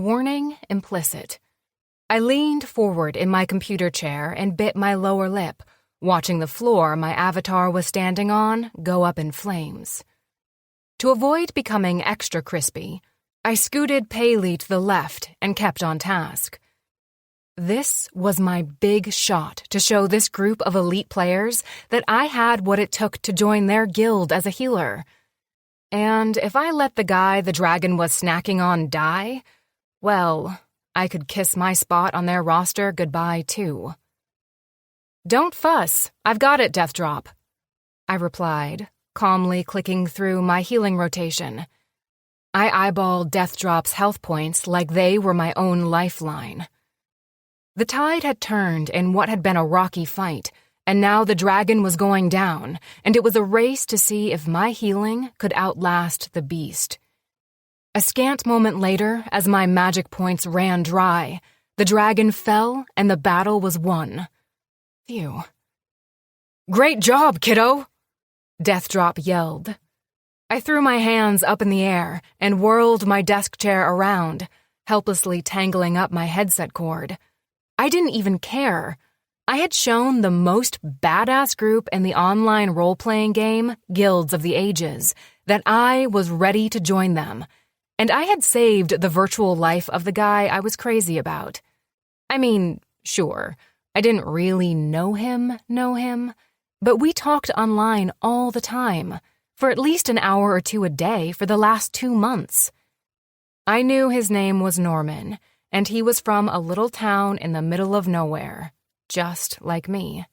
warning implicit. I leaned forward in my computer chair and bit my lower lip, watching the floor my avatar was standing on go up in flames. To avoid becoming extra crispy, I scooted palely to the left and kept on task. This was my big shot to show this group of elite players that I had what it took to join their guild as a healer. And if I let the guy the dragon was snacking on die, well, I could kiss my spot on their roster goodbye too. "Don't fuss, I've got it, Death Drop," I replied, calmly clicking through my healing rotation. I eyeballed Death Drop's health points like they were my own lifeline. The tide had turned in what had been a rocky fight, and now the dragon was going down, and it was a race to see if my healing could outlast the beast. A scant moment later, as my magic points ran dry, the dragon fell and the battle was won. Phew. "Great job, kiddo!" Death Drop yelled. I threw my hands up in the air and whirled my desk chair around, helplessly tangling up my headset cord. I didn't even care. I had shown the most badass group in the online role-playing game, Guilds of the Ages, that I was ready to join them, and I had saved the virtual life of the guy I was crazy about. I mean, sure, I didn't really know him, but we talked online all the time, for at least an hour or two a day for the last 2 months. I knew his name was Norman, and he was from a little town in the middle of nowhere, just like me.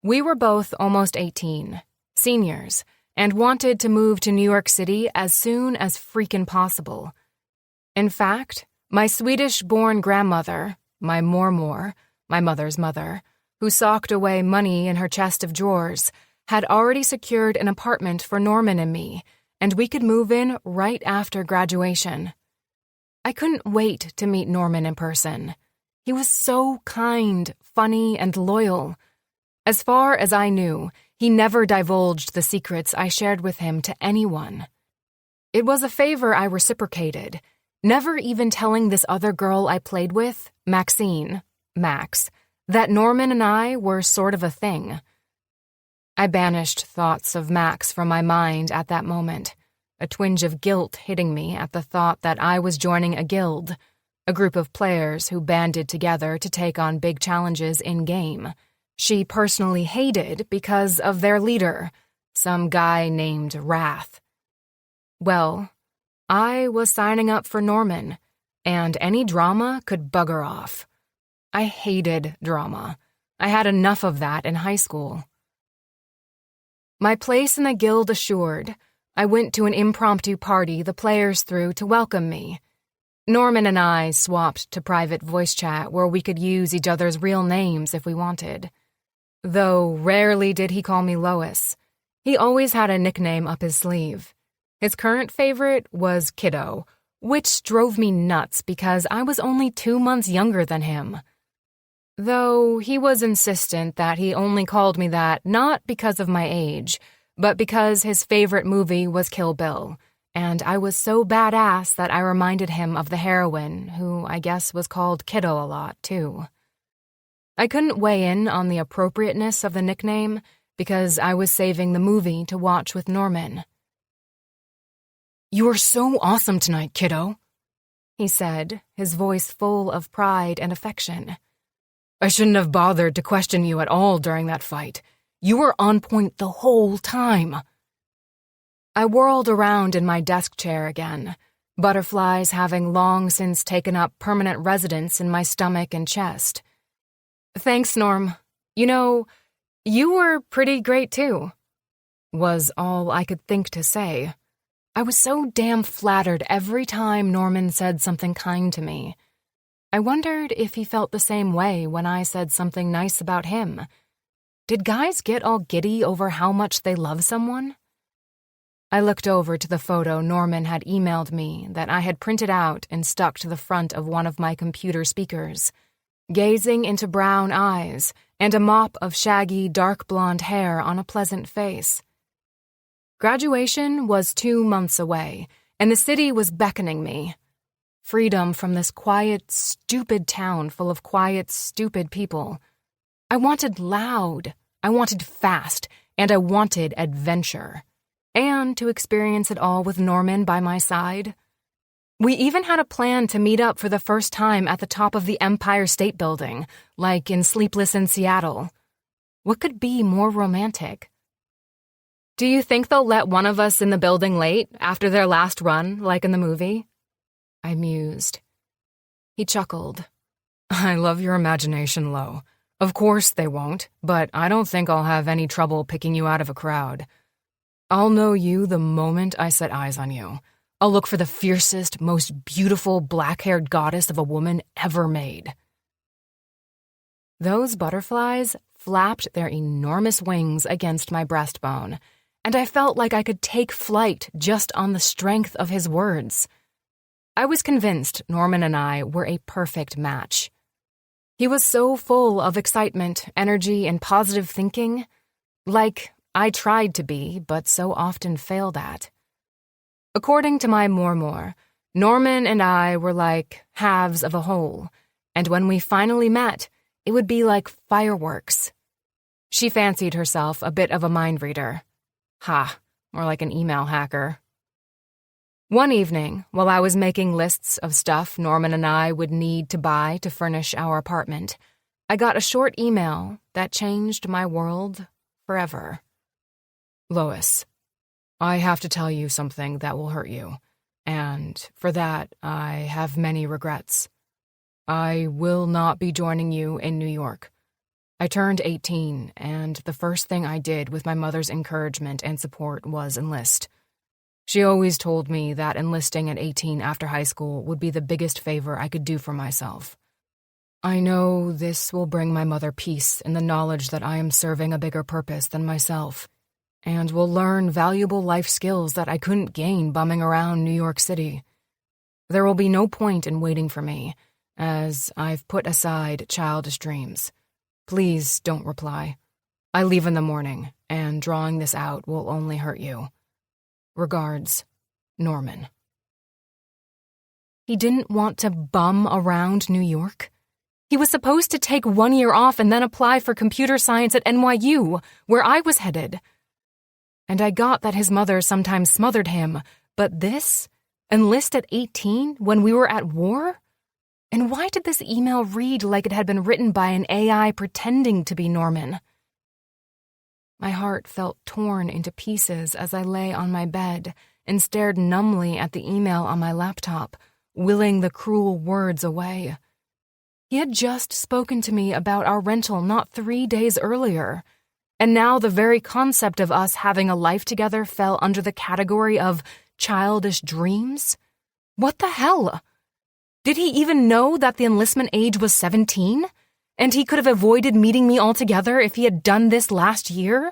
We were both almost 18, seniors, and wanted to move to New York City as soon as freaking possible. In fact, my Swedish-born grandmother, my Mormor, my mother's mother, who socked away money in her chest of drawers, had already secured an apartment for Norman and me, and we could move in right after graduation. I couldn't wait to meet Norman in person. He was so kind, funny, and loyal. As far as I knew, he never divulged the secrets I shared with him to anyone. It was a favor I reciprocated, never even telling this other girl I played with, Maxine, Max, that Norman and I were sort of a thing. I banished thoughts of Max from my mind at that moment, a twinge of guilt hitting me at the thought that I was joining a guild, a group of players who banded together to take on big challenges in-game. She personally hated because of their leader, some guy named Wrath. Well, I was signing up for Norman, and any drama could bugger off. I hated drama. I had enough of that in high school. My place in the guild assured, I went to an impromptu party the players threw to welcome me. Norman and I swapped to private voice chat where we could use each other's real names if we wanted. Though rarely did he call me Lois. He always had a nickname up his sleeve. His current favorite was Kiddo, which drove me nuts because I was only 2 months younger than him. Though he was insistent that he only called me that not because of my age, but because his favorite movie was Kill Bill, and I was so badass that I reminded him of the heroine, who I guess was called Kiddo a lot, too. I couldn't weigh in on the appropriateness of the nickname because I was saving the movie to watch with Norman. "You are so awesome tonight, kiddo," he said, his voice full of pride and affection. "I shouldn't have bothered to question you at all during that fight. You were on point the whole time." I whirled around in my desk chair again, butterflies having long since taken up permanent residence in my stomach and chest. "Thanks, Norm. You know, you were pretty great too," was all I could think to say. I was so damn flattered every time Norman said something kind to me. I wondered if he felt the same way when I said something nice about him. Did guys get all giddy over how much they love someone? I looked over to the photo Norman had emailed me that I had printed out and stuck to the front of one of my computer speakers, gazing into brown eyes and a mop of shaggy dark blonde hair on a pleasant face. Graduation was 2 months away, and the city was beckoning me. freedom from this quiet, stupid town full of quiet, stupid people. I wanted loud, I wanted fast, and I wanted adventure. And to experience it all with Norman by my side. We even had a plan to meet up for the first time at the top of the Empire State Building, like in Sleepless in Seattle. What could be more romantic? Do you think they'll let one of us in the building late after their last run, like in the movie? I mused. He chuckled. I love your imagination, Lo. Of course they won't, but I don't think I'll have any trouble picking you out of a crowd. I'll know you the moment I set eyes on you. I'll look for the fiercest, most beautiful black-haired goddess of a woman ever made. Those butterflies flapped their enormous wings against my breastbone, and I felt like I could take flight just on the strength of his words. I was convinced Norman and I were a perfect match. He was so full of excitement, energy, and positive thinking, like I tried to be, but so often failed at. According to my Mormor, Norman and I were like halves of a whole, and when we finally met, it would be like fireworks. She fancied herself a bit of a mind reader. Ha, more like an email hacker. One evening, while I was making lists of stuff Norman and I would need to buy to furnish our apartment, I got a short email that changed my world forever. Lois, I have to tell you something that will hurt you, and for that I have many regrets. I will not be joining you in New York. I turned 18, and the first thing I did with my mother's encouragement and support was enlist. She always told me that enlisting at 18 after high school would be the biggest favor I could do for myself. I know this will bring my mother peace in the knowledge that I am serving a bigger purpose than myself, and will learn valuable life skills that I couldn't gain bumming around New York City. There will be no point in waiting for me, as I've put aside childish dreams. Please don't reply. I leave in the morning, and drawing this out will only hurt you. Regards, Norman. He didn't want to bum around New York. He was supposed to take 1 year off and then apply for computer science at NYU, where I was headed. And I got that his mother sometimes smothered him, but this? Enlist at 18 when we were at war? And why did this email read like it had been written by an AI pretending to be Norman? My heart felt torn into pieces as I lay on my bed and stared numbly at the email on my laptop, willing the cruel words away. He had just spoken to me about our rental not 3 days earlier, and now the very concept of us having a life together fell under the category of childish dreams? What the hell? Did he even know that the enlistment age was 17? And he could have avoided meeting me altogether if he had done this last year?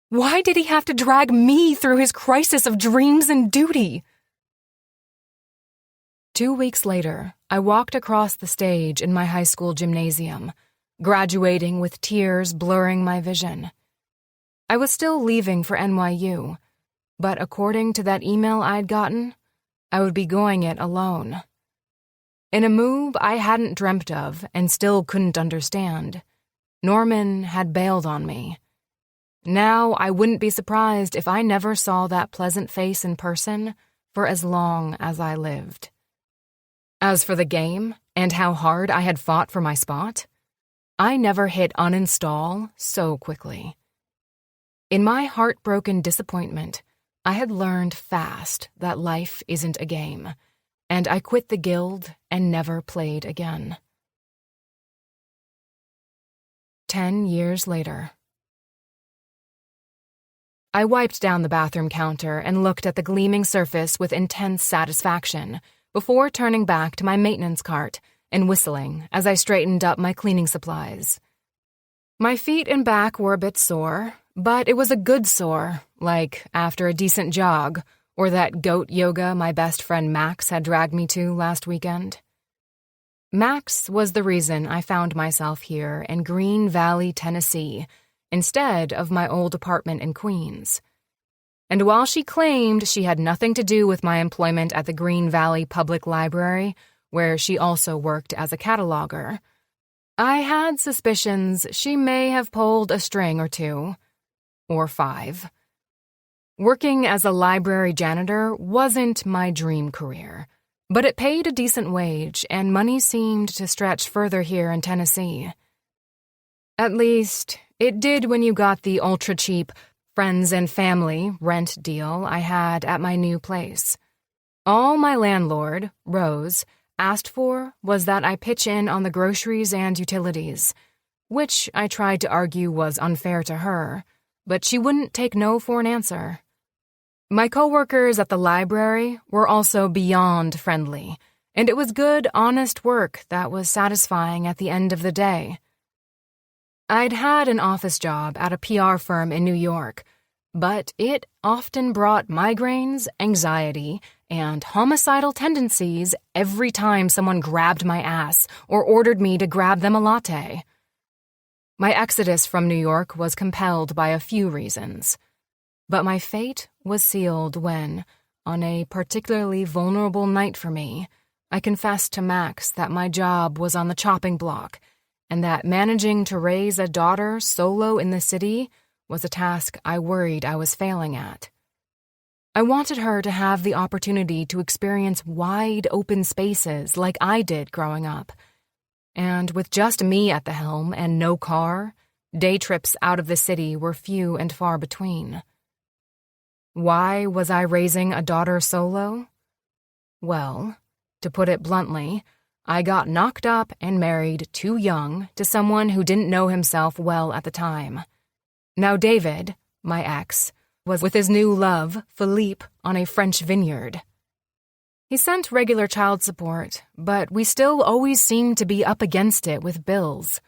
Why did he have to drag me through his crisis of dreams and duty? 2 weeks later, I walked across the stage in my high school gymnasium, graduating with tears blurring my vision. I was still leaving for NYU, but according to that email I'd gotten, I would be going it alone. In a move I hadn't dreamt of and still couldn't understand, Norman had bailed on me. Now I wouldn't be surprised if I never saw that pleasant face in person for as long as I lived. As for the game and how hard I had fought for my spot, I never hit uninstall so quickly. In my heartbroken disappointment, I had learned fast that life isn't a game, and I quit the guild and never played again. 10 years later. I wiped down the bathroom counter and looked at the gleaming surface with intense satisfaction before turning back to my maintenance cart and whistling as I straightened up my cleaning supplies. My feet and back were a bit sore, but it was a good sore, like after a decent jog, or that goat yoga my best friend Max had dragged me to last weekend. Max was the reason I found myself here in Green Valley, Tennessee, instead of my old apartment in Queens. and while she claimed she had nothing to do with my employment at the Green Valley Public Library, where she also worked as a cataloger, I had suspicions she may have pulled a string or two, or 5. Working as a library janitor wasn't my dream career, but it paid a decent wage and money seemed to stretch further here in Tennessee. At least, it did when you got the ultra-cheap friends and family rent deal I had at my new place. All my landlord, Rose, asked for was that I pitch in on the groceries and utilities, which I tried to argue was unfair to her, but she wouldn't take no for an answer. My coworkers at the library were also beyond friendly, and it was good, honest work that was satisfying at the end of the day. I'd had an office job at a PR firm in New York, but it often brought migraines, anxiety, and homicidal tendencies every time someone grabbed my ass or ordered me to grab them a latte. My exodus from New York was compelled by a few reasons, but my fate was sealed when, on a particularly vulnerable night for me, I confessed to Max that my job was on the chopping block and that managing to raise a daughter solo in the city was a task I worried I was failing at. I wanted her to have the opportunity to experience wide open spaces like I did growing up. And with just me at the helm and no car, day trips out of the city were few and far between. Why was I raising a daughter solo? Well, to put it bluntly, I got knocked up and married too young to someone who didn't know himself well at the time. Now David, my ex, was with his new love, Philippe, on a French vineyard. He sent regular child support, but we still always seemed to be up against it with bills.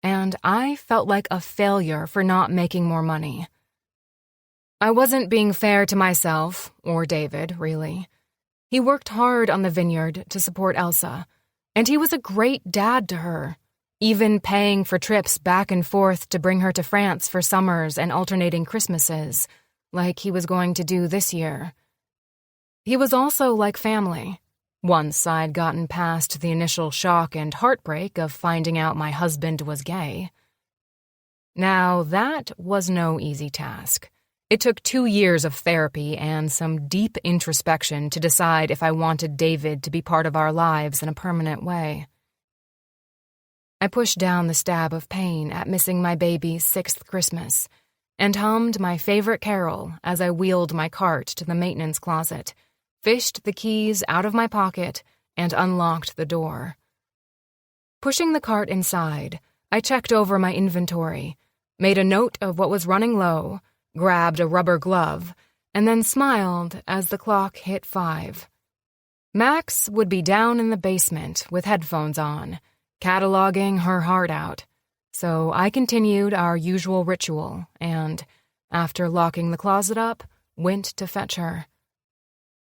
And I felt like a failure for not making more money. I wasn't being fair to myself, or David, really. He worked hard on the vineyard to support Elsa, and he was a great dad to her, even paying for trips back and forth to bring her to France for summers and alternating Christmases, like he was going to do this year. He was also like family, once I'd gotten past the initial shock and heartbreak of finding out my husband was gay. Now, that was no easy task. It took 2 years of therapy and some deep introspection to decide if I wanted David to be part of our lives in a permanent way. I pushed down the stab of pain at missing my baby's 6th Christmas and hummed my favorite carol as I wheeled my cart to the maintenance closet, fished the keys out of my pocket, and unlocked the door. Pushing the cart inside, I checked over my inventory, made a note of what was running low, grabbed a rubber glove, and then smiled as the clock hit 5. Max would be down in the basement with headphones on, cataloging her heart out, so I continued our usual ritual and, after locking the closet up, went to fetch her.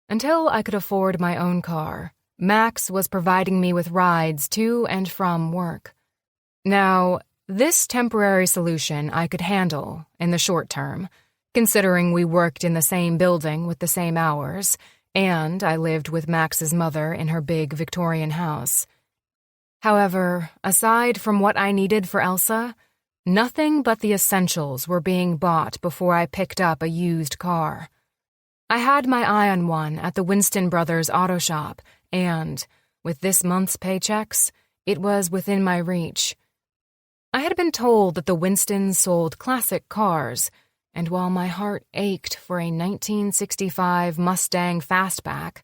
Until I could afford my own car, Max was providing me with rides to and from work. Now, this temporary solution I could handle in the short term, considering we worked in the same building with the same hours, and I lived with Max's mother in her big Victorian house. However, aside from what I needed for Elsa, nothing but the essentials were being bought before I picked up a used car. I had my eye on one at the Winston Brothers auto shop, and, with this month's paychecks, it was within my reach. I had been told that the Winstons sold classic cars, and while my heart ached for a 1965 Mustang Fastback,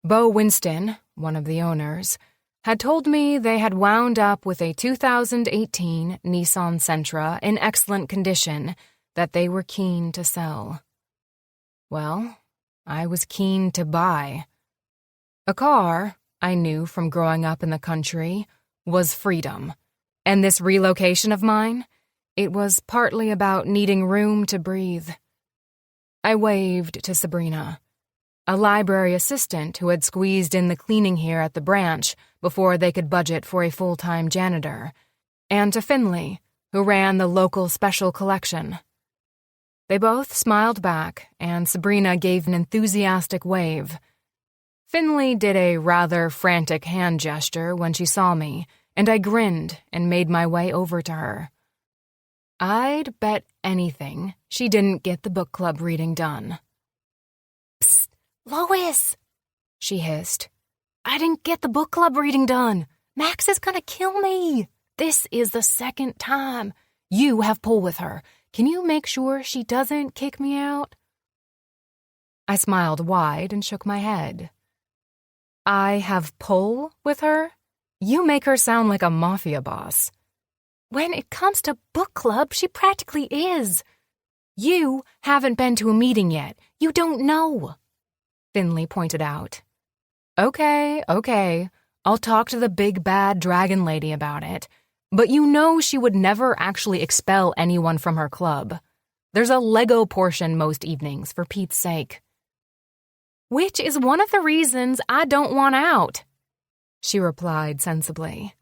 Bo Winston, one of the owners, had told me they had wound up with a 2018 Nissan Sentra in excellent condition that they were keen to sell. Well, I was keen to buy. A car, I knew from growing up in the country, was freedom. And this relocation of mine, it was partly about needing room to breathe. I waved to Sabrina, a library assistant who had squeezed in the cleaning here at the branch before they could budget for a full-time janitor, and to Finley, who ran the local special collection. They both smiled back, and Sabrina gave an enthusiastic wave. Finley did a rather frantic hand gesture when she saw me, and I grinned and made my way over to her. I'd bet anything she didn't get the book club reading done. "Psst, Lois," she hissed. "I didn't get the book club reading done. Max is gonna kill me. This is the second time. You have pull with her. Can you make sure she doesn't kick me out?" I smiled wide and shook my head. "I have pull with her? You make her sound like a mafia boss." "When it comes to book club, she practically is. You haven't been to a meeting yet. You don't know," Finley pointed out. Okay. I'll talk to the big bad dragon lady about it. But you know she would never actually expel anyone from her club. There's a Lego portion most evenings, for Pete's sake. "Which is one of the reasons I don't want out," she replied sensibly.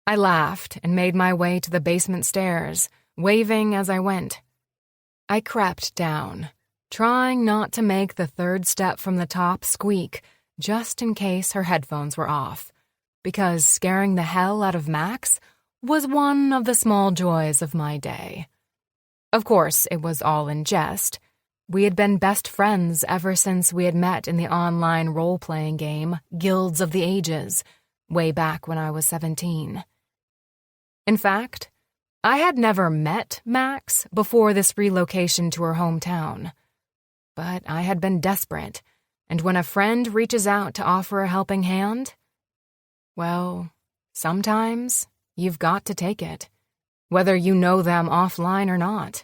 I laughed and made my way to the basement stairs, waving as I went. I crept down, trying not to make the third step from the top squeak, just in case her headphones were off, because scaring the hell out of Max was one of the small joys of my day. Of course, it was all in jest. We had been best friends ever since we had met in the online role-playing game Guilds of the Ages, way back when I was 17. In fact, I had never met Max before this relocation to her hometown. But I had been desperate, and when a friend reaches out to offer a helping hand, well, sometimes you've got to take it, whether you know them offline or not.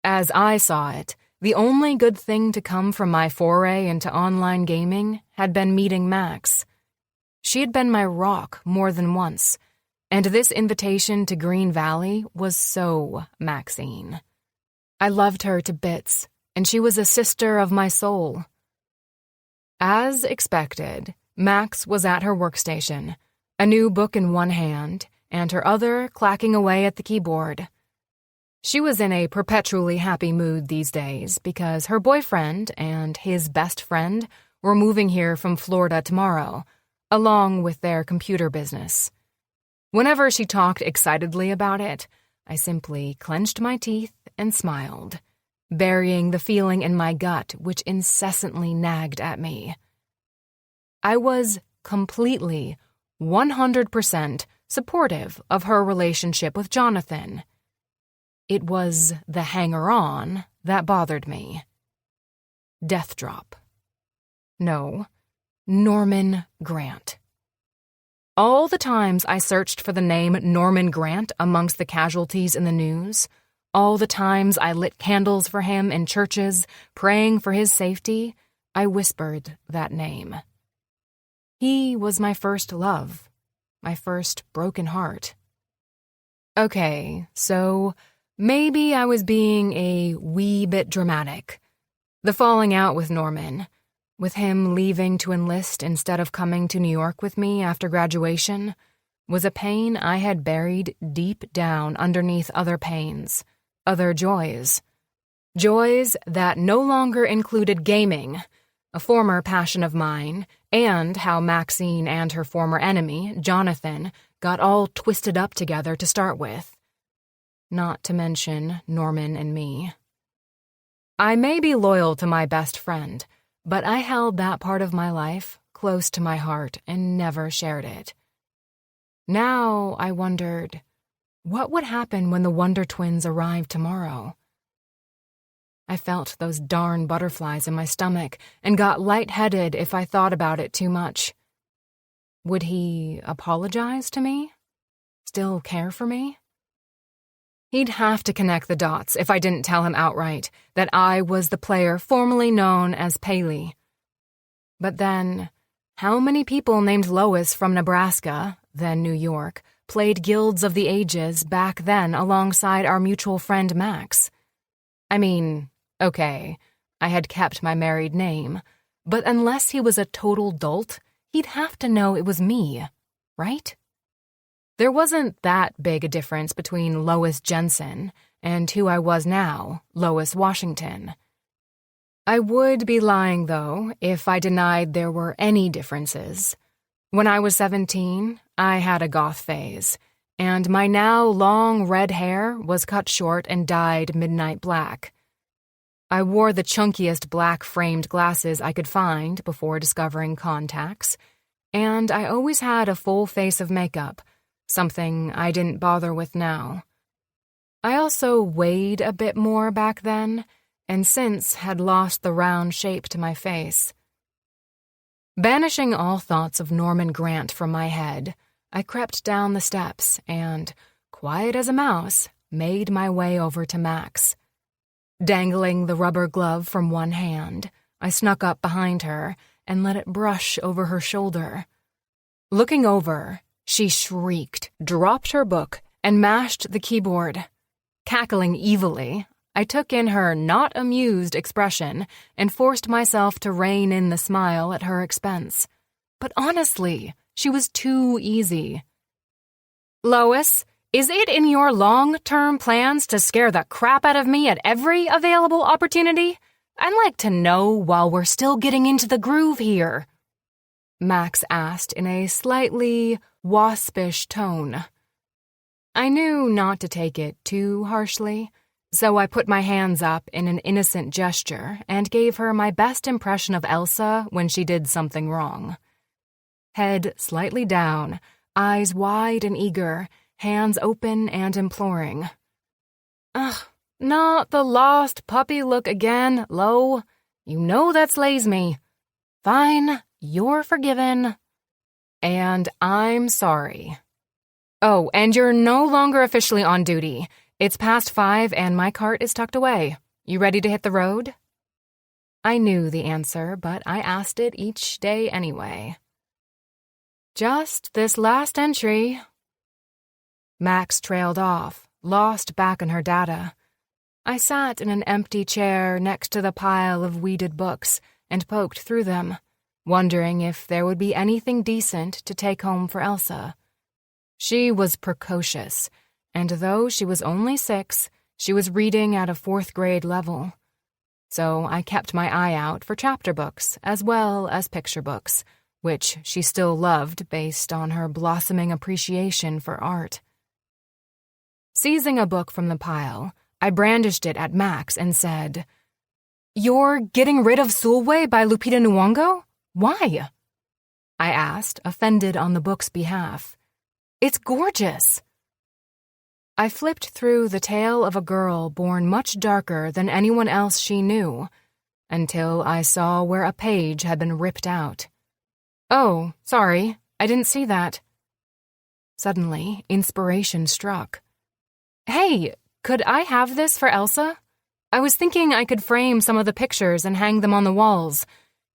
As I saw it, the only good thing to come from my foray into online gaming had been meeting Max. She had been my rock more than once, and this invitation to Green Valley was so Maxine. I loved her to bits, and she was a sister of my soul. As expected, Max was at her workstation, a new book in one hand, and her other clacking away at the keyboard. She was in a perpetually happy mood these days because her boyfriend and his best friend were moving here from Florida tomorrow, along with their computer business. Whenever she talked excitedly about it, I simply clenched my teeth and smiled, burying the feeling in my gut which incessantly nagged at me. I was completely, 100% supportive of her relationship with Jonathan. It was the hanger-on that bothered me. Death Drop. No, Norman Grant. All the times I searched for the name Norman Grant amongst the casualties in the news, all the times I lit candles for him in churches, praying for his safety, I whispered that name. He was my first love, my first broken heart. Okay, so maybe I was being a wee bit dramatic. The falling out with Norman, with him leaving to enlist instead of coming to New York with me after graduation, was a pain I had buried deep down underneath other pains, other joys. Joys that no longer included gaming, a former passion of mine, and how Maxine and her former enemy, Jonathan, got all twisted up together to start with. Not to mention Norman and me. I may be loyal to my best friend, but I held that part of my life close to my heart and never shared it. Now I wondered, what would happen when the Wonder Twins arrived tomorrow? I felt those darn butterflies in my stomach and got lightheaded if I thought about it too much. Would he apologize to me? Still care for me? He'd have to connect the dots if I didn't tell him outright that I was the player formerly known as Paley. But then, how many people named Lois from Nebraska, then New York, played Guilds of the Ages back then alongside our mutual friend Max? I mean, okay, I had kept my married name, but unless he was a total dolt, he'd have to know it was me, right? There wasn't that big a difference between Lois Jensen and who I was now, Lois Washington. I would be lying, though, if I denied there were any differences. When I was 17, I had a goth phase, and my now long red hair was cut short and dyed midnight black. I wore the chunkiest black-framed glasses I could find before discovering contacts, and I always had a full face of makeup, something I didn't bother with now. I also weighed a bit more back then, and since had lost the round shape to my face. Banishing all thoughts of Norman Grant from my head, I crept down the steps and, quiet as a mouse, made my way over to Max. Dangling the rubber glove from one hand, I snuck up behind her and let it brush over her shoulder. Looking over, she shrieked, dropped her book, and mashed the keyboard. Cackling evilly, I took in her not amused expression and forced myself to rein in the smile at her expense. But honestly, she was too easy. "Lois, is it in your long-term plans to scare the crap out of me at every available opportunity? I'd like to know while we're still getting into the groove here," Max asked in a slightly waspish tone. I knew not to take it too harshly, so I put my hands up in an innocent gesture and gave her my best impression of Elsa when she did something wrong. Head slightly down, eyes wide and eager, hands open and imploring. "Ugh, not the lost puppy look again, Lo. You know that slays me. Fine, you're forgiven. And I'm sorry. Oh, and you're no longer officially on duty. It's past 5 and my cart is tucked away. You ready to hit the road?" I knew the answer, but I asked it each day anyway. "Just this last entry." Max trailed off, lost back in her data. I sat in an empty chair next to the pile of weeded books and poked through them, wondering if there would be anything decent to take home for Elsa. She was precocious, and though she was only 6, she was reading at a 4th grade level. So I kept my eye out for chapter books as well as picture books, which she still loved based on her blossoming appreciation for art. Seizing a book from the pile, I brandished it at Max and said, "You're getting rid of Sulwe by Lupita Nyong'o? Why?" I asked, offended on the book's behalf. "It's gorgeous." I flipped through the tale of a girl born much darker than anyone else she knew, until I saw where a page had been ripped out. "Oh, sorry, I didn't see that." Suddenly, inspiration struck. "Hey, could I have this for Elsa? I was thinking I could frame some of the pictures and hang them on the walls.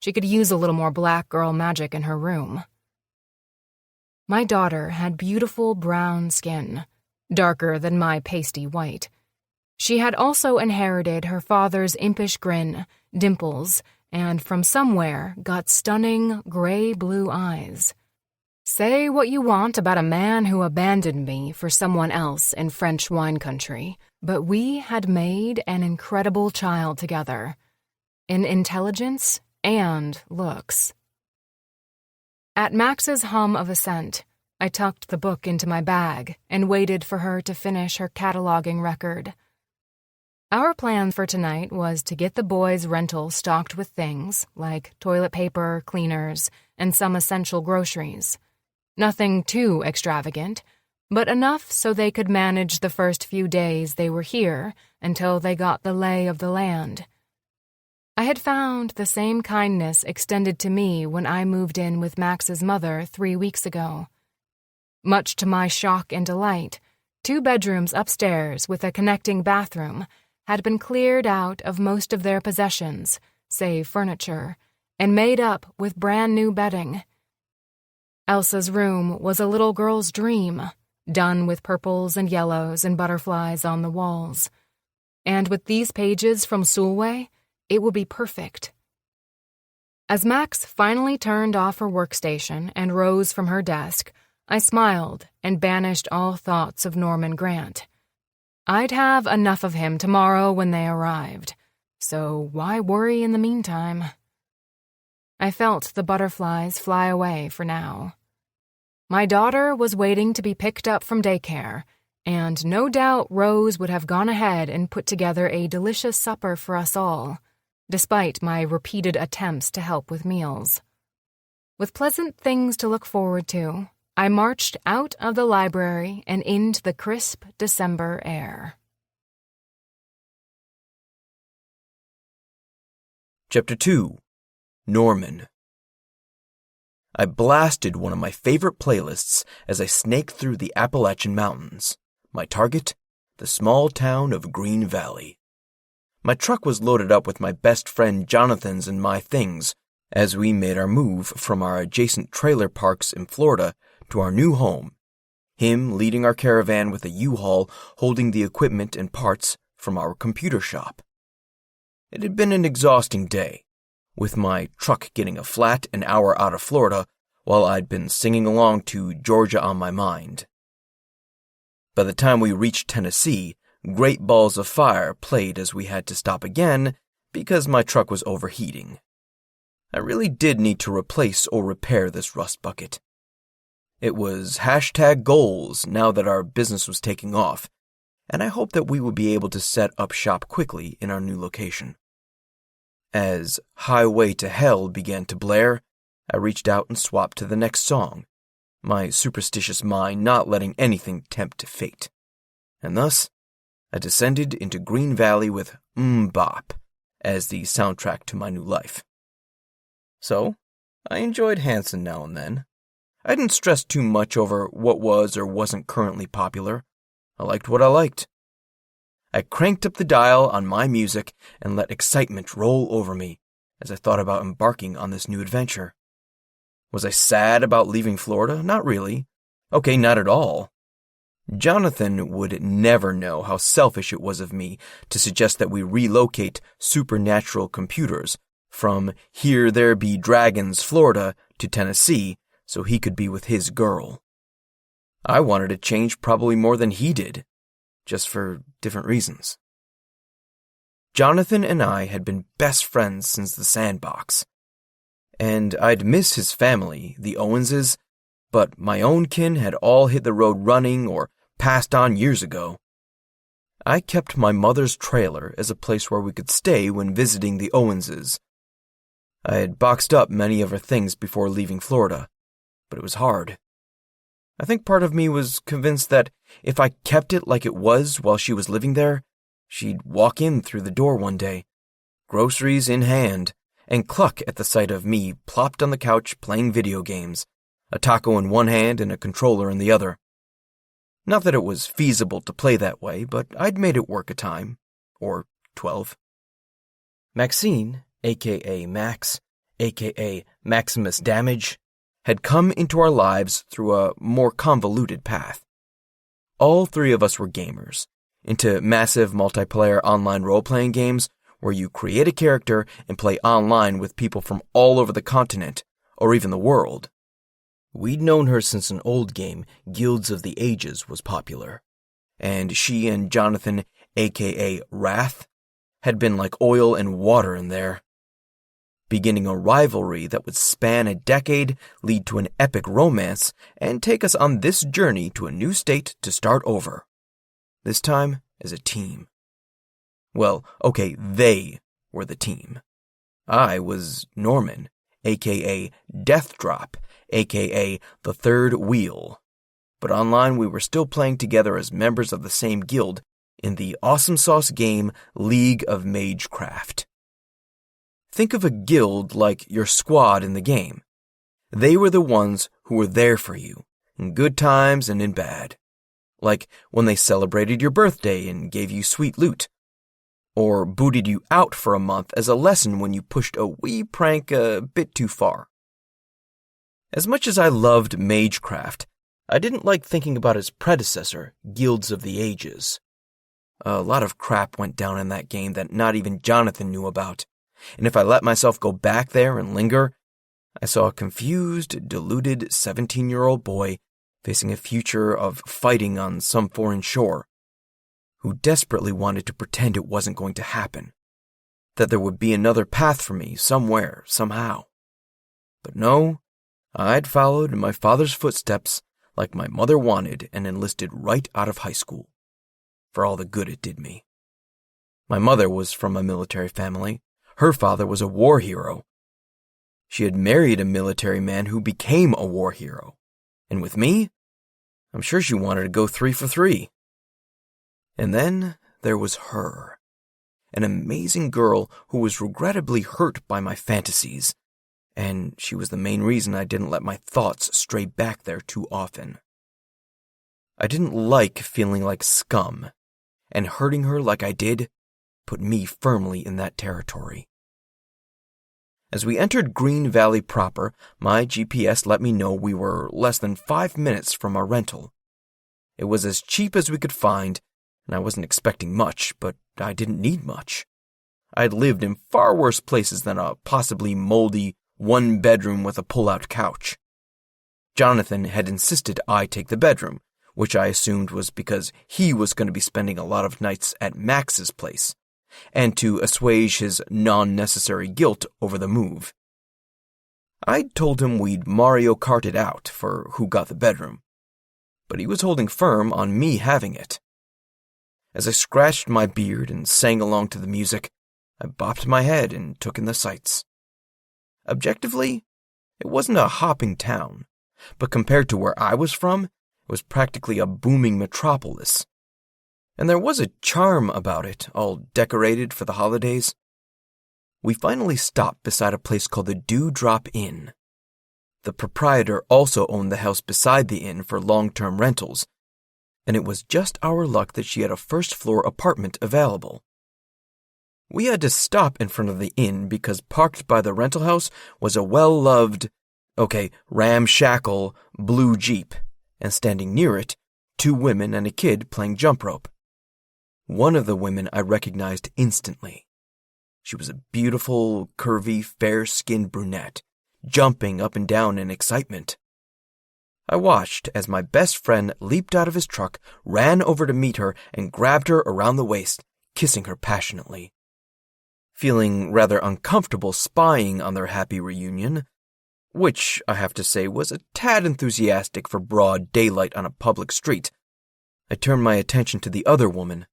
She could use a little more black girl magic in her room." My daughter had beautiful brown skin, darker than my pasty white. She had also inherited her father's impish grin, dimples, and from somewhere got stunning gray-blue eyes. Say what you want about a man who abandoned me for someone else in French wine country, but we had made an incredible child together, in intelligence and looks. At Max's hum of assent, I tucked the book into my bag and waited for her to finish her cataloging record. Our plan for tonight was to get the boys' rental stocked with things like toilet paper, cleaners, and some essential groceries. Nothing too extravagant, but enough so they could manage the first few days they were here until they got the lay of the land. I had found the same kindness extended to me when I moved in with Max's mother 3 weeks ago. Much to my shock and delight, 2 bedrooms upstairs with a connecting bathroom had been cleared out of most of their possessions, save furniture, and made up with brand-new bedding. Elsa's room was a little girl's dream, done with purples and yellows and butterflies on the walls. And with these pages from Sulwe, it would be perfect. As Max finally turned off her workstation and rose from her desk, I smiled and banished all thoughts of Norman Grant. I'd have enough of him tomorrow when they arrived, so why worry in the meantime? I felt the butterflies fly away for now. My daughter was waiting to be picked up from daycare, and no doubt Rose would have gone ahead and put together a delicious supper for us all, despite my repeated attempts to help with meals. With pleasant things to look forward to, I marched out of the library and into the crisp December air. Chapter 2. Norman. I blasted one of my favorite playlists as I snaked through the Appalachian Mountains. My target? The small town of Green Valley. My truck was loaded up with my best friend Jonathan's and my things as we made our move from our adjacent trailer parks in Florida to our new home, him leading our caravan with a U-Haul holding the equipment and parts from our computer shop. It had been an exhausting day, with my truck getting a flat an hour out of Florida while I'd been singing along to Georgia on my mind. By the time we reached Tennessee, Great Balls of Fire played as we had to stop again because my truck was overheating. I really did need to replace or repair this rust bucket. It was #goals now that our business was taking off, and I hoped that we would be able to set up shop quickly in our new location. As Highway to Hell began to blare, I reached out and swapped to the next song, my superstitious mind not letting anything tempt fate. And thus, I descended into Green Valley with Bop as the soundtrack to my new life. So, I enjoyed Hanson now and then. I didn't stress too much over what was or wasn't currently popular. I liked what I liked. I cranked up the dial on my music and let excitement roll over me as I thought about embarking on this new adventure. Was I sad about leaving Florida? Not really. Okay, not at all. Jonathan would never know how selfish it was of me to suggest that we relocate supernatural computers from Here There Be Dragons, Florida to Tennessee so he could be with his girl. I wanted to change probably more than he did, just for different reasons. Jonathan and I had been best friends since the sandbox, and I'd miss his family, the Owenses, but my own kin had all hit the road running or passed on years ago. I kept my mother's trailer as a place where we could stay when visiting the Owenses. I had boxed up many of her things before leaving Florida, but it was hard. I think part of me was convinced that if I kept it like it was while she was living there, she'd walk in through the door one day, groceries in hand, and cluck at the sight of me plopped on the couch playing video games, a taco in one hand and a controller in the other. Not that it was feasible to play that way, but I'd made it work a time, or 12. Maxine, a.k.a. Max, a.k.a. Maximus Damage, had come into our lives through a more convoluted path. All three of us were gamers, into massive multiplayer online role-playing games where you create a character and play online with people from all over the continent, or even the world. We'd known her since an old game, Guilds of the Ages, was popular, and she and Jonathan, a.k.a. Wrath, had been like oil and water in there, beginning a rivalry that would span a decade, lead to an epic romance, and take us on this journey to a new state to start over. This time as a team. Well, okay, they were the team. I was Norman, a.k.a. Death Drop, a.k.a. the Third Wheel. But online we were still playing together as members of the same guild in the awesome sauce game League of Magecraft. Think of a guild like your squad in the game. They were the ones who were there for you, in good times and in bad. Like when they celebrated your birthday and gave you sweet loot, or booted you out for a month as a lesson when you pushed a wee prank a bit too far. As much as I loved Magecraft, I didn't like thinking about its predecessor, Guilds of the Ages. A lot of crap went down in that game that not even Jonathan knew about. And if I let myself go back there and linger, I saw a confused, deluded 17-year-old boy facing a future of fighting on some foreign shore, who desperately wanted to pretend it wasn't going to happen, that there would be another path for me somewhere, somehow. But no, I'd followed in my father's footsteps like my mother wanted and enlisted right out of high school, for all the good it did me. My mother was from a military family. Her father was a war hero. She had married a military man who became a war hero. And with me, I'm sure she wanted to go 3 for 3. And then there was her, an amazing girl who was regrettably hurt by my fantasies, and she was the main reason I didn't let my thoughts stray back there too often. I didn't like feeling like scum, and hurting her like I did put me firmly in that territory. As we entered Green Valley proper, my GPS let me know we were less than 5 minutes from our rental. It was as cheap as we could find, and I wasn't expecting much, but I didn't need much. I had lived in far worse places than a possibly moldy 1-bedroom with a pull-out couch. Jonathan had insisted I take the bedroom, which I assumed was because he was going to be spending a lot of nights at Max's place, and to assuage his non-necessary guilt over the move. I'd told him we'd Mario Kart it out for who got the bedroom, but he was holding firm on me having it. As I scratched my beard and sang along to the music, I bopped my head and took in the sights. Objectively, it wasn't a hopping town, but compared to where I was from, it was practically a booming metropolis. And there was a charm about it, all decorated for the holidays. We finally stopped beside a place called the Dewdrop Inn. The proprietor also owned the house beside the inn for long-term rentals, and it was just our luck that she had a first-floor apartment available. We had to stop in front of the inn because parked by the rental house was a well-loved, ramshackle, blue Jeep, and standing near it, 2 women and a kid playing jump rope. One of the women I recognized instantly. She was a beautiful, curvy, fair-skinned brunette, jumping up and down in excitement. I watched as my best friend leaped out of his truck, ran over to meet her, and grabbed her around the waist, kissing her passionately. Feeling rather uncomfortable spying on their happy reunion, which, I have to say, was a tad enthusiastic for broad daylight on a public street, I turned my attention to the other woman,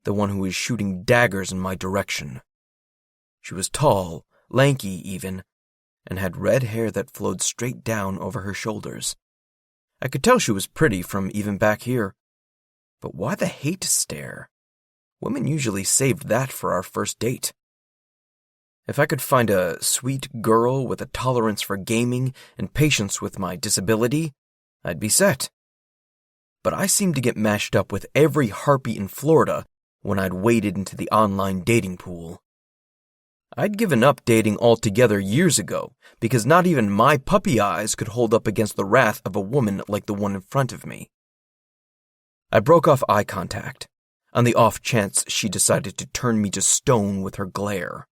the one who was shooting daggers in my direction. She was tall, lanky even, and had red hair that flowed straight down over her shoulders. I could tell she was pretty from even back here. But why the hate stare? Women usually saved that for our first date. If I could find a sweet girl with a tolerance for gaming and patience with my disability, I'd be set. But I seemed to get mashed up with every harpy in Florida when I'd waded into the online dating pool. I'd given up dating altogether years ago because not even my puppy eyes could hold up against the wrath of a woman like the one in front of me. I broke off eye contact, on the off chance she decided to turn me to stone with her glare.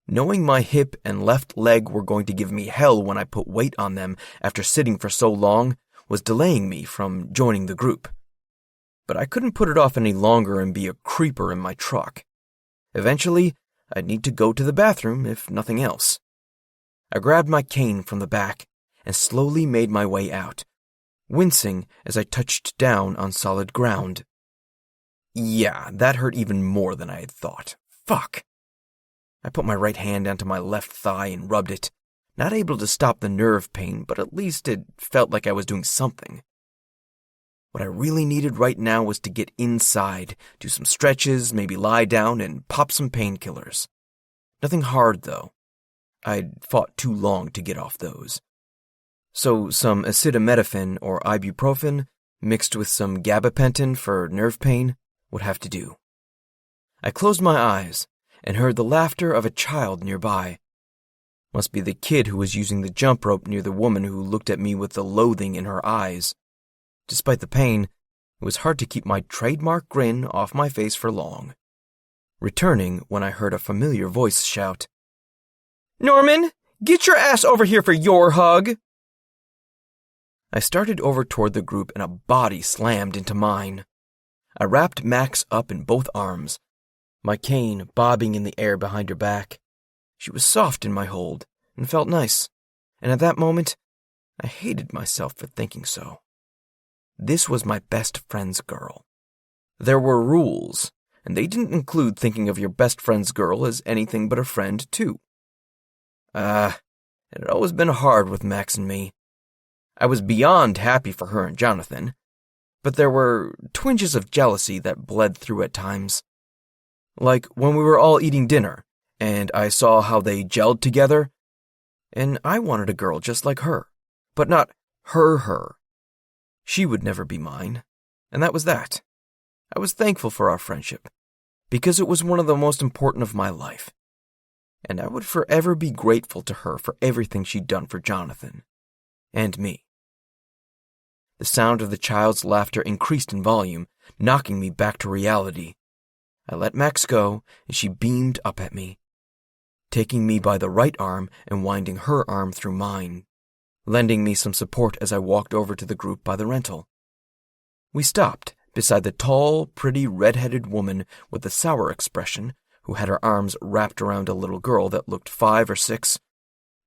Knowing my hip and left leg were going to give me hell when I put weight on them after sitting for so long was delaying me from joining the group. But I couldn't put it off any longer and be a creeper in my truck. Eventually, I'd need to go to the bathroom, if nothing else. I grabbed my cane from the back and slowly made my way out, wincing as I touched down on solid ground. Yeah, that hurt even more than I had thought. Fuck. I put my right hand onto my left thigh and rubbed it, not able to stop the nerve pain, but at least it felt like I was doing something. What I really needed right now was to get inside, do some stretches, maybe lie down, and pop some painkillers. Nothing hard, though. I'd fought too long to get off those. So some acetaminophen or ibuprofen, mixed with some gabapentin for nerve pain, would have to do. I closed my eyes and heard the laughter of a child nearby. Must be the kid who was using the jump rope near the woman who looked at me with the loathing in her eyes. Despite the pain, it was hard to keep my trademark grin off my face for long. Returning when I heard a familiar voice shout, "Norman, get your ass over here for your hug!" I started over toward the group and a body slammed into mine. I wrapped Max up in both arms, my cane bobbing in the air behind her back. She was soft in my hold and felt nice, and at that moment, I hated myself for thinking so. This was my best friend's girl. There were rules, and they didn't include thinking of your best friend's girl as anything but a friend, too. It had always been hard with Max and me. I was beyond happy for her and Jonathan, but there were twinges of jealousy that bled through at times. Like when we were all eating dinner, and I saw how they gelled together, and I wanted a girl just like her, but not her. She would never be mine, and that was that. I was thankful for our friendship, because it was one of the most important of my life, and I would forever be grateful to her for everything she'd done for Jonathan, and me. The sound of the child's laughter increased in volume, knocking me back to reality. I let Max go, and she beamed up at me, taking me by the right arm and winding her arm through mine, lending me some support as I walked over to the group by the rental. We stopped beside the tall, pretty, red-headed woman with the sour expression who had her arms wrapped around a little girl that looked 5 or 6,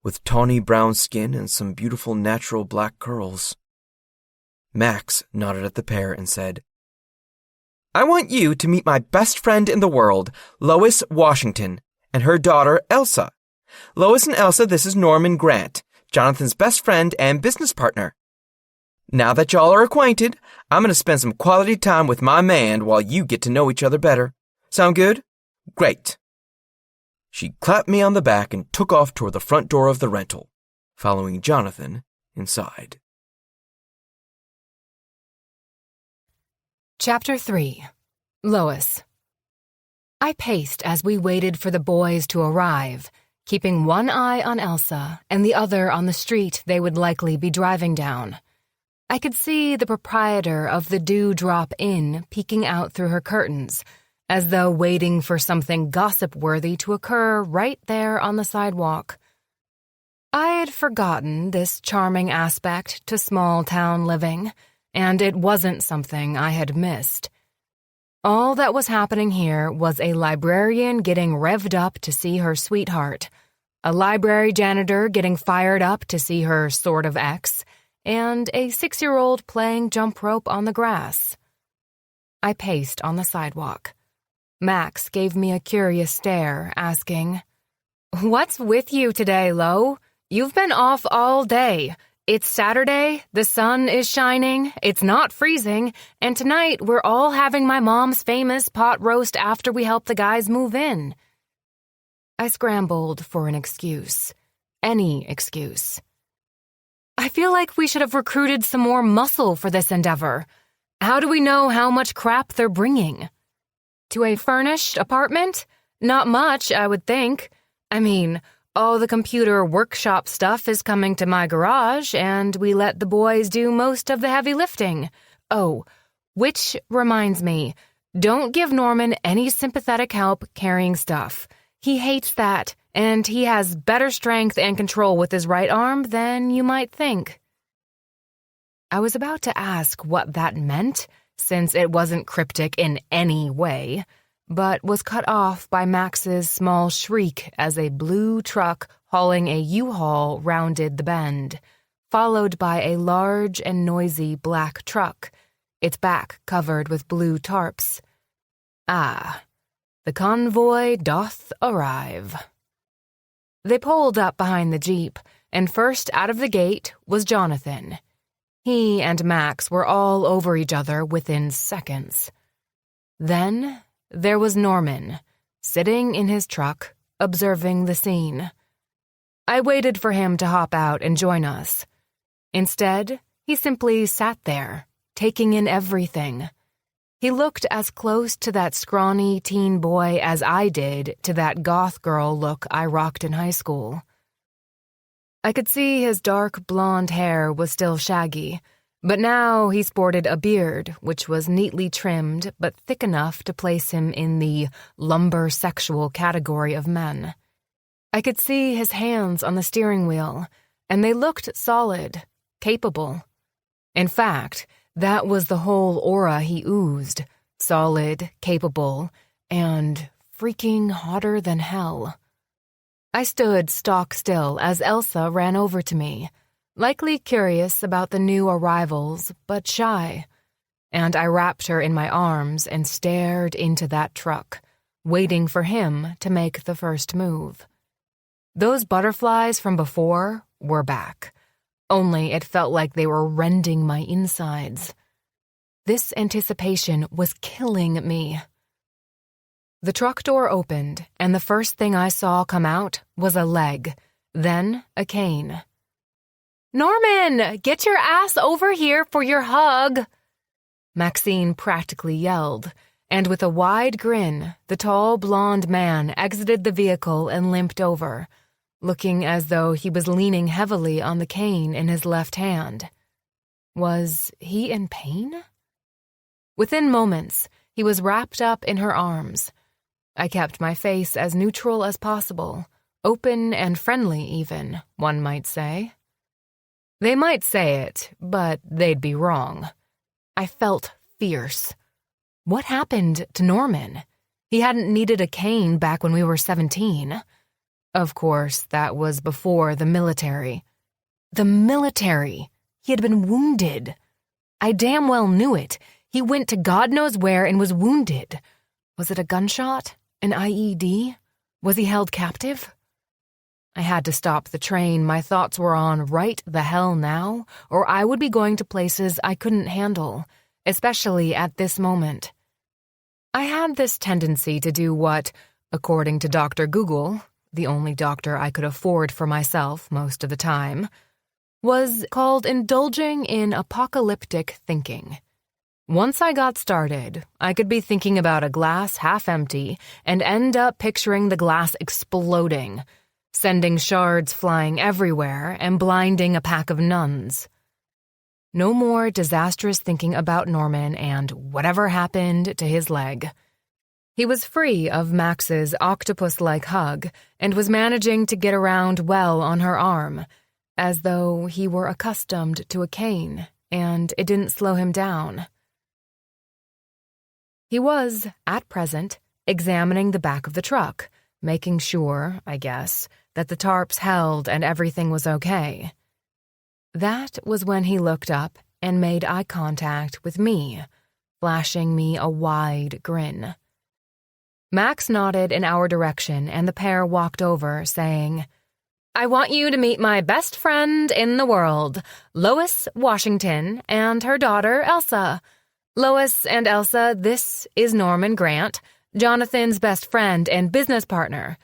with tawny brown skin and some beautiful natural black curls. Max nodded at the pair and said, "I want you to meet my best friend in the world, Lois Washington, and her daughter, Elsa. Lois and Elsa, this is Norman Grant, Jonathan's best friend and business partner. Now that y'all are acquainted, I'm going to spend some quality time with my man while you get to know each other better. Sound good? Great." She clapped me on the back and took off toward the front door of the rental, following Jonathan inside. Chapter 3. Lois. I paced as we waited for the boys to arrive, keeping one eye on Elsa and the other on the street they would likely be driving down. I could see the proprietor of the Dewdrop Inn peeking out through her curtains, as though waiting for something gossip-worthy to occur right there on the sidewalk. I had forgotten this charming aspect to small-town living, and it wasn't something I had missed. All that was happening here was a librarian getting revved up to see her sweetheart, a library janitor getting fired up to see her sort of ex, and a 6-year-old playing jump rope on the grass. I paced on the sidewalk. Max gave me a curious stare, asking, "What's with you today, Lo? You've been off all day. It's Saturday, the sun is shining, it's not freezing, and tonight we're all having my mom's famous pot roast after we help the guys move in." I scrambled for an excuse. Any excuse. I feel like we should have recruited some more muscle for this endeavor. How do we know how much crap they're bringing? To a furnished apartment? Not much, I would think. I mean, all the computer workshop stuff is coming to my garage, and we let the boys do most of the heavy lifting. Oh, which reminds me, don't give Norman any sympathetic help carrying stuff. He hates that, and he has better strength and control with his right arm than you might think. I was about to ask what that meant, since it wasn't cryptic in any way, but was cut off by Max's small shriek as a blue truck hauling a U-Haul rounded the bend, followed by a large and noisy black truck, its back covered with blue tarps. Ah, the convoy doth arrive. They pulled up behind the Jeep, and first out of the gate was Jonathan. He and Max were all over each other within seconds. Then there was Norman, sitting in his truck, observing the scene. I waited for him to hop out and join us. Instead, he simply sat there, taking in everything. He looked as close to that scrawny teen boy as I did to that goth girl look I rocked in high school. I could see his dark blonde hair was still shaggy, but now he sported a beard which was neatly trimmed but thick enough to place him in the lumber-sexual category of men. I could see his hands on the steering wheel, and they looked solid, capable. In fact, that was the whole aura he oozed, solid, capable, and freaking hotter than hell. I stood stock still as Elsa ran over to me, likely curious about the new arrivals, but shy, and I wrapped her in my arms and stared into that truck, waiting for him to make the first move. Those butterflies from before were back, only it felt like they were rending my insides. This anticipation was killing me. The truck door opened, and the first thing I saw come out was a leg, then a cane. "Norman, get your ass over here for your hug!" Maxine practically yelled, and with a wide grin, the tall blonde man exited the vehicle and limped over, looking as though he was leaning heavily on the cane in his left hand. Was he in pain? Within moments, he was wrapped up in her arms. I kept my face as neutral as possible, open and friendly even, one might say. They might say it, but they'd be wrong. I felt fierce. What happened to Norman? He hadn't needed a cane back when we were 17. Of course, that was before the military. The military! He had been wounded. I damn well knew it. He went to God knows where and was wounded. Was it a gunshot? An IED? Was he held captive? I had to stop the train my thoughts were on right the hell now, or I would be going to places I couldn't handle, especially at this moment. I had this tendency to do what, according to Dr. Google, the only doctor I could afford for myself most of the time, was called indulging in apocalyptic thinking. Once I got started, I could be thinking about a glass half empty and end up picturing the glass exploding, sending shards flying everywhere and blinding a pack of nuns. No more disastrous thinking about Norman and whatever happened to his leg. He was free of Max's octopus-like hug and was managing to get around well on her arm, as though he were accustomed to a cane and it didn't slow him down. He was, at present, examining the back of the truck, making sure, I guess, that the tarps held and everything was okay. That was when he looked up and made eye contact with me, flashing me a wide grin. Max nodded in our direction and the pair walked over, saying, "I want you to meet my best friend in the world, Lois Washington, and her daughter, Elsa. Lois and Elsa, this is Norman Grant, Jonathan's best friend and business partner.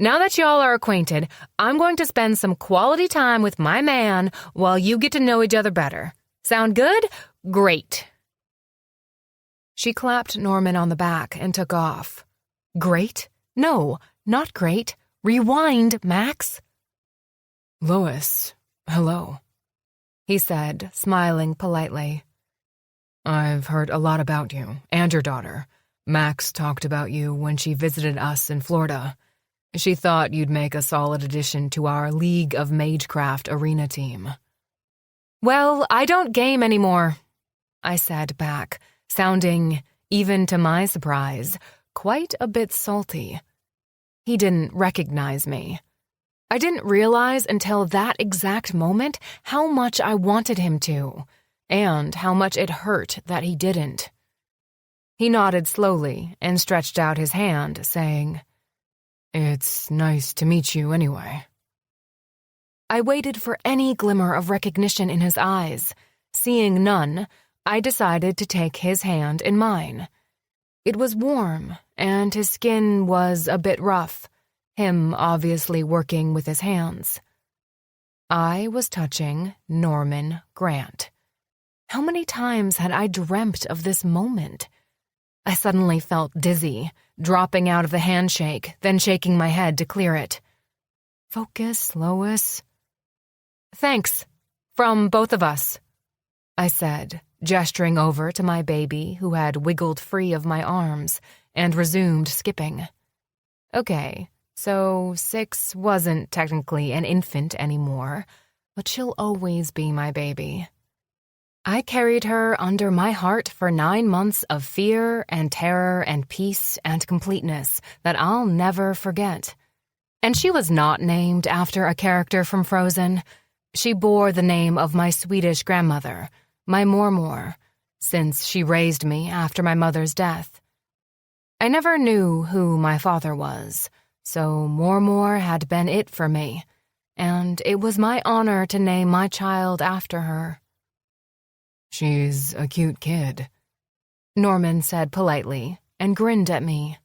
Now that y'all are acquainted, I'm going to spend some quality time with my man while you get to know each other better. Sound good? Great." She clapped Norman on the back and took off. Great? No, not great. Rewind, Max. "Lois, hello," he said, smiling politely. "I've heard a lot about you and your daughter. Max talked about you when she visited us in Florida. She thought you'd make a solid addition to our League of Magecraft arena team." "Well, I don't game anymore," I said back, sounding, even to my surprise, quite a bit salty. He didn't recognize me. I didn't realize until that exact moment how much I wanted him to, and how much it hurt that he didn't. He nodded slowly and stretched out his hand, saying, "It's nice to meet you anyway." I waited for any glimmer of recognition in his eyes. Seeing none, I decided to take his hand in mine. It was warm, and his skin was a bit rough, him obviously working with his hands. I was touching Norman Grant. How many times had I dreamt of this moment? I suddenly felt dizzy, dropping out of the handshake, then shaking my head to clear it. "Focus, Lois." "Thanks. From both of us," I said, gesturing over to my baby who had wiggled free of my arms and resumed skipping. Okay, so 6 wasn't technically an infant anymore, but she'll always be my baby. I carried her under my heart for 9 months of fear and terror and peace and completeness that I'll never forget. And she was not named after a character from Frozen. She bore the name of my Swedish grandmother, my Mormor, since she raised me after my mother's death. I never knew who my father was, so Mormor had been it for me, and it was my honor to name my child after her. "She's a cute kid," Norman said politely and grinned at me.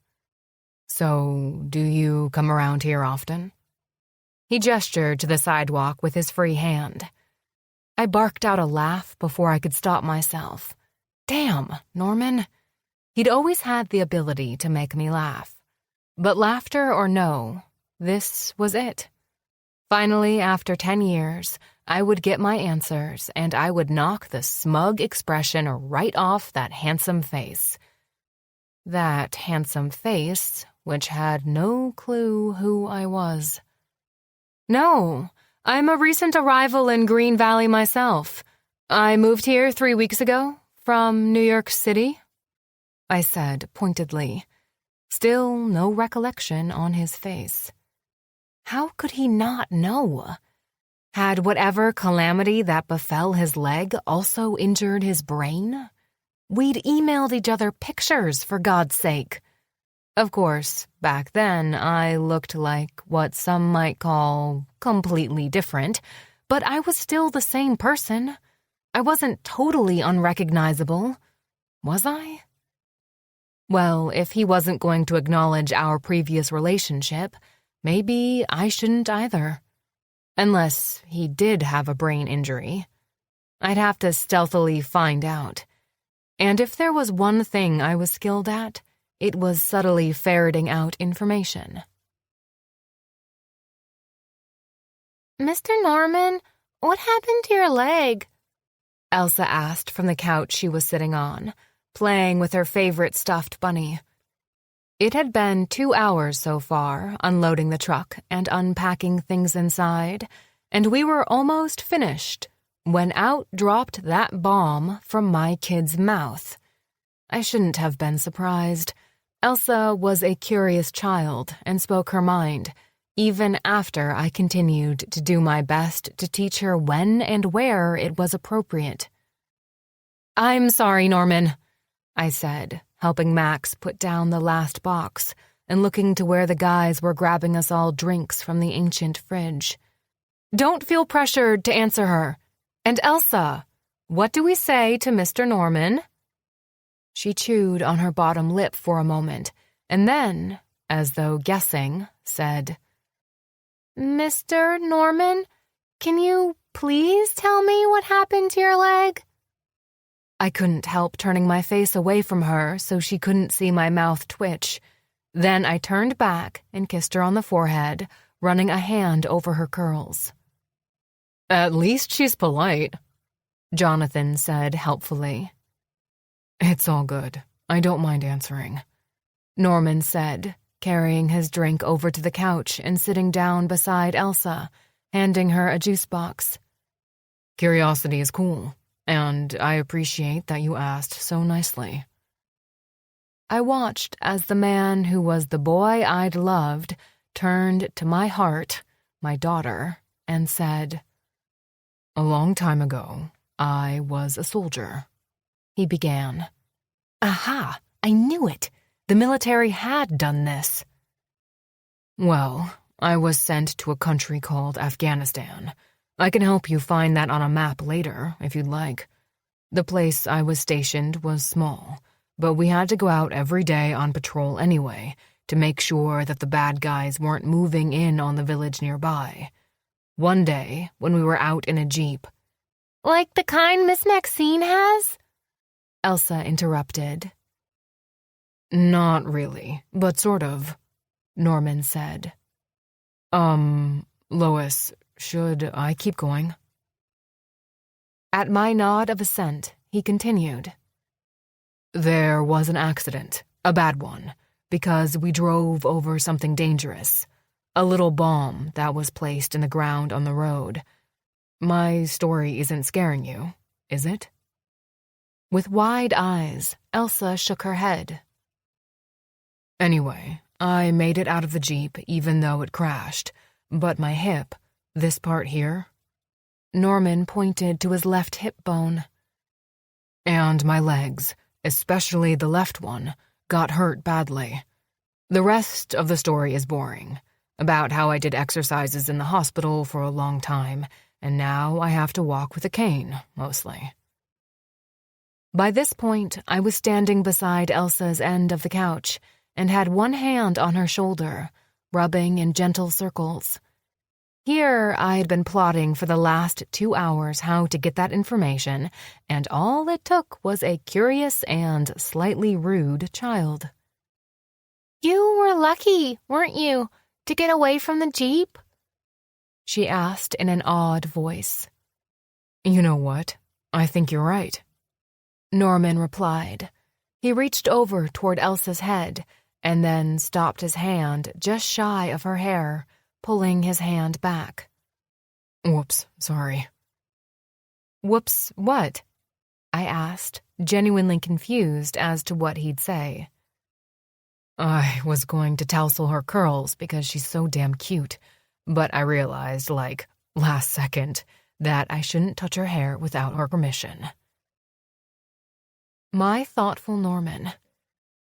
"So, do you come around here often?" He gestured to the sidewalk with his free hand. I barked out a laugh before I could stop myself. Damn, Norman. He'd always had the ability to make me laugh. But laughter or no, this was it. Finally, after 10 years, I would get my answers, and I would knock the smug expression right off that handsome face. That handsome face, which had no clue who I was. No, I'm a recent arrival in Green Valley myself. I moved here 3 weeks ago, from New York City, I said pointedly. Still no recollection on his face. How could he not know? Had whatever calamity that befell his leg also injured his brain? We'd emailed each other pictures, for God's sake. Of course, back then I looked like what some might call completely different, but I was still the same person. I wasn't totally unrecognizable, was I? Well, if he wasn't going to acknowledge our previous relationship, maybe I shouldn't either. Unless he did have a brain injury. I'd have to stealthily find out. And if there was one thing I was skilled at, it was subtly ferreting out information. Mr. Norman, what happened to your leg? Elsa asked from the couch she was sitting on, playing with her favorite stuffed bunny. It had been 2 hours so far, unloading the truck and unpacking things inside, and we were almost finished when out dropped that bomb from my kid's mouth. I shouldn't have been surprised. Elsa was a curious child and spoke her mind, even after I continued to do my best to teach her when and where it was appropriate. "I'm sorry, Norman," I said, helping Max put down the last box and looking to where the guys were grabbing us all drinks from the ancient fridge. "Don't feel pressured to answer her. And Elsa, what do we say to Mr. Norman?" She chewed on her bottom lip for a moment, and then, as though guessing, said, Mr. Norman, can you please tell me what happened to your leg? I couldn't help turning my face away from her so she couldn't see my mouth twitch. Then I turned back and kissed her on the forehead, running a hand over her curls. "At least she's polite," Jonathan said helpfully. "It's all good. I don't mind answering," Norman said, carrying his drink over to the couch and sitting down beside Elsa, handing her a juice box. "Curiosity is cool, and I appreciate that you asked so nicely." I watched as the man who was the boy I'd loved turned to my heart, my daughter, and said, "A long time ago, I was a soldier," he began. Aha! I knew it! The military had done this. "Well, I was sent to a country called Afghanistan. I can help you find that on a map later, if you'd like. The place I was stationed was small, but we had to go out every day on patrol anyway to make sure that the bad guys weren't moving in on the village nearby. One day, when we were out in a jeep— Like the kind Miss Maxine has? Elsa interrupted. "Not really, but sort of," Norman said. Lois, should I keep going?" At my nod of assent, he continued. "There was an accident, a bad one, because we drove over something dangerous. A little bomb that was placed in the ground on the road. My story isn't scaring you, is it?" With wide eyes, Elsa shook her head. Anyway, I made it out of the Jeep even though it crashed, but my hip, this part here, Norman pointed to his left hip bone, and my legs, especially the left one, got hurt badly. The rest of the story is boring, about how I did exercises in the hospital for a long time, and now I have to walk with a cane, mostly. By this point, I was standing beside Elsa's end of the couch and had one hand on her shoulder, rubbing in gentle circles. Here I had been plotting for the last 2 hours how to get that information, and all it took was a curious and slightly rude child. You were lucky, weren't you, to get away from the Jeep? She asked in an awed voice. You know what? I think you're right. Norman replied. He reached over toward Elsa's head and then stopped his hand just shy of her hair, pulling his hand back. Whoops, sorry. Whoops, what? I asked, genuinely confused as to what he'd say. I was going to tousle her curls because she's so damn cute, but I realized, last second, that I shouldn't touch her hair without her permission. My thoughtful Norman.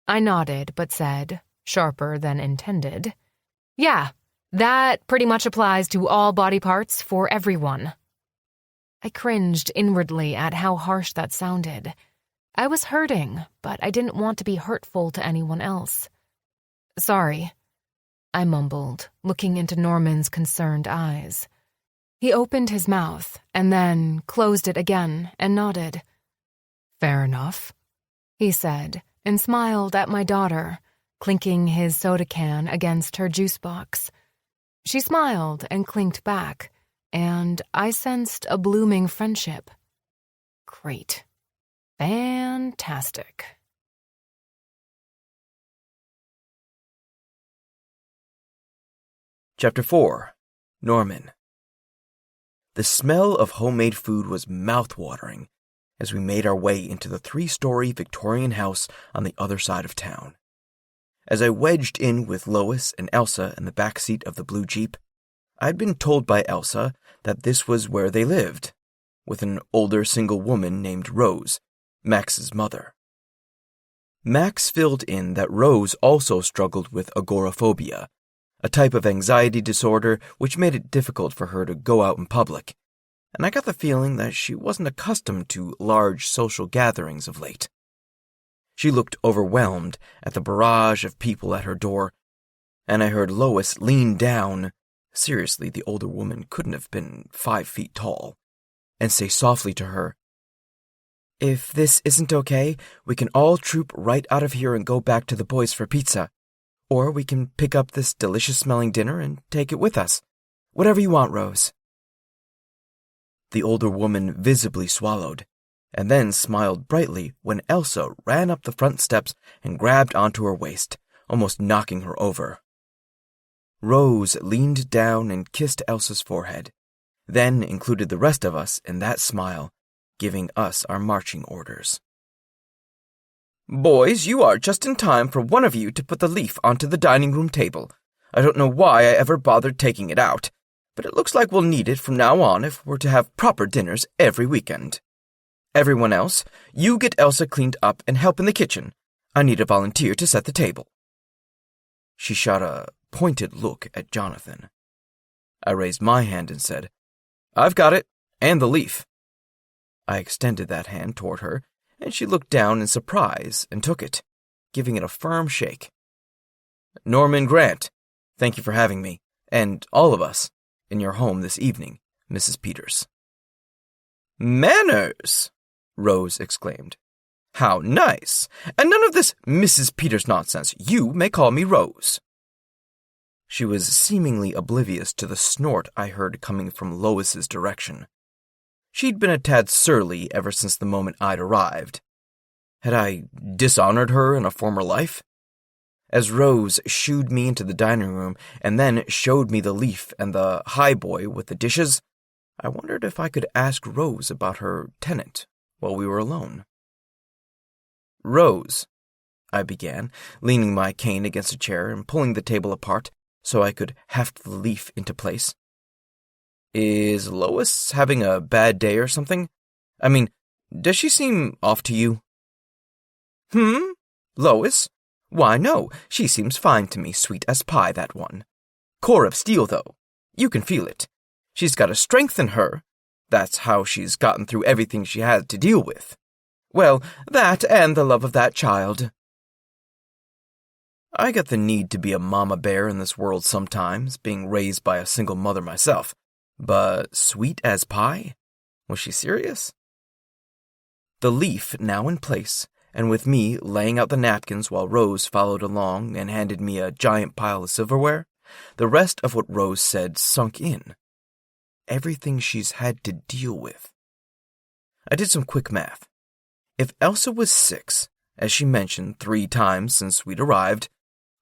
I nodded but said, sharper than intended, "Yeah, that pretty much applies to all body parts for everyone." I cringed inwardly at how harsh that sounded. I was hurting, but I didn't want to be hurtful to anyone else. "Sorry," I mumbled, looking into Norman's concerned eyes. He opened his mouth and then closed it again and nodded. "Fair enough," he said, and smiled at my daughter, clinking his soda can against her juice box. She smiled and clinked back, and I sensed a blooming friendship. Great. Fantastic. Chapter 4. Norman. The smell of homemade food was mouth-watering as we made our way into the 3-story Victorian house on the other side of town. As I wedged in with Lois and Elsa in the back seat of the blue Jeep, I'd been told by Elsa that this was where they lived, with an older single woman named Rose, Max's mother. Max filled in that Rose also struggled with agoraphobia, a type of anxiety disorder which made it difficult for her to go out in public, and I got the feeling that she wasn't accustomed to large social gatherings of late. She looked overwhelmed at the barrage of people at her door, and I heard Lois lean down, seriously, the older woman couldn't have been 5 feet tall, and say softly to her, "If this isn't okay, we can all troop right out of here and go back to the boys for pizza. Or we can pick up this delicious-smelling dinner and take it with us. Whatever you want, Rose." The older woman visibly swallowed, and then smiled brightly when Elsa ran up the front steps and grabbed onto her waist, almost knocking her over. Rose leaned down and kissed Elsa's forehead, then included the rest of us in that smile, giving us our marching orders. "Boys, you are just in time for one of you to put the leaf onto the dining room table. I don't know why I ever bothered taking it out, but it looks like we'll need it from now on if we're to have proper dinners every weekend. Everyone else, you get Elsa cleaned up and help in the kitchen. I need a volunteer to set the table." She shot a pointed look at Jonathan. I raised my hand and said, "I've got it, and the leaf." I extended that hand toward her, and she looked down in surprise and took it, giving it a firm shake. "Norman Grant, thank you for having me, and all of us, in your home this evening, Mrs. Peters." "Manners!" Rose exclaimed. "How nice! And none of this Mrs. Peters nonsense. You may call me Rose." She was seemingly oblivious to the snort I heard coming from Lois's direction. She'd been a tad surly ever since the moment I'd arrived. Had I dishonored her in a former life? As Rose shooed me into the dining room and then showed me the leaf and the highboy with the dishes, I wondered if I could ask Rose about her tenant while we were alone. Rose, I began, leaning my cane against a chair and pulling the table apart so I could heft the leaf into place. Is Lois having a bad day or something? I mean, does she seem off to you? Lois? Why, no, she seems fine to me, sweet as pie, that one. Core of steel, though. You can feel it. She's got a strength in her. That's how she's gotten through everything she had to deal with. Well, that and the love of that child. I get the need to be a mama bear in this world sometimes, being raised by a single mother myself. But sweet as pie? Was she serious? The leaf now in place, and with me laying out the napkins while Rose followed along and handed me a giant pile of silverware, the rest of what Rose said sunk in. Everything she's had to deal with. I did some quick math. If Elsa was 6, as she mentioned 3 times since we'd arrived,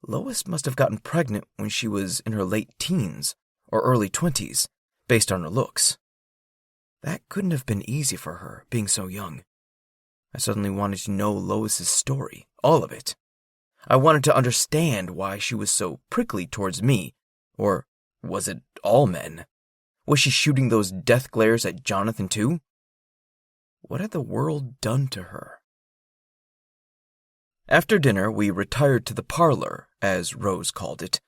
Lois must have gotten pregnant when she was in her late teens or early 20s, based on her looks. That couldn't have been easy for her, being so young. I suddenly wanted to know Lois's story, all of it. I wanted to understand why she was so prickly towards me, or was it all men? Was she shooting those death glares at Jonathan too? What had the world done to her? After dinner, we retired to the parlor, as Rose called it.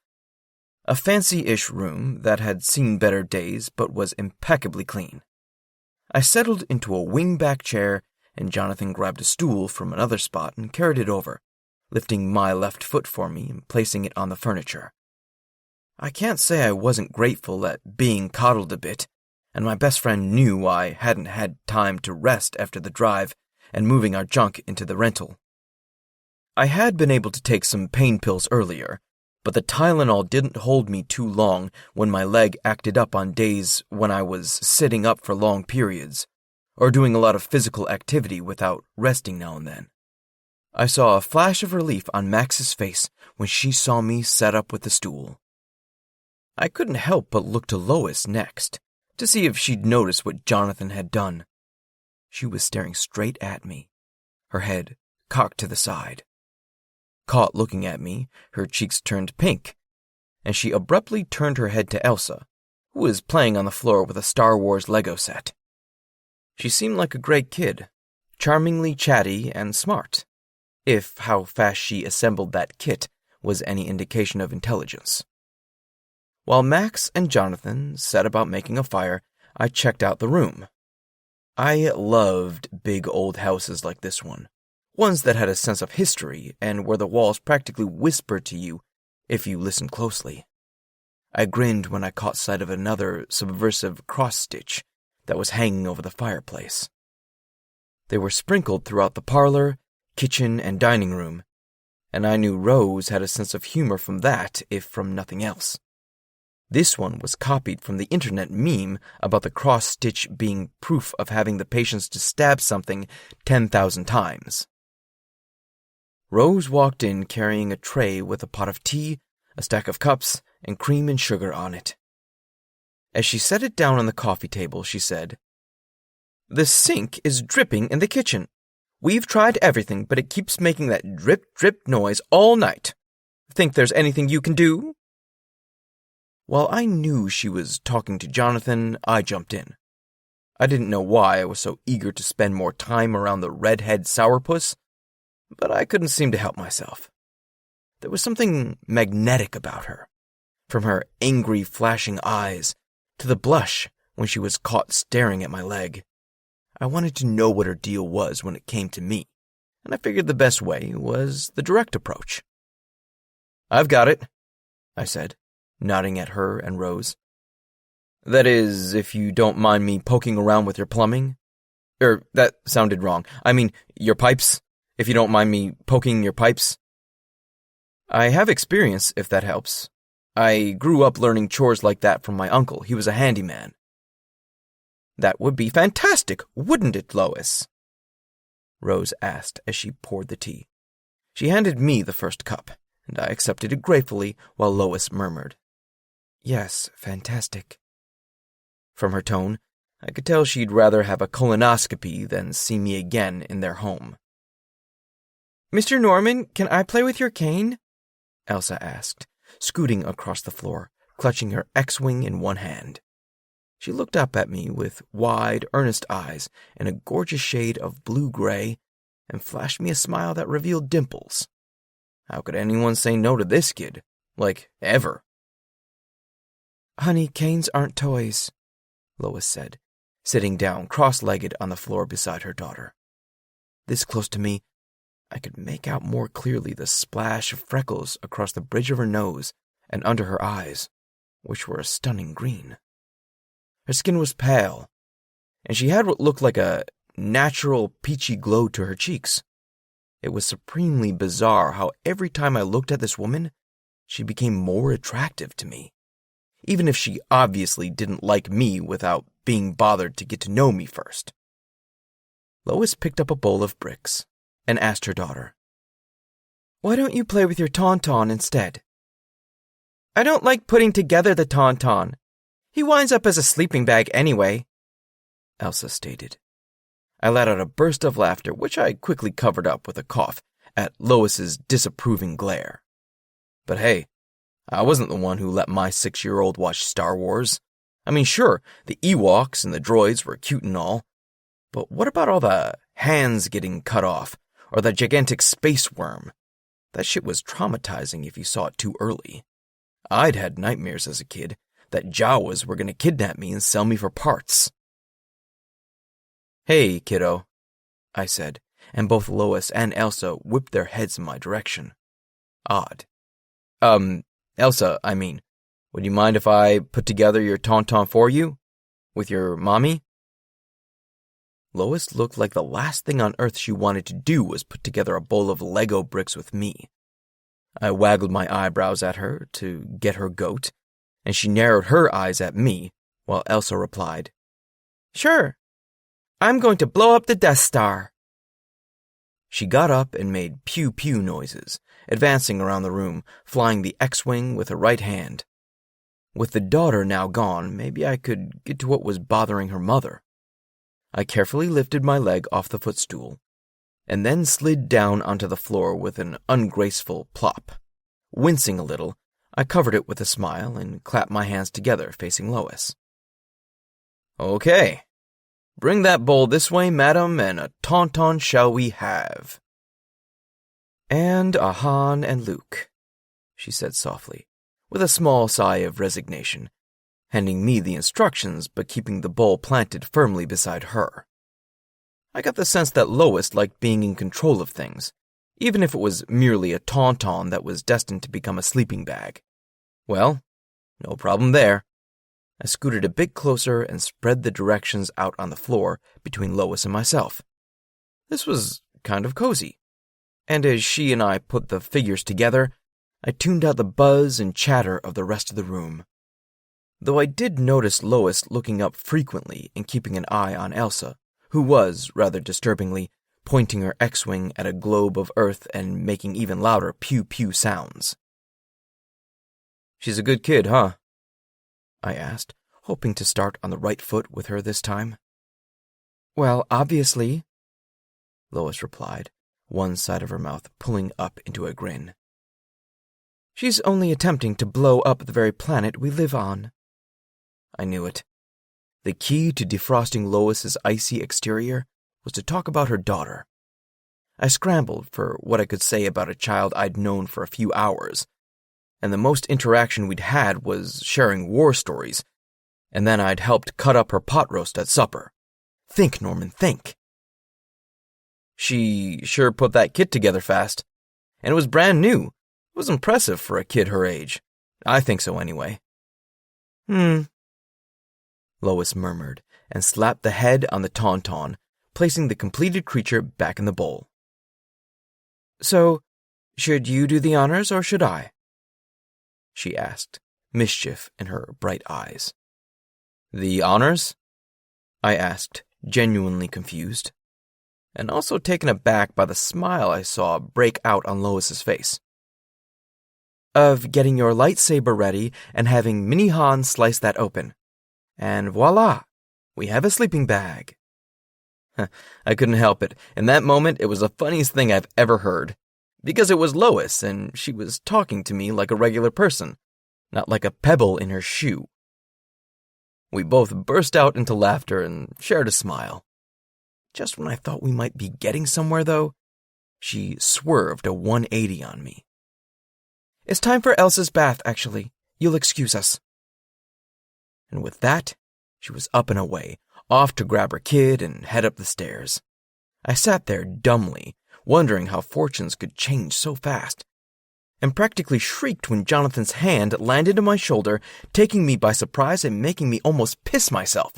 A fancy-ish room that had seen better days but was impeccably clean. I settled into a wing-back chair, and Jonathan grabbed a stool from another spot and carried it over, lifting my left foot for me and placing it on the furniture. I can't say I wasn't grateful at being coddled a bit, and my best friend knew I hadn't had time to rest after the drive and moving our junk into the rental. I had been able to take some pain pills earlier, but the Tylenol didn't hold me too long when my leg acted up on days when I was sitting up for long periods, or doing a lot of physical activity without resting now and then. I saw a flash of relief on Max's face when she saw me set up with the stool. I couldn't help but look to Lois next, to see if she'd noticed what Jonathan had done. She was staring straight at me, her head cocked to the side. Caught looking at me, her cheeks turned pink, and she abruptly turned her head to Elsa, who was playing on the floor with a Star Wars Lego set. She seemed like a great kid, charmingly chatty and smart, if how fast she assembled that kit was any indication of intelligence. While Max and Jonathan set about making a fire, I checked out the room. I loved big old houses like this one, ones that had a sense of history and where the walls practically whispered to you if you listened closely. I grinned when I caught sight of another subversive cross-stitch that was hanging over the fireplace. They were sprinkled throughout the parlor, kitchen, and dining room, and I knew Rose had a sense of humor from that, if from nothing else. This one was copied from the internet meme about the cross-stitch being proof of having the patience to stab something 10,000 times. Rose walked in carrying a tray with a pot of tea, a stack of cups, and cream and sugar on it. As she set it down on the coffee table, she said, "The sink is dripping in the kitchen. We've tried everything, but it keeps making that drip, drip noise all night. Think there's anything you can do?" While I knew she was talking to Jonathan, I jumped in. I didn't know why I was so eager to spend more time around the redhead sourpuss, but I couldn't seem to help myself. There was something magnetic about her, from her angry, flashing eyes to the blush when she was caught staring at my leg. I wanted to know what her deal was when it came to me, and I figured the best way was the direct approach. "I've got it," I said, nodding at her and Rose. "That is, if you don't mind me poking around with your plumbing. That sounded wrong. I mean, your pipes. If you don't mind me poking your pipes. I have experience, if that helps. I grew up learning chores like that from my uncle. He was a handyman." "That would be fantastic, wouldn't it, Lois?" Rose asked as she poured the tea. She handed me the first cup, and I accepted it gratefully while Lois murmured, "Yes, fantastic." From her tone, I could tell she'd rather have a colonoscopy than see me again in their home. Mr. Norman, can I play with your cane? Elsa asked, scooting across the floor, clutching her X-wing in one hand. She looked up at me with wide, earnest eyes in a gorgeous shade of blue-gray and flashed me a smile that revealed dimples. How could anyone say no to this kid? Like, ever? Honey, canes aren't toys, Lois said, sitting down cross-legged on the floor beside her daughter. This close to me, I could make out more clearly the splash of freckles across the bridge of her nose and under her eyes, which were a stunning green. Her skin was pale, and she had what looked like a natural peachy glow to her cheeks. It was supremely bizarre how every time I looked at this woman, she became more attractive to me, even if she obviously didn't like me without being bothered to get to know me first. Lois picked up a bowl of bricks and asked her daughter, "Why don't you play with your tauntaun instead?" "I don't like putting together the tauntaun. He winds up as a sleeping bag anyway," Elsa stated. I let out a burst of laughter, which I quickly covered up with a cough at Lois's disapproving glare. But hey, I wasn't the one who let my 6-year-old watch Star Wars. I mean, sure, the Ewoks and the droids were cute and all, but what about all the hands getting cut off, or the gigantic space worm? That shit was traumatizing if you saw it too early. I'd had nightmares as a kid that Jawas were going to kidnap me and sell me for parts. "Hey, kiddo," I said, and both Lois and Elsa whipped their heads in my direction. Odd. Elsa, I mean, would you mind if I put together your tauntaun for you? With your mommy? Lois looked like the last thing on earth she wanted to do was put together a bowl of Lego bricks with me. I waggled my eyebrows at her to get her goat, and she narrowed her eyes at me, while Elsa replied, "Sure. I'm going to blow up the Death Star." She got up and made pew-pew noises, advancing around the room, flying the X-wing with her right hand. With the daughter now gone, maybe I could get to what was bothering her mother. I carefully lifted my leg off the footstool, and then slid down onto the floor with an ungraceful plop. Wincing a little, I covered it with a smile and clapped my hands together facing Lois. "Okay. Bring that bowl this way, madam, and a tauntaun shall we have." "And a Han and Luke," she said softly, with a small sigh of resignation, handing me the instructions but keeping the bowl planted firmly beside her. I got the sense that Lois liked being in control of things, even if it was merely a tauntaun that was destined to become a sleeping bag. Well, no problem there. I scooted a bit closer and spread the directions out on the floor between Lois and myself. This was kind of cozy, and as she and I put the figures together, I tuned out the buzz and chatter of the rest of the room. Though I did notice Lois looking up frequently and keeping an eye on Elsa, who was, rather disturbingly, pointing her X-wing at a globe of Earth and making even louder pew-pew sounds. "She's a good kid, huh?" I asked, hoping to start on the right foot with her this time. "Well, obviously," Lois replied, one side of her mouth pulling up into a grin. "She's only attempting to blow up the very planet we live on." I knew it. The key to defrosting Lois's icy exterior was to talk about her daughter. I scrambled for what I could say about a child I'd known for a few hours, and the most interaction we'd had was sharing war stories, and then I'd helped cut up her pot roast at supper. Think, Norman, think. "She sure put that kit together fast, and it was brand new. It was impressive for a kid her age. I think so anyway." Lois murmured and slapped the head on the tauntaun, placing the completed creature back in the bowl. "So, should you do the honors or should I?" she asked, mischief in her bright eyes. "The honors?" I asked, genuinely confused, and also taken aback by the smile I saw break out on Lois's face. "Of getting your lightsaber ready and having Mini Han slice that open. And voila, we have a sleeping bag." I couldn't help it. In that moment, it was the funniest thing I've ever heard. Because it was Lois, and she was talking to me like a regular person, not like a pebble in her shoe. We both burst out into laughter and shared a smile. Just when I thought we might be getting somewhere, though, she swerved a 180 on me. "It's time for Elsa's bath, actually. You'll excuse us." And with that, she was up and away, off to grab her kid and head up the stairs. I sat there dumbly, wondering how fortunes could change so fast, and practically shrieked when Jonathan's hand landed on my shoulder, taking me by surprise and making me almost piss myself.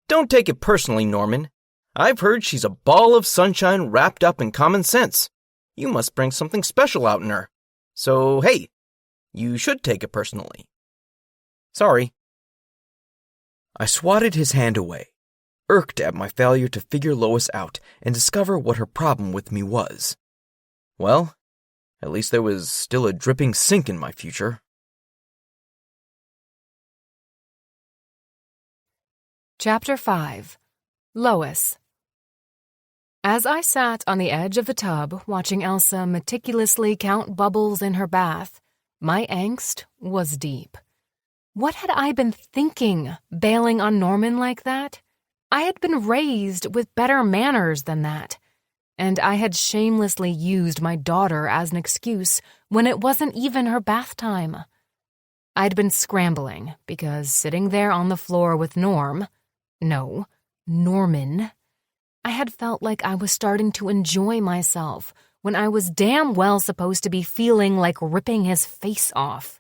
"Don't take it personally, Norman. I've heard she's a ball of sunshine wrapped up in common sense. You must bring something special out in her. So, hey, you should take it personally. Sorry." I swatted his hand away, irked at my failure to figure Lois out and discover what her problem with me was. Well, at least there was still a dripping sink in my future. Chapter 5. Lois. As I sat on the edge of the tub watching Elsa meticulously count bubbles in her bath, my angst was deep. What had I been thinking, bailing on Norman like that? I had been raised with better manners than that, and I had shamelessly used my daughter as an excuse when it wasn't even her bath time. I'd been scrambling because sitting there on the floor with Norman, I had felt like I was starting to enjoy myself when I was damn well supposed to be feeling like ripping his face off.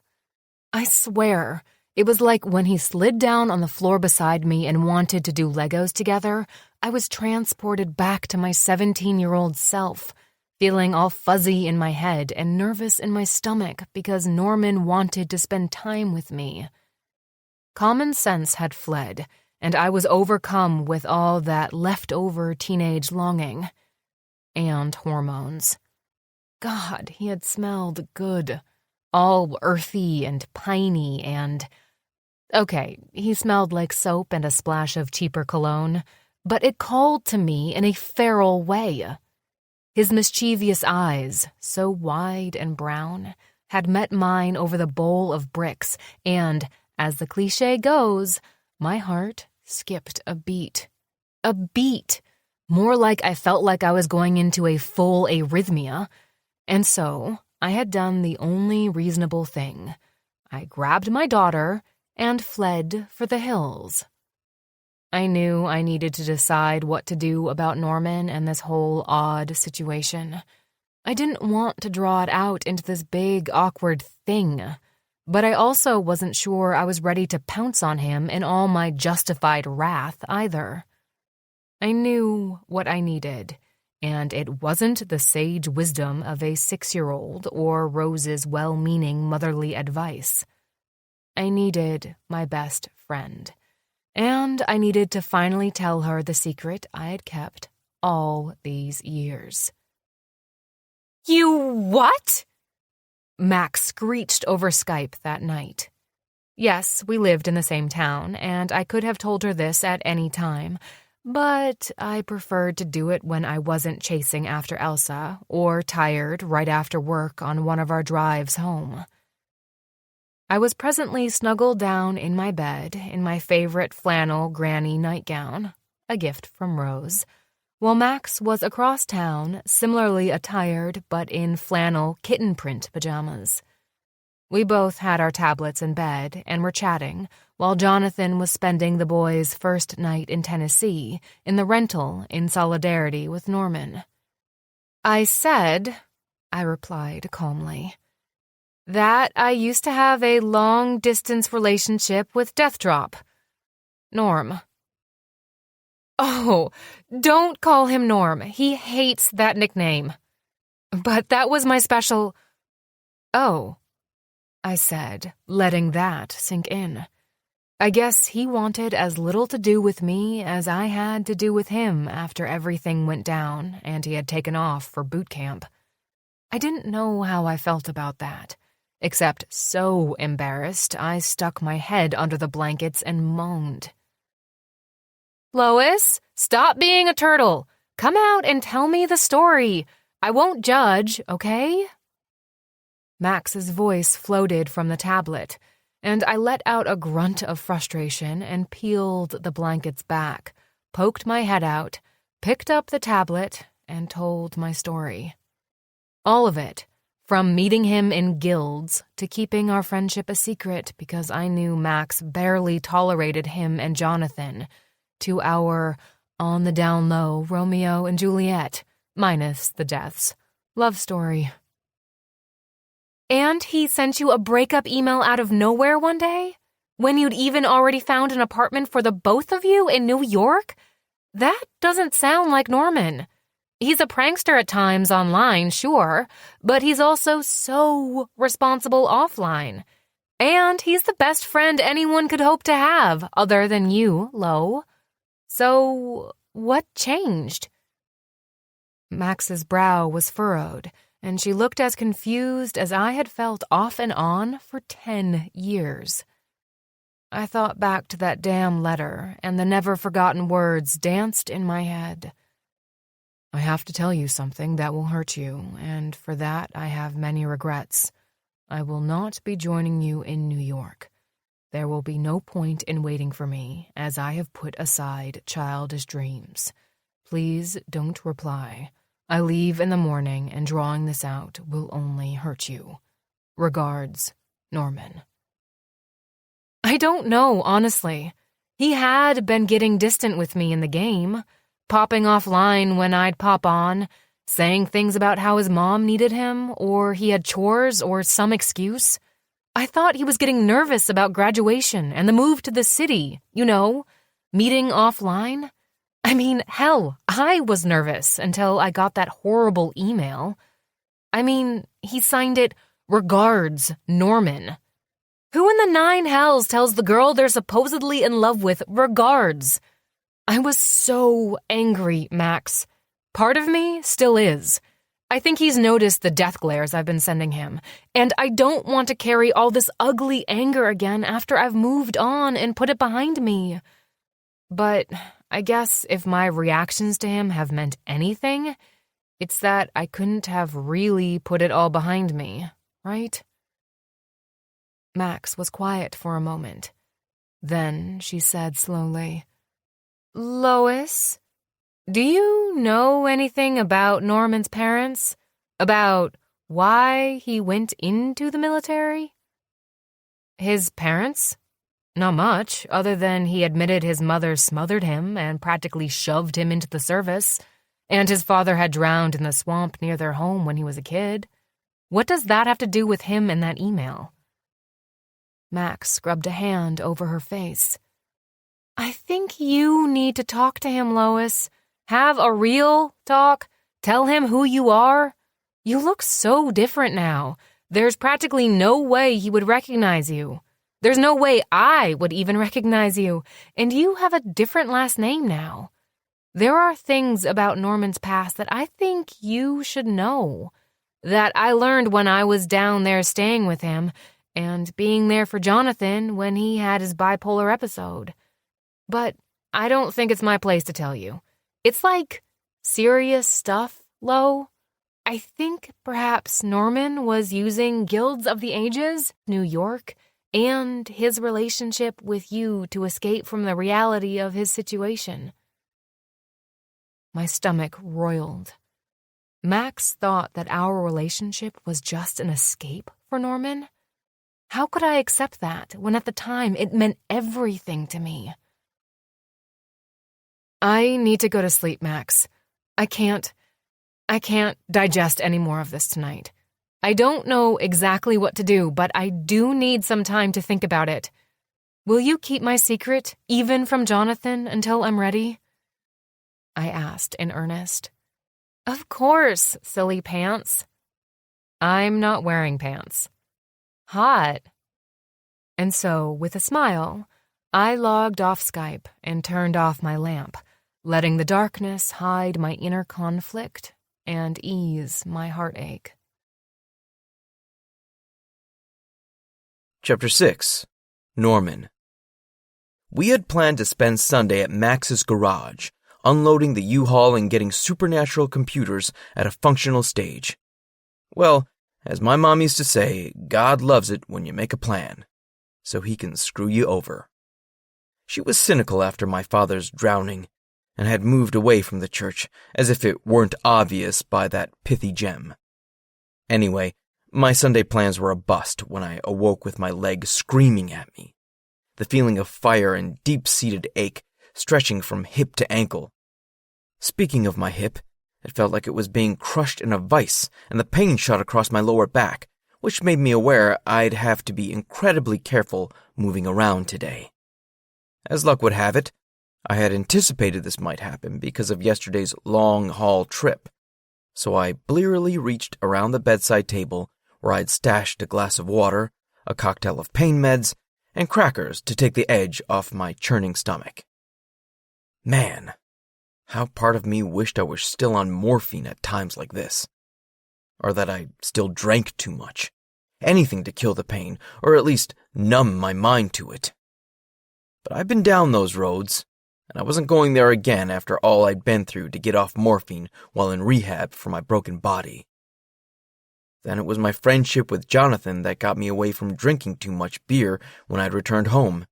I swear, it was like when he slid down on the floor beside me and wanted to do Legos together, I was transported back to my 17-year-old self, feeling all fuzzy in my head and nervous in my stomach because Norman wanted to spend time with me. Common sense had fled, and I was overcome with all that leftover teenage longing. And hormones. God, he had smelled good. All earthy and piney and... Okay, he smelled like soap and a splash of cheaper cologne, but it called to me in a feral way. His mischievous eyes, so wide and brown, had met mine over the bowl of bricks, and, as the cliché goes, my heart skipped a beat. A beat! More like I felt like I was going into a full arrhythmia. And so, I had done the only reasonable thing. I grabbed my daughter and fled for the hills. I knew I needed to decide what to do about Norman and this whole odd situation. I didn't want to draw it out into this big, awkward thing, but I also wasn't sure I was ready to pounce on him in all my justified wrath either. I knew what I needed, and it wasn't the sage wisdom of a 6-year-old or Rose's well-meaning motherly advice. I needed my best friend, and I needed to finally tell her the secret I had kept all these years. "You what?" Max screeched over Skype that night. Yes, we lived in the same town, and I could have told her this at any time, but I preferred to do it when I wasn't chasing after Elsa or tired right after work on one of our drives home. I was presently snuggled down in my bed in my favorite flannel granny nightgown, a gift from Rose, while Max was across town, similarly attired but in flannel kitten print pajamas. We both had our tablets in bed and were chatting, while Jonathan was spending the boys' first night in Tennessee in the rental in solidarity with Norman. I replied calmly, that I used to have a long-distance relationship with Death Drop. Norm. Oh, don't call him Norm. He hates that nickname. But that was my special... Oh, I said, letting that sink in. I guess he wanted as little to do with me as I had to do with him after everything went down and he had taken off for boot camp. I didn't know how I felt about that, except so embarrassed I stuck my head under the blankets and moaned. "Lois, stop being a turtle. Come out and tell me the story. I won't judge, okay? Max's voice floated from the tablet, and I let out a grunt of frustration and peeled the blankets back, poked my head out, picked up the tablet, and told my story. All of it, from meeting him in guilds to keeping our friendship a secret because I knew Max barely tolerated him and Jonathan, to our on-the-down-low Romeo and Juliet, minus the deaths, love story. And he sent you a breakup email out of nowhere one day? When you'd even already found an apartment for the both of you in New York? That doesn't sound like Norman. He's a prankster at times online, sure, but he's also so responsible offline. And he's the best friend anyone could hope to have, other than you, Lo. So, what changed? Max's brow was furrowed, and she looked as confused as I had felt off and on for 10 years. I thought back to that damn letter, and the never-forgotten words danced in my head. I have to tell you something that will hurt you, and for that I have many regrets. I will not be joining you in New York. There will be no point in waiting for me, as I have put aside childish dreams. Please don't reply. I leave in the morning, and drawing this out will only hurt you. Regards, Norman. I don't know, honestly. He had been getting distant with me in the game, popping offline when I'd pop on, saying things about how his mom needed him, or he had chores, or some excuse. I thought he was getting nervous about graduation and the move to the city, meeting offline. I mean, hell, I was nervous until I got that horrible email. He signed it, Regards, Norman. Who in the nine hells tells the girl they're supposedly in love with regards? I was so angry, Max. Part of me still is. I think he's noticed the death glares I've been sending him, and I don't want to carry all this ugly anger again after I've moved on and put it behind me. But I guess if my reactions to him have meant anything, it's that I couldn't have really put it all behind me, right? Max was quiet for a moment. Then she said slowly, Lois, do you know anything about Norman's parents? About why he went into the military? His parents? Not much, other than he admitted his mother smothered him and practically shoved him into the service, and his father had drowned in the swamp near their home when he was a kid. What does that have to do with him and that email? Max scrubbed a hand over her face. I think you need to talk to him, Lois. Have a real talk. Tell him who you are. You look so different now. There's practically no way he would recognize you. There's no way I would even recognize you, and you have a different last name now. There are things about Norman's past that I think you should know, that I learned when I was down there staying with him and being there for Jonathan when he had his bipolar episode. But I don't think it's my place to tell you. It's like serious stuff, Lo. I think perhaps Norman was using Guilds of the Ages, New York, and his relationship with you to escape from the reality of his situation. My stomach roiled. Max thought that our relationship was just an escape for Norman? How could I accept that when at the time it meant everything to me? I need to go to sleep, Max. I can't digest any more of this tonight. I don't know exactly what to do, but I do need some time to think about it. Will you keep my secret, even from Jonathan, until I'm ready? I asked in earnest. Of course, silly pants. I'm not wearing pants. Hot. And so, with a smile, I logged off Skype and turned off my lamp, letting the darkness hide my inner conflict and ease my heartache. Chapter 6. Norman. We had planned to spend Sunday at Max's garage, unloading the U-Haul and getting supernatural computers at a functional stage. Well, as my mom used to say, God loves it when you make a plan, so he can screw you over. She was cynical after my father's drowning, and had moved away from the church, as if it weren't obvious by that pithy gem. Anyway, my Sunday plans were a bust when I awoke with my leg screaming at me, the feeling of fire and deep-seated ache stretching from hip to ankle. Speaking of my hip, it felt like it was being crushed in a vice, and the pain shot across my lower back, which made me aware I'd have to be incredibly careful moving around today. As luck would have it, I had anticipated this might happen because of yesterday's long-haul trip, so I blearily reached around the bedside table where I'd stashed a glass of water, a cocktail of pain meds, and crackers to take the edge off my churning stomach. Man, how part of me wished I was still on morphine at times like this. Or that I still drank too much. Anything to kill the pain, or at least numb my mind to it. But I've been down those roads, and I wasn't going there again after all I'd been through to get off morphine while in rehab for my broken body. Then it was my friendship with Jonathan that got me away from drinking too much beer when I'd returned home.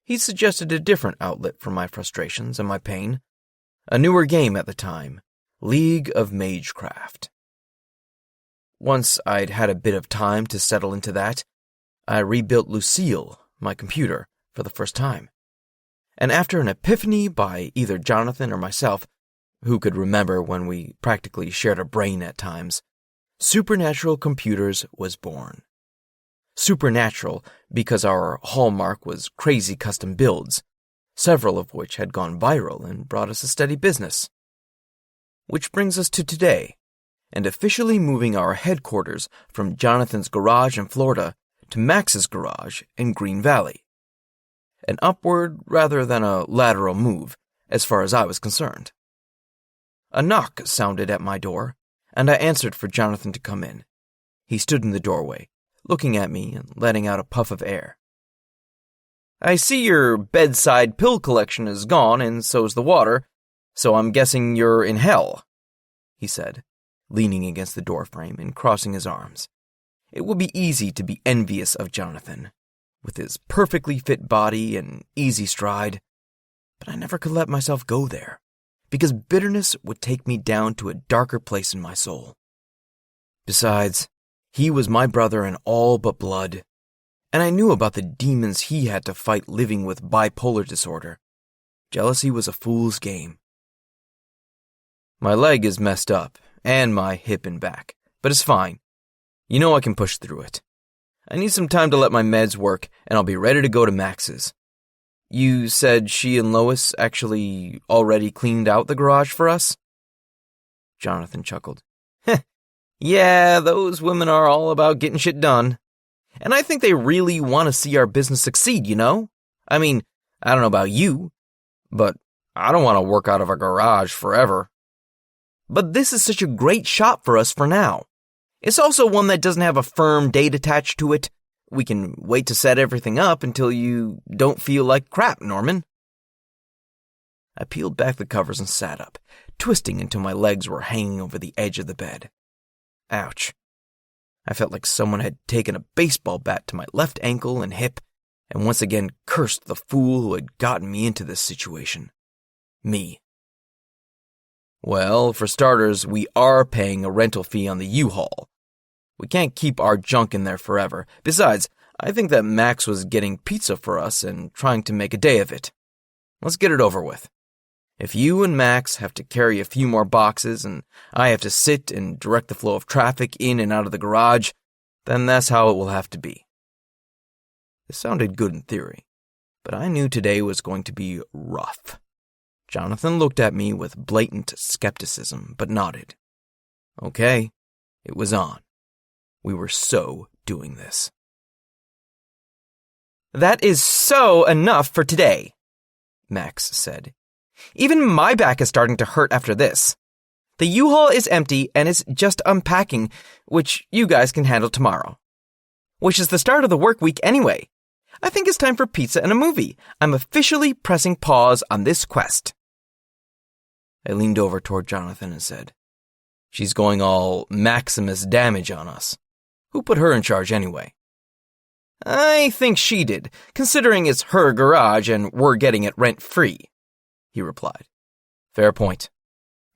He suggested a different outlet for my frustrations and my pain. A newer game at the time, League of Magecraft. Once I'd had a bit of time to settle into that, I rebuilt Lucille, my computer, for the first time. And after an epiphany by either Jonathan or myself, who could remember when we practically shared a brain at times, Supernatural Computers was born. Supernatural because our hallmark was crazy custom builds, several of which had gone viral and brought us a steady business. Which brings us to today, and officially moving our headquarters from Jonathan's garage in Florida to Max's garage in Green Valley. An upward rather than a lateral move, as far as I was concerned. A knock sounded at my door, and I answered for Jonathan to come in. He stood in the doorway, looking at me and letting out a puff of air. I see your bedside pill collection is gone, and so's the water, so I'm guessing you're in hell, he said, leaning against the doorframe and crossing his arms. It would be easy to be envious of Jonathan, with his perfectly fit body and easy stride, but I never could let myself go there, because bitterness would take me down to a darker place in my soul. Besides, he was my brother in all but blood, and I knew about the demons he had to fight living with bipolar disorder. Jealousy was a fool's game. My leg is messed up, and my hip and back, but it's fine. You know I can push through it. I need some time to let my meds work, and I'll be ready to go to Max's. You said she and Lois actually already cleaned out the garage for us? Jonathan chuckled. Yeah, those women are all about getting shit done. And I think they really want to see our business succeed, you know? I mean, I don't know about you, but I don't want to work out of a garage forever. But this is such a great shop for us for now. It's also one that doesn't have a firm date attached to it. We can wait to set everything up until you don't feel like crap, Norman. I peeled back the covers and sat up, twisting until my legs were hanging over the edge of the bed. Ouch. I felt like someone had taken a baseball bat to my left ankle and hip and once again cursed the fool who had gotten me into this situation. Me. Well, for starters, we are paying a rental fee on the U-Haul. We can't keep our junk in there forever. Besides, I think that Max was getting pizza for us and trying to make a day of it. Let's get it over with. If you and Max have to carry a few more boxes and I have to sit and direct the flow of traffic in and out of the garage, then that's how it will have to be. This sounded good in theory, but I knew today was going to be rough. Jonathan looked at me with blatant skepticism, but nodded. Okay, it was on. We were so doing this. That is so enough for today, Max said. Even my back is starting to hurt after this. The U-Haul is empty and is just unpacking, which you guys can handle tomorrow. Which is the start of the work week anyway. I think it's time for pizza and a movie. I'm officially pressing pause on this quest. I leaned over toward Jonathan and said, "She's going all Maximus damage on us. Who put her in charge anyway?" "I think she did, considering it's her garage and we're getting it rent-free," he replied. "Fair point."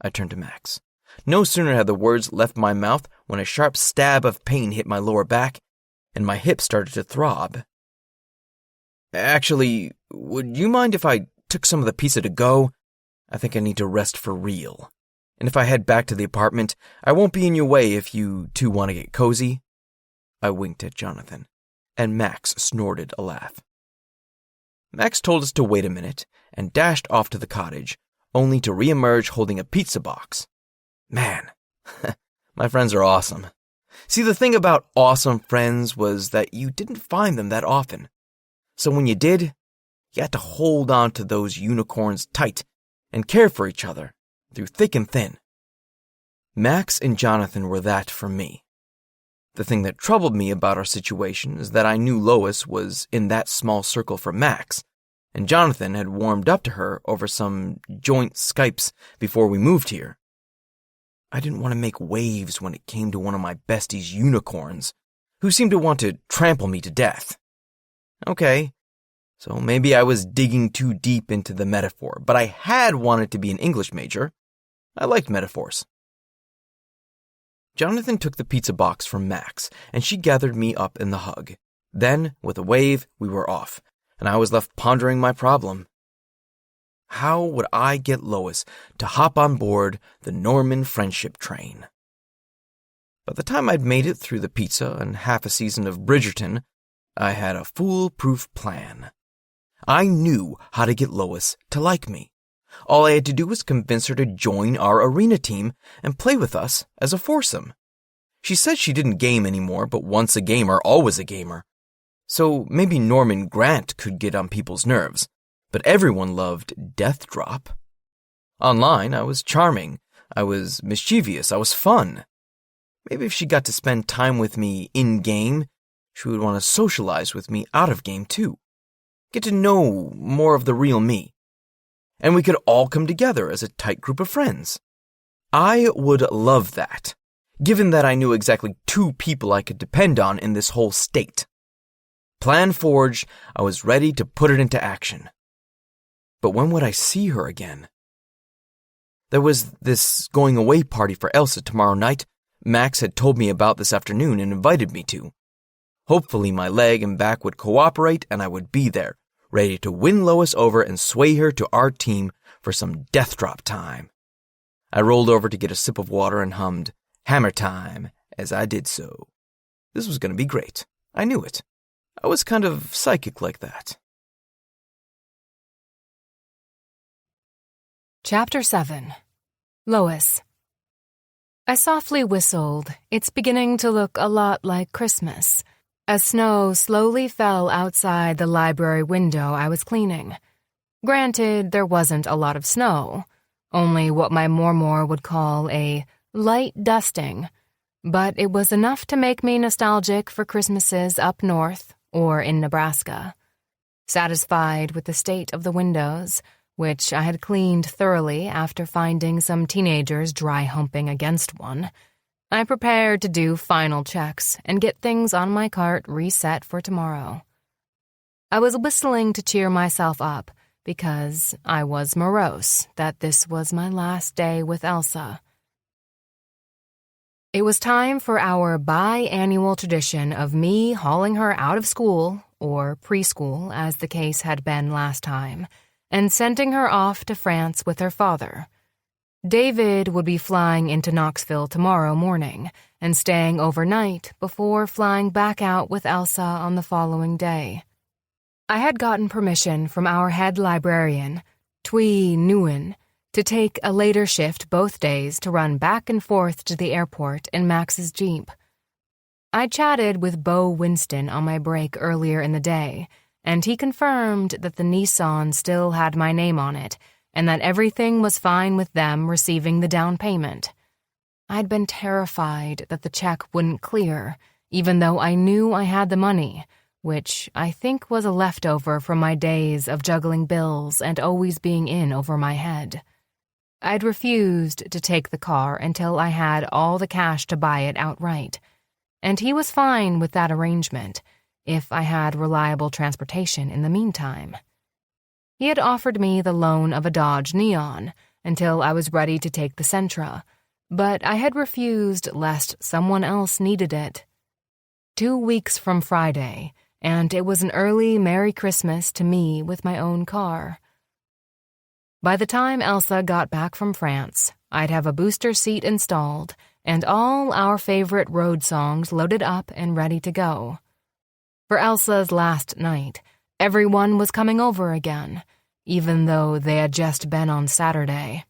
I turned to Max. No sooner had the words left my mouth when a sharp stab of pain hit my lower back, and my hip started to throb. "Actually, would you mind if I took some of the pizza to go? I think I need to rest for real. And if I head back to the apartment, I won't be in your way if you two want to get cozy." I winked at Jonathan, and Max snorted a laugh. Max told us to wait a minute and dashed off to the cottage, only to reemerge holding a pizza box. Man, my friends are awesome. See, the thing about awesome friends was that you didn't find them that often. So when you did, you had to hold on to those unicorns tight and care for each other through thick and thin. Max and Jonathan were that for me. The thing that troubled me about our situation is that I knew Lois was in that small circle for Max, and Jonathan had warmed up to her over some joint Skypes before we moved here. I didn't want to make waves when it came to one of my besties' unicorns, who seemed to want to trample me to death. Okay, so maybe I was digging too deep into the metaphor, but I had wanted to be an English major. I liked metaphors. Jonathan took the pizza box from Max, and she gathered me up in the hug. Then, with a wave, we were off, and I was left pondering my problem. How would I get Lois to hop on board the Norman friendship train? By the time I'd made it through the pizza and half a season of Bridgerton, I had a foolproof plan. I knew how to get Lois to like me. All I had to do was convince her to join our arena team and play with us as a foursome. She said she didn't game anymore, but once a gamer, always a gamer. So maybe Norman Grant could get on people's nerves, but everyone loved Death Drop. Online, I was charming, I was mischievous, I was fun. Maybe if she got to spend time with me in-game, she would want to socialize with me out of game too. Get to know more of the real me. And we could all come together as a tight group of friends. I would love that, given that I knew exactly 2 people I could depend on in this whole state. Plan forged, I was ready to put it into action. But when would I see her again? There was this going-away party for Elsa tomorrow night Max had told me about this afternoon and invited me to. Hopefully my leg and back would cooperate and I would be there, ready to win Lois over and sway her to our team for some death drop time. I rolled over to get a sip of water and hummed "Hammer Time" as I did so. This was going to be great. I knew it. I was kind of psychic like that. Chapter 7. Lois. I softly whistled. It's beginning to look a lot like Christmas, as snow slowly fell outside the library window I was cleaning. Granted, there wasn't a lot of snow, only what my Mormor would call a light dusting, but it was enough to make me nostalgic for Christmases up north or in Nebraska. Satisfied with the state of the windows, which I had cleaned thoroughly after finding some teenagers dry humping against one, I prepared to do final checks and get things on my cart reset for tomorrow. I was whistling to cheer myself up because I was morose that this was my last day with Elsa. It was time for our biannual tradition of me hauling her out of school, or preschool as the case had been last time, and sending her off to France with her father. David would be flying into Knoxville tomorrow morning and staying overnight before flying back out with Elsa on the following day. I had gotten permission from our head librarian, Twee Nguyen, to take a later shift both days to run back and forth to the airport in Max's Jeep. I chatted with Bo Winston on my break earlier in the day, and he confirmed that the Nissan still had my name on it and that everything was fine with them receiving the down payment. I'd been terrified that the check wouldn't clear, even though I knew I had the money, which I think was a leftover from my days of juggling bills and always being in over my head. I'd refused to take the car until I had all the cash to buy it outright, and he was fine with that arrangement if I had reliable transportation in the meantime. He had offered me the loan of a Dodge Neon until I was ready to take the Sentra, but I had refused lest someone else needed it. 2 weeks from Friday, and it was an early Merry Christmas to me with my own car. By the time Elsa got back from France, I'd have a booster seat installed and all our favorite road songs loaded up and ready to go. For Elsa's last night, everyone was coming over again, even though they had just been on Saturday.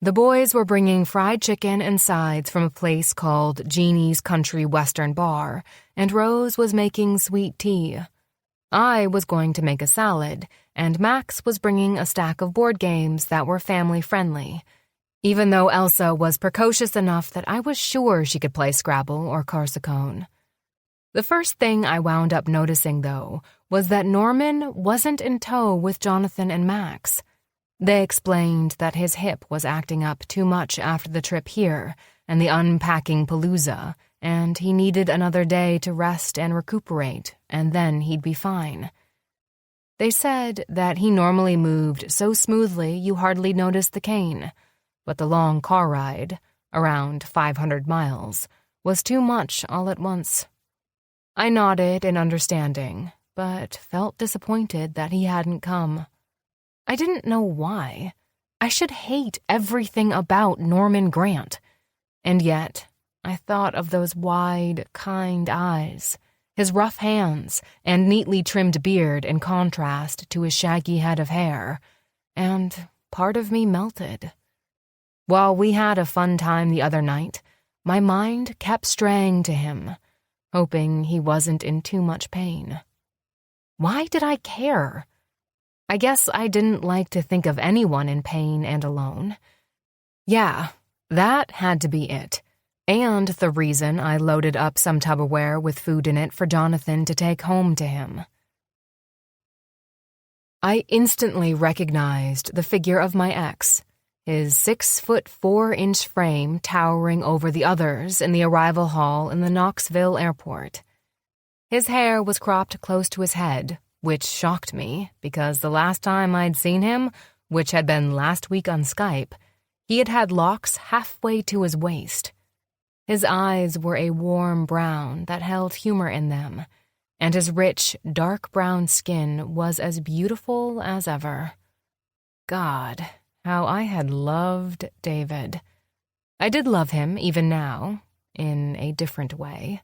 The boys were bringing fried chicken and sides from a place called Jeannie's Country Western Bar, and Rose was making sweet tea. I was going to make a salad, and Max was bringing a stack of board games that were family-friendly, even though Elsa was precocious enough that I was sure she could play Scrabble or Carsicone. The first thing I wound up noticing, though, was that Norman wasn't in tow with Jonathan and Max. They explained that his hip was acting up too much after the trip here and the unpacking palooza, and he needed another day to rest and recuperate, and then he'd be fine. They said that he normally moved so smoothly you hardly noticed the cane, but the long car ride, around 500 miles, was too much all at once. I nodded in understanding, but felt disappointed that he hadn't come. I didn't know why. I should hate everything about Norman Grant. And yet, I thought of those wide, kind eyes, his rough hands, and neatly trimmed beard in contrast to his shaggy head of hair, and part of me melted. While we had a fun time the other night, my mind kept straying to him, hoping he wasn't in too much pain. Why did I care? I guess I didn't like to think of anyone in pain and alone. Yeah, that had to be it, and the reason I loaded up some Tupperware with food in it for Jonathan to take home to him. I instantly recognized the figure of my ex, his 6'4" frame towering over the others in the arrival hall in the Knoxville airport. His hair was cropped close to his head, which shocked me because the last time I'd seen him, which had been last week on Skype, he had had locks halfway to his waist. His eyes were a warm brown that held humor in them, and his rich, dark brown skin was as beautiful as ever. God, how I had loved David. I did love him even now, in a different way.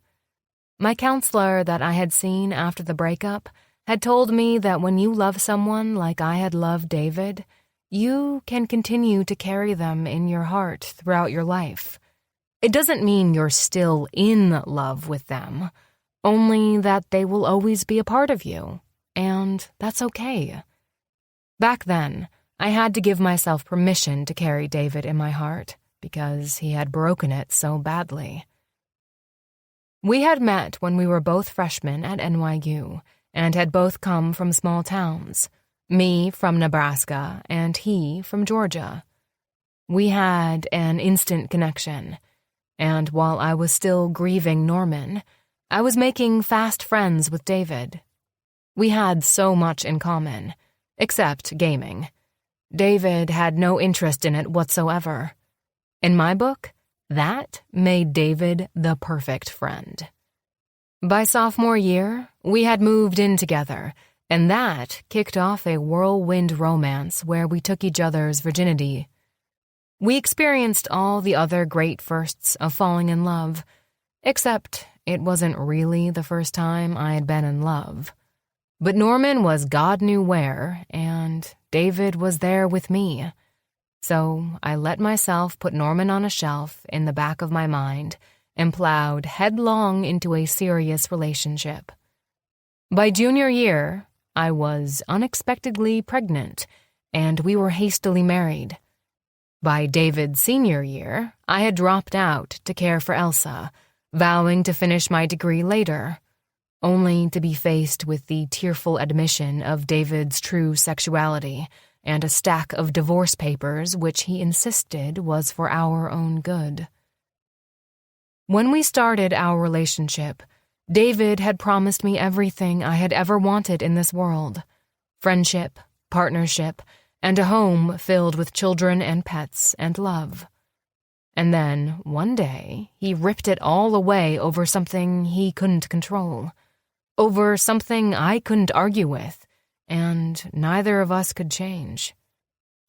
My counselor that I had seen after the breakup had told me that when you love someone like I had loved David, you can continue to carry them in your heart throughout your life. It doesn't mean you're still in love with them, only that they will always be a part of you, and that's okay. Back then, I had to give myself permission to carry David in my heart because he had broken it so badly. We had met when we were both freshmen at NYU, and had both come from small towns, me from Nebraska and he from Georgia. We had an instant connection, and while I was still grieving Norman, I was making fast friends with David. We had so much in common, except gaming. David had no interest in it whatsoever. In my book, that made David the perfect friend. By sophomore year, we had moved in together, and that kicked off a whirlwind romance where we took each other's virginity. We experienced all the other great firsts of falling in love, except it wasn't really the first time I had been in love. But Norman was God knew where, and David was there with me. So I let myself put Norman on a shelf in the back of my mind and plowed headlong into a serious relationship. By junior year, I was unexpectedly pregnant, and we were hastily married. By David's senior year, I had dropped out to care for Elsa, vowing to finish my degree later, only to be faced with the tearful admission of David's true sexuality and a stack of divorce papers which he insisted was for our own good. When we started our relationship, David had promised me everything I had ever wanted in this world: friendship, partnership, and a home filled with children and pets and love. And then, one day, he ripped it all away over something he couldn't control, over something I couldn't argue with, and neither of us could change.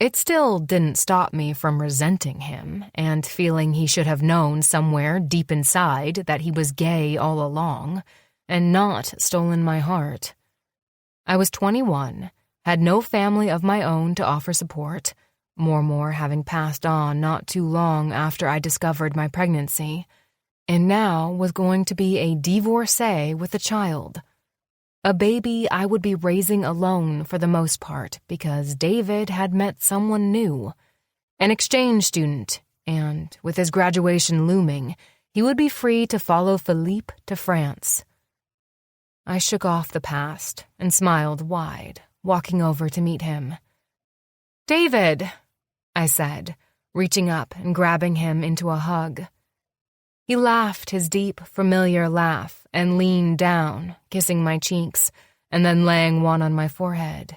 It still didn't stop me from resenting him and feeling he should have known somewhere deep inside that he was gay all along and not stolen my heart. I was 21, had no family of my own to offer support, more having passed on not too long after I discovered my pregnancy, and now was going to be a divorcee with a child. A baby I would be raising alone for the most part because David had met someone new, an exchange student, and with his graduation looming, he would be free to follow Philippe to France. I shook off the past and smiled wide, walking over to meet him. "David," I said, reaching up and grabbing him into a hug. He laughed his deep, familiar laugh and leaned down, kissing my cheeks, and then laying one on my forehead.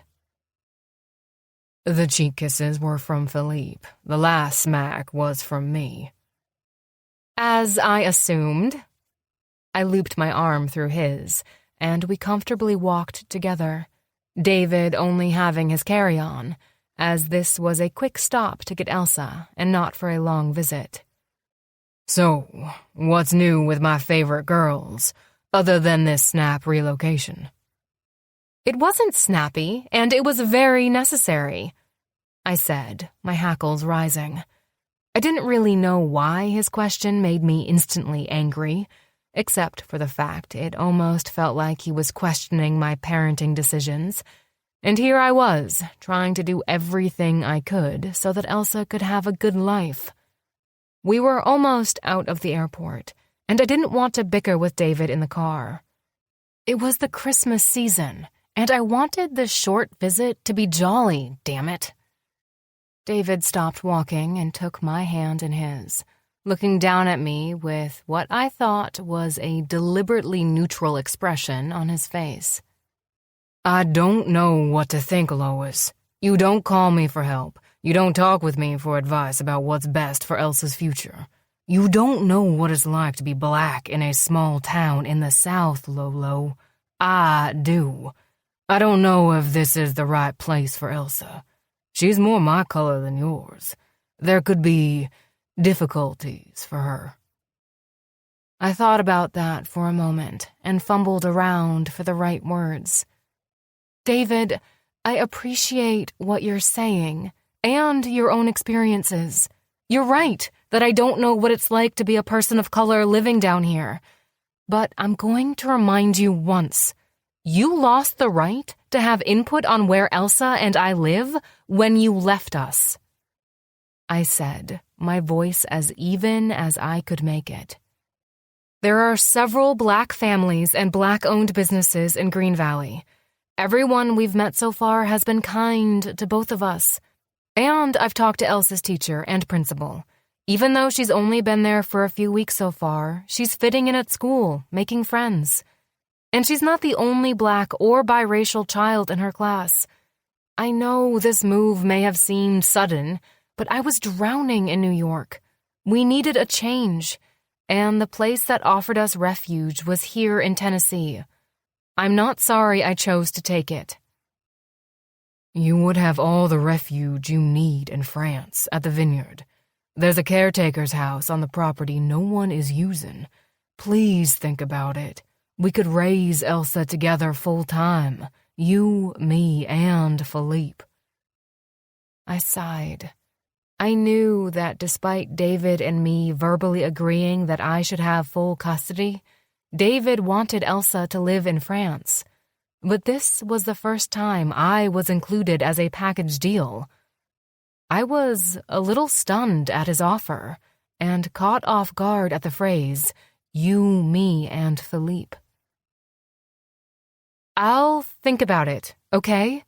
The cheek kisses were from Philippe. The last smack was from me. As I assumed. I looped my arm through his, and we comfortably walked together, David only having his carry-on, as this was a quick stop to get Elsa and not for a long visit. "So, what's new with my favorite girls, other than this snap relocation?" "It wasn't snappy, and it was very necessary," I said, my hackles rising. I didn't really know why his question made me instantly angry, except for the fact it almost felt like he was questioning my parenting decisions. And here I was, trying to do everything I could so that Elsa could have a good life. We were almost out of the airport, and I didn't want to bicker with David in the car. It was the Christmas season, and I wanted this short visit to be jolly, damn it. David stopped walking and took my hand in his, looking down at me with what I thought was a deliberately neutral expression on his face. "I don't know what to think, Lois. You don't call me for help. You don't talk with me for advice about what's best for Elsa's future. You don't know what it's like to be black in a small town in the South, Lolo. I do. I don't know if this is the right place for Elsa. She's more my color than yours. There could be difficulties for her." I thought about that for a moment and fumbled around for the right words. "David, I appreciate what you're saying and your own experiences. You're right that I don't know what it's like to be a person of color living down here. But I'm going to remind you once. You lost the right to have input on where Elsa and I live when you left us," I said, my voice as even as I could make it. "There are several Black families and Black-owned businesses in Green Valley. Everyone we've met so far has been kind to both of us. And I've talked to Elsa's teacher and principal. Even though she's only been there for a few weeks so far, she's fitting in at school, making friends. And she's not the only Black or biracial child in her class. I know this move may have seemed sudden, but I was drowning in New York. We needed a change, and the place that offered us refuge was here in Tennessee. I'm not sorry I chose to take it." "You would have all the refuge you need in France at the vineyard. There's a caretaker's house on the property no one is using. Please think about it. We could raise Elsa together full-time. You, me, and Philippe." I sighed. I knew that despite David and me verbally agreeing that I should have full custody, David wanted Elsa to live in France. But this was the first time I was included as a package deal. I was a little stunned at his offer and caught off guard at the phrase, "you, me, and Philippe." "I'll think about it, okay?"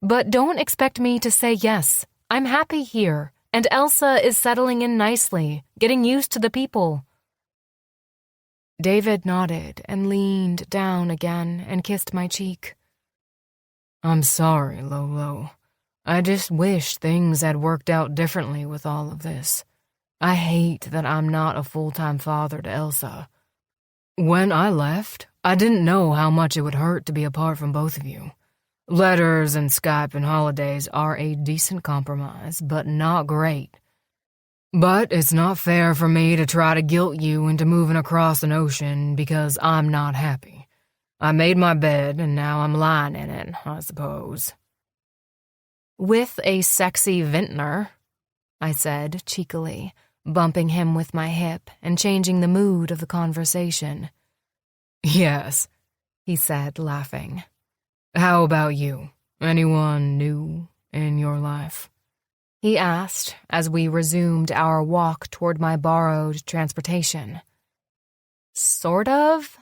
But don't expect me to say yes. I'm happy here, and Elsa is settling in nicely, getting used to the people." David nodded and leaned down again and kissed my cheek. "I'm sorry, Lolo. I just wish things had worked out differently with all of this. I hate that I'm not a full-time father to Elsa. When I left, I didn't know how much it would hurt to be apart from both of you. Letters and Skype and holidays are a decent compromise, but not great. But it's not fair for me to try to guilt you into moving across an ocean because I'm not happy. I made my bed, and now I'm lying in it, I suppose." "With a sexy vintner," I said cheekily, bumping him with my hip and changing the mood of the conversation. "Yes," he said, laughing. "How about you? Anyone new in your life?" he asked as we resumed our walk toward my borrowed transportation. "Sort of?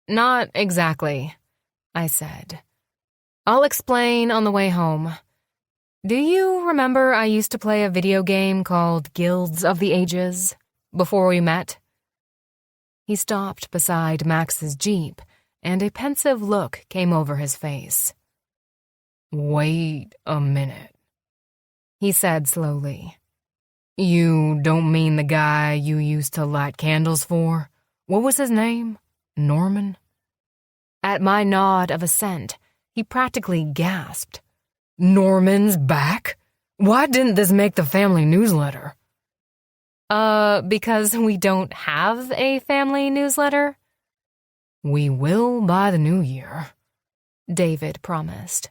Not exactly," I said. "I'll explain on the way home. Do you remember I used to play a video game called Guilds of the Ages before we met?" He stopped beside Max's Jeep, and a pensive look came over his face. "Wait a minute," he said slowly. "You don't mean the guy you used to light candles for? What was his name? Norman?" At my nod of assent, he practically gasped. "Norman's back? Why didn't this make the family newsletter?" Because we don't have a family newsletter." "We will by the new year," David promised.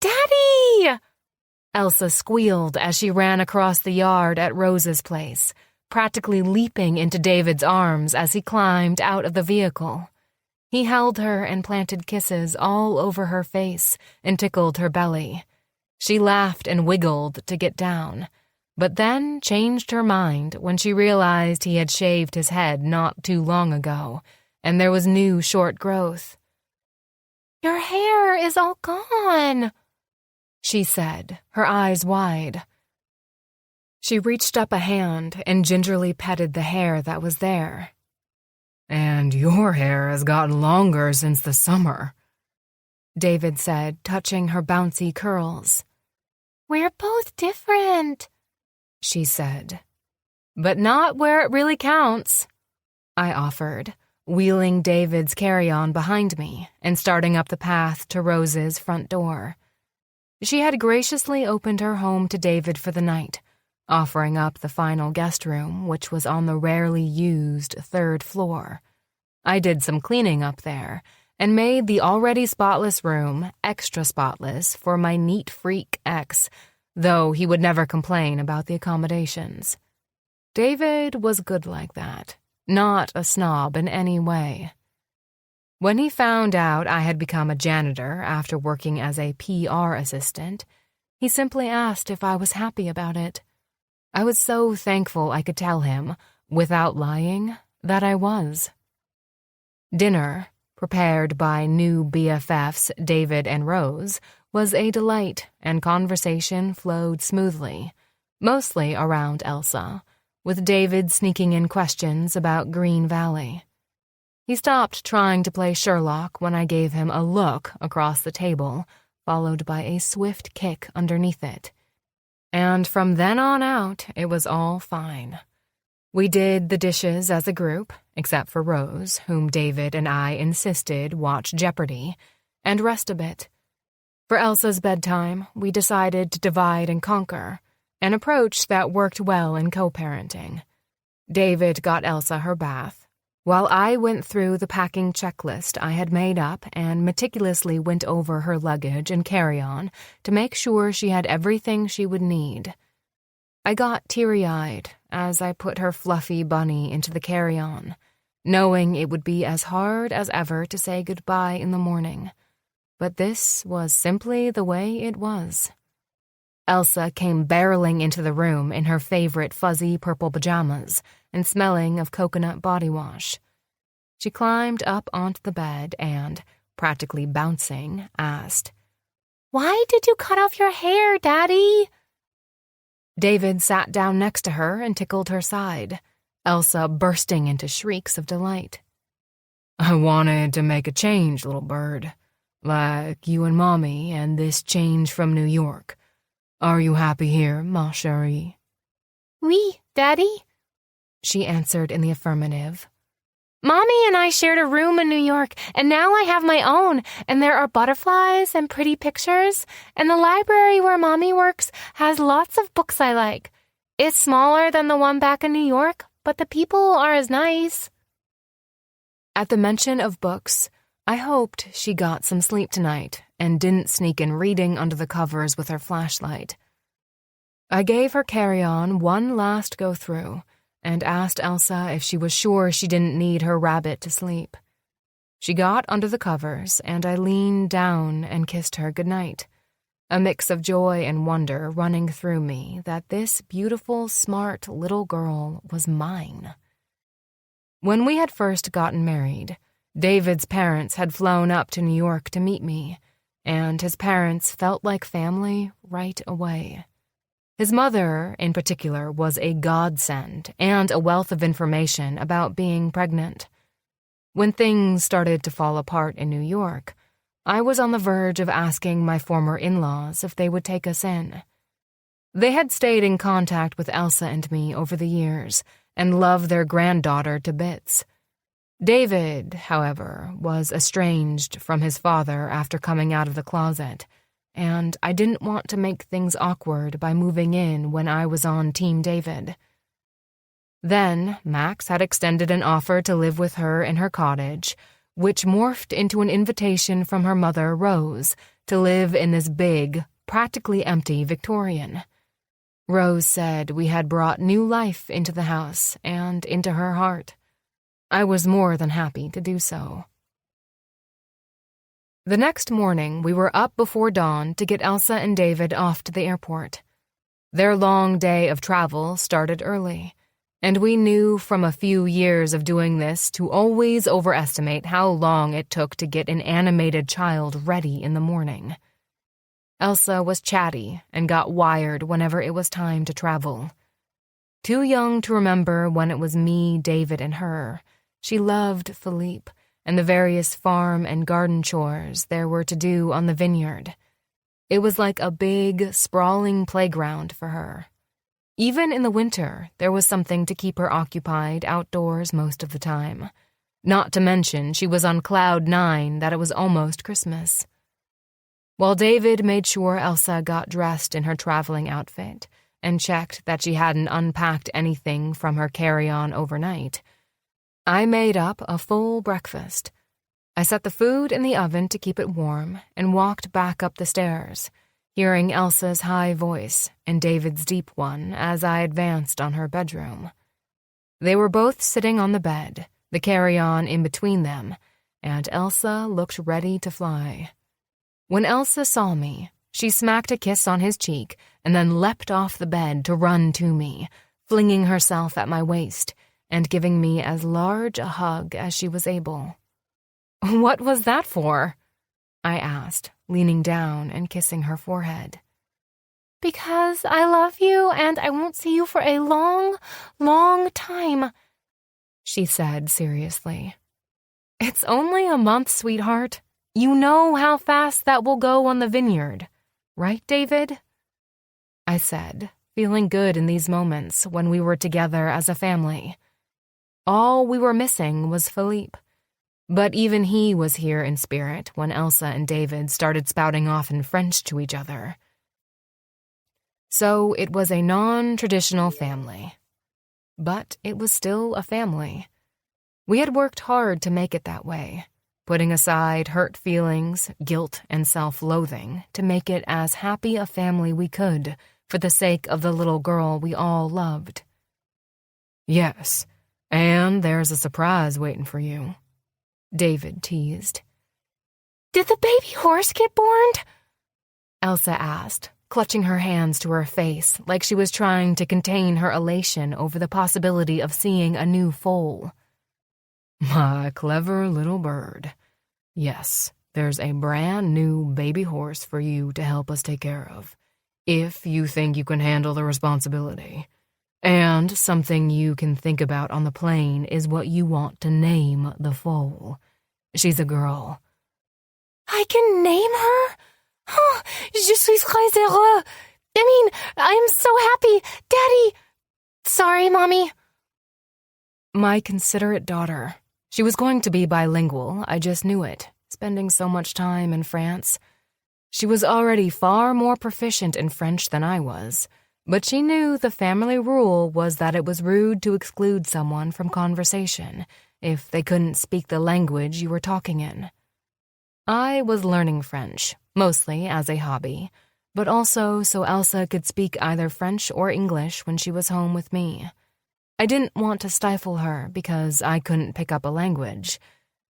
"Daddy!" Elsa squealed as she ran across the yard at Rose's place, practically leaping into David's arms as he climbed out of the vehicle. He held her and planted kisses all over her face and tickled her belly. She laughed and wiggled to get down, but then changed her mind when she realized he had shaved his head not too long ago, and there was new short growth. "Your hair is all gone," she said, her eyes wide. She reached up a hand and gingerly petted the hair that was there. "And your hair has gotten longer since the summer," David said, touching her bouncy curls. "We're both different," she said. "But not where it really counts," I offered, wheeling David's carry-on behind me and starting up the path to Rose's front door. She had graciously opened her home to David for the night, offering up the final guest room, which was on the rarely used third floor. I did some cleaning up there and made the already spotless room extra spotless for my neat freak ex, though he would never complain about the accommodations. David was good like that, not a snob in any way. When he found out I had become a janitor after working as a PR assistant, he simply asked if I was happy about it. I was so thankful I could tell him, without lying, that I was. Dinner, prepared by new BFFs David and Rose, was a delight, and conversation flowed smoothly, mostly around Elsa, with David sneaking in questions about Green Valley. He stopped trying to play Sherlock when I gave him a look across the table, followed by a swift kick underneath it. And from then on out, it was all fine. We did the dishes as a group, except for Rose, whom David and I insisted watch Jeopardy, and rest a bit. For Elsa's bedtime, we decided to divide and conquer, an approach that worked well in co-parenting. David got Elsa her bath, while I went through the packing checklist I had made up and meticulously went over her luggage and carry-on to make sure she had everything she would need. I got teary-eyed as I put her fluffy bunny into the carry-on, knowing it would be as hard as ever to say goodbye in the morning. But this was simply the way it was. Elsa came barreling into the room in her favorite fuzzy purple pajamas and smelling of coconut body wash. She climbed up onto the bed and, practically bouncing, asked, Why did you cut off your hair, Daddy? David sat down next to her and tickled her side, Elsa bursting into shrieks of delight. I wanted to make a change, little bird. Like you and Mommy and this change from New York. Are you happy here, ma chérie? Oui, Daddy, she answered in the affirmative. Mommy and I shared a room in New York, and now I have my own, and there are butterflies and pretty pictures, and the library where Mommy works has lots of books I like. It's smaller than the one back in New York, but the people are as nice. At the mention of books, I hoped she got some sleep tonight and didn't sneak in reading under the covers with her flashlight. I gave her carry-on one last go-through and asked Elsa if she was sure she didn't need her rabbit to sleep. She got under the covers, and I leaned down and kissed her goodnight, a mix of joy and wonder running through me that this beautiful, smart little girl was mine. When we had first gotten married, David's parents had flown up to New York to meet me, and his parents felt like family right away. His mother, in particular, was a godsend and a wealth of information about being pregnant. When things started to fall apart in New York, I was on the verge of asking my former in-laws if they would take us in. They had stayed in contact with Elsa and me over the years and loved their granddaughter to bits. David, however, was estranged from his father after coming out of the closet, and I didn't want to make things awkward by moving in when I was on Team David. Then, Max had extended an offer to live with her in her cottage, which morphed into an invitation from her mother, Rose, to live in this big, practically empty Victorian. Rose said we had brought new life into the house and into her heart. I was more than happy to do so. The next morning, we were up before dawn to get Elsa and David off to the airport. Their long day of travel started early, and we knew from a few years of doing this to always overestimate how long it took to get an animated child ready in the morning. Elsa was chatty and got wired whenever it was time to travel. Too young to remember when it was me, David, and her, she loved Philippe and the various farm and garden chores there were to do on the vineyard. It was like a big, sprawling playground for her. Even in the winter, there was something to keep her occupied outdoors most of the time. Not to mention, she was on cloud 9 that it was almost Christmas. While David made sure Elsa got dressed in her traveling outfit and checked that she hadn't unpacked anything from her carry-on overnight, I made up a full breakfast. I set the food in the oven to keep it warm and walked back up the stairs, hearing Elsa's high voice and David's deep one as I advanced on her bedroom. They were both sitting on the bed, the carry-on in between them, and Elsa looked ready to fly. When Elsa saw me, she smacked a kiss on his cheek and then leapt off the bed to run to me, flinging herself at my waist and giving me as large a hug as she was able. "What was that for?" I asked, leaning down and kissing her forehead. "Because I love you and I won't see you for a long, long time," she said seriously. "It's only a month, sweetheart. You know how fast that will go on the vineyard, right, David?" I said, feeling good in these moments when we were together as a family. All we were missing was Philippe, but even he was here in spirit when Elsa and David started spouting off in French to each other. So it was a non-traditional family. But it was still a family. We had worked hard to make it that way, putting aside hurt feelings, guilt, and self-loathing to make it as happy a family we could for the sake of the little girl we all loved. "Yes, and there's a surprise waiting for you," David teased. "Did the baby horse get born?" Elsa asked, clutching her hands to her face like she was trying to contain her elation over the possibility of seeing a new foal. "My clever little bird. Yes, there's a brand new baby horse for you to help us take care of, if you think you can handle the responsibility. And something you can think about on the plane is what you want to name the foal. She's a girl. I can name her? Oh, je suis très heureux. I'm so happy. Daddy. Sorry, Mommy. My considerate daughter. She was going to be bilingual, I just knew it, spending so much time in France. She was already far more proficient in French than I was, but she knew the family rule was that it was rude to exclude someone from conversation if they couldn't speak the language you were talking in. I was learning French, mostly as a hobby, but also so Elsa could speak either French or English when she was home with me. I didn't want to stifle her because I couldn't pick up a language.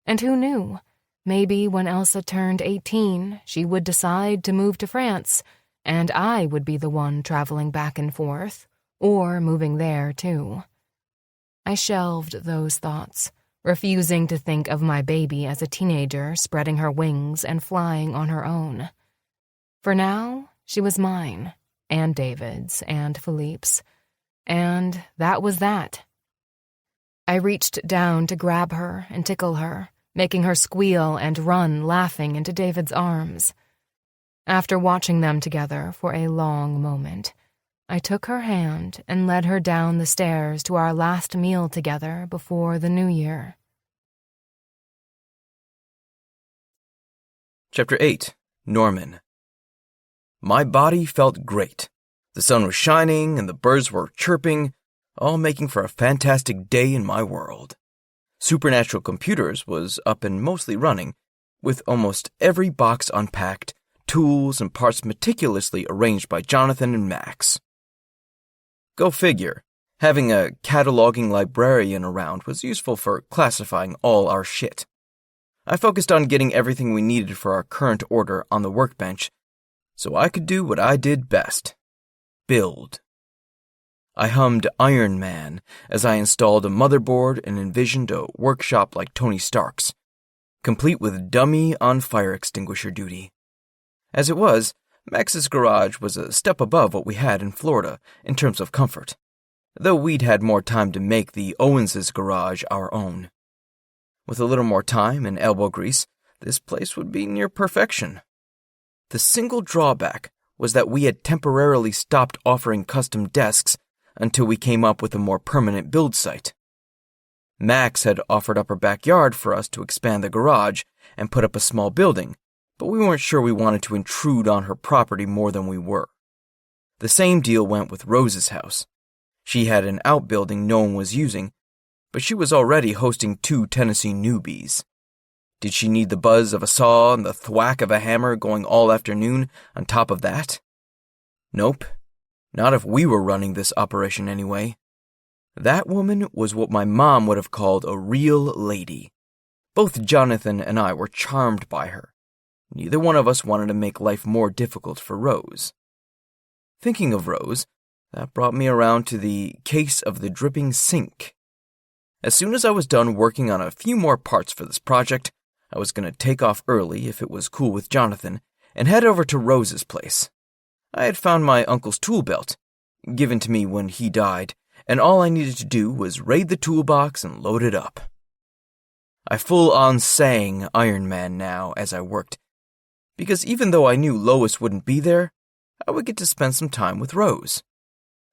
And who knew? Maybe when Elsa turned 18, she would decide to move to France, and I would be the one traveling back and forth, or moving there too. I shelved those thoughts, refusing to think of my baby as a teenager spreading her wings and flying on her own. For now, she was mine, and David's, and Philippe's. And that was that. I reached down to grab her and tickle her, making her squeal and run laughing into David's arms. After watching them together for a long moment, I took her hand and led her down the stairs to our last meal together before the New Year. Chapter 8. Norman. My body felt great. The sun was shining and the birds were chirping, all making for a fantastic day in my world. Supernatural Computers was up and mostly running, with almost every box unpacked, tools and parts meticulously arranged by Jonathan and Max. Go figure, having a cataloging librarian around was useful for classifying all our shit. I focused on getting everything we needed for our current order on the workbench, so I could do what I did best. Build. I hummed Iron Man as I installed a motherboard and envisioned a workshop like Tony Stark's, complete with dummy on fire extinguisher duty. As it was, Max's garage was a step above what we had in Florida in terms of comfort, though we'd had more time to make the Owens' garage our own. With a little more time and elbow grease, this place would be near perfection. The single drawback was that we had temporarily stopped offering custom desks until we came up with a more permanent build site. Max had offered up her backyard for us to expand the garage and put up a small building, but we weren't sure we wanted to intrude on her property more than we were. The same deal went with Rose's house. She had an outbuilding no one was using, but she was already hosting 2 Tennessee newbies. Did she need the buzz of a saw and the thwack of a hammer going all afternoon on top of that? Nope. Not if we were running this operation anyway. That woman was what my mom would have called a real lady. Both Jonathan and I were charmed by her. Neither one of us wanted to make life more difficult for Rose. Thinking of Rose, that brought me around to the case of the dripping sink. As soon as I was done working on a few more parts for this project, I was going to take off early if it was cool with Jonathan and head over to Rose's place. I had found my uncle's tool belt, given to me when he died, and all I needed to do was raid the toolbox and load it up. I full-on sang Iron Man now as I worked, because even though I knew Lois wouldn't be there, I would get to spend some time with Rose.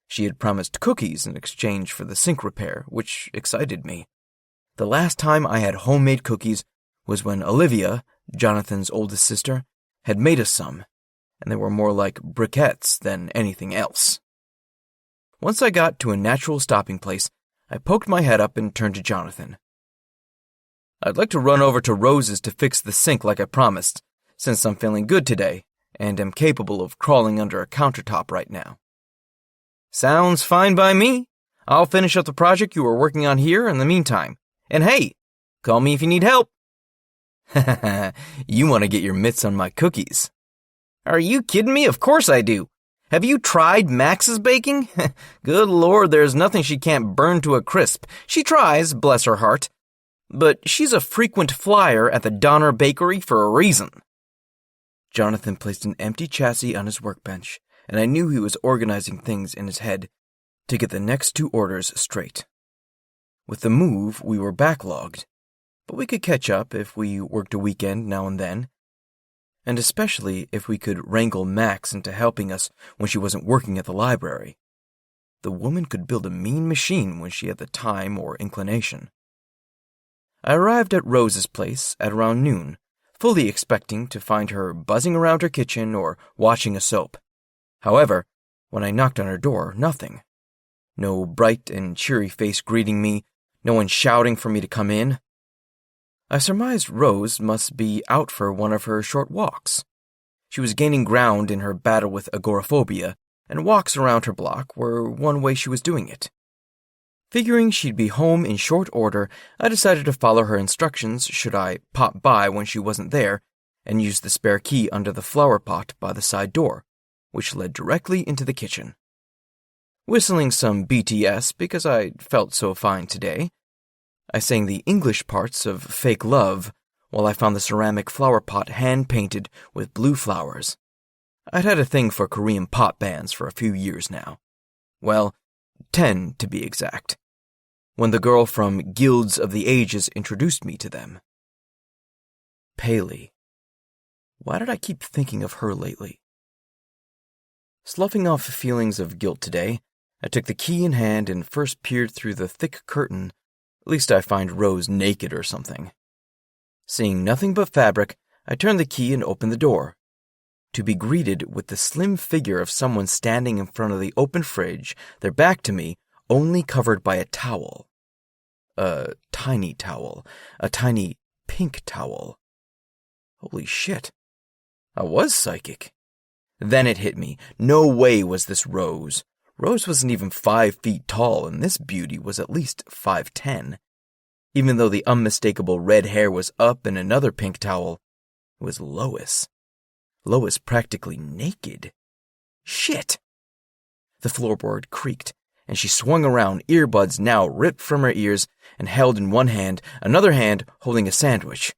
She had promised cookies in exchange for the sink repair, which excited me. The last time I had homemade cookies was when Olivia, Jonathan's oldest sister, had made us some, and they were more like briquettes than anything else. Once I got to a natural stopping place, I poked my head up and turned to Jonathan. I'd like to run over to Rose's to fix the sink like I promised, since I'm feeling good today and am capable of crawling under a countertop right now. Sounds fine by me. I'll finish up the project you were working on here in the meantime. And hey, call me if you need help. You want to get your mitts on my cookies. Are you kidding me? Of course I do. Have you tried Max's baking? Good Lord, there's nothing she can't burn to a crisp. She tries, bless her heart. but she's a frequent flyer at the Donner Bakery for a reason." Jonathan placed an empty chassis on his workbench, and I knew he was organizing things in his head to get the next 2 orders straight. With the move, we were backlogged, but we could catch up if we worked a weekend now and then, and especially if we could wrangle Max into helping us when she wasn't working at the library. The woman could build a mean machine when she had the time or inclination. I arrived at Rose's place at around noon, fully expecting to find her buzzing around her kitchen or watching a soap. However, when I knocked on her door, nothing. No bright and cheery face greeting me, no one shouting for me to come in. I surmised Rose must be out for one of her short walks. She was gaining ground in her battle with agoraphobia, and walks around her block were one way she was doing it. Figuring she'd be home in short order, I decided to follow her instructions should I pop by when she wasn't there, and use the spare key under the flower pot by the side door, which led directly into the kitchen. Whistling some BTS because I felt so fine today, I sang the English parts of Fake Love while I found the ceramic flower pot hand-painted with blue flowers. I'd had a thing for Korean pop bands for a few years now. Well, 10 to be exact, when the girl from Guilds of the Ages introduced me to them. Paley. Why did I keep thinking of her lately? Sloughing off feelings of guilt today, I took the key in hand and first peered through the thick curtain, lest I find Rose naked or something. Seeing nothing but fabric, I turned the key and opened the door, to be greeted with the slim figure of someone standing in front of the open fridge, their back to me, only covered by a towel. A tiny towel. A tiny pink towel. Holy shit. I was psychic. Then it hit me. No way was this Rose. Rose wasn't even 5 feet tall, and this beauty was at least 5'10". Even though the unmistakable red hair was up in another pink towel, it was Lois. Lois practically naked. Shit! The floorboard creaked, and she swung around, earbuds now ripped from her ears and held in one hand, another hand holding a sandwich.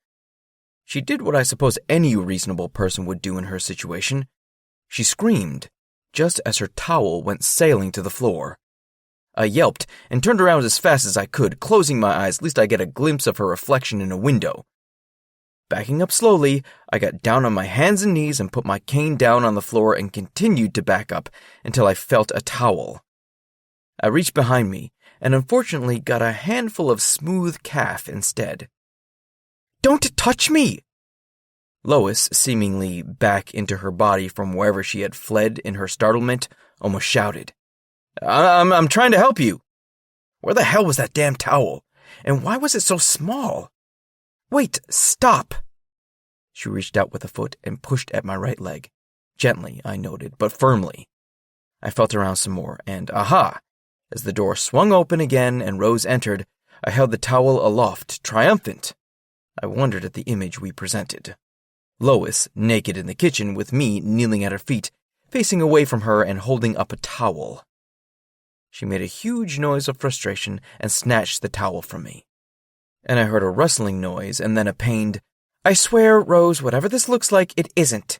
She did what I suppose any reasonable person would do in her situation. She screamed, just as her towel went sailing to the floor. I yelped and turned around as fast as I could, closing my eyes lest I get a glimpse of her reflection in a window. Backing up slowly, I got down on my hands and knees and put my cane down on the floor and continued to back up until I felt a towel. I reached behind me and unfortunately got a handful of smooth calf instead. "Don't touch me!" Lois, seemingly back into her body from wherever she had fled in her startlement, almost shouted. I'm trying to help you." Where the hell was that damn towel? And why was it so small? "Wait, stop!" She reached out with a foot and pushed at my right leg. Gently, I noted, but firmly. I felt around some more, and aha! As the door swung open again and Rose entered, I held the towel aloft, triumphant. I wondered at the image we presented. Lois, naked in the kitchen with me kneeling at her feet, facing away from her and holding up a towel. She made a huge noise of frustration and snatched the towel from me. And I heard a rustling noise and then a pained, "I swear, Rose, whatever this looks like, it isn't."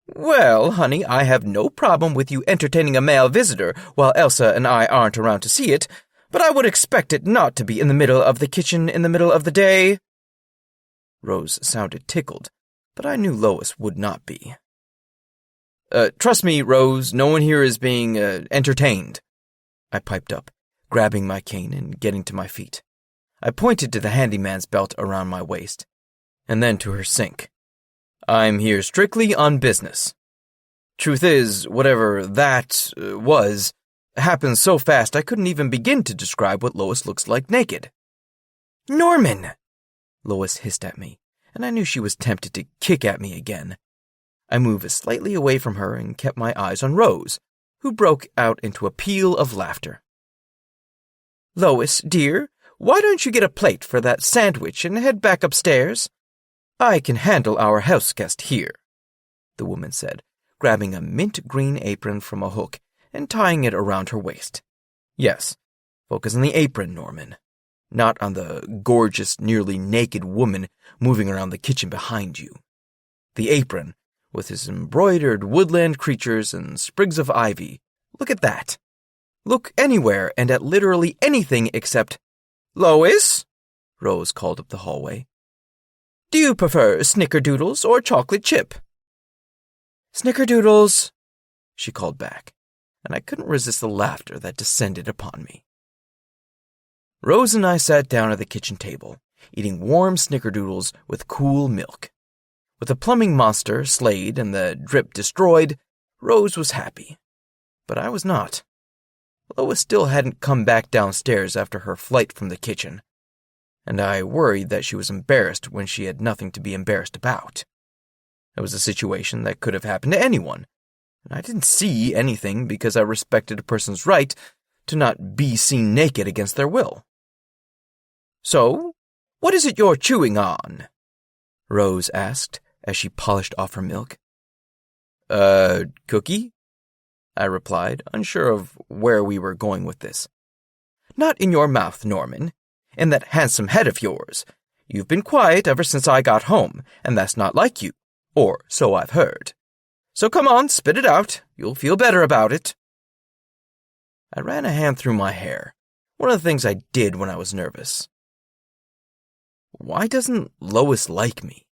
"Well, honey, I have no problem with you entertaining a male visitor while Elsa and I aren't around to see it, but I would expect it not to be in the middle of the kitchen in the middle of the day." Rose sounded tickled, but I knew Lois would not be. Trust me, Rose, no one here is being, entertained," I piped up, grabbing my cane and getting to my feet. I pointed to the handyman's belt around my waist, and then to her sink. "I'm here strictly on business. Truth is, whatever that was happened so fast I couldn't even begin to describe what Lois looks like naked." "Norman!" Lois hissed at me, and I knew she was tempted to kick at me again. I moved slightly away from her and kept my eyes on Rose, who broke out into a peal of laughter. "Lois, dear, why don't you get a plate for that sandwich and head back upstairs? I can handle our house guest here," the woman said, grabbing a mint green apron from a hook and tying it around her waist. "Yes, focus on the apron, Norman. not on the gorgeous, nearly naked woman moving around the kitchen behind you. The apron, with its embroidered woodland creatures and sprigs of ivy. Look at that. Look anywhere and at literally anything except, "Lois," Rose called up the hallway. "Do you prefer snickerdoodles or chocolate chip?" "Snickerdoodles," she called back, and I couldn't resist the laughter that descended upon me. Rose and I sat down at the kitchen table, eating warm snickerdoodles with cool milk. With the plumbing monster slayed and the drip destroyed, Rose was happy. But I was not. Lois still hadn't come back downstairs after her flight from the kitchen, and I worried that she was embarrassed when she had nothing to be embarrassed about. It was a situation that could have happened to anyone, and I didn't see anything because I respected a person's right to not be seen naked against their will. "So, what is it you're chewing on?" Rose asked as she polished off her milk. Cookie?" I replied, unsure of where we were going with this. "Not in your mouth, Norman. In that handsome head of yours. You've been quiet ever since I got home, and that's not like you, or so I've heard. So come on, spit it out. You'll feel better about it." I ran a hand through my hair, one of the things I did when I was nervous. Why doesn't Lois like me?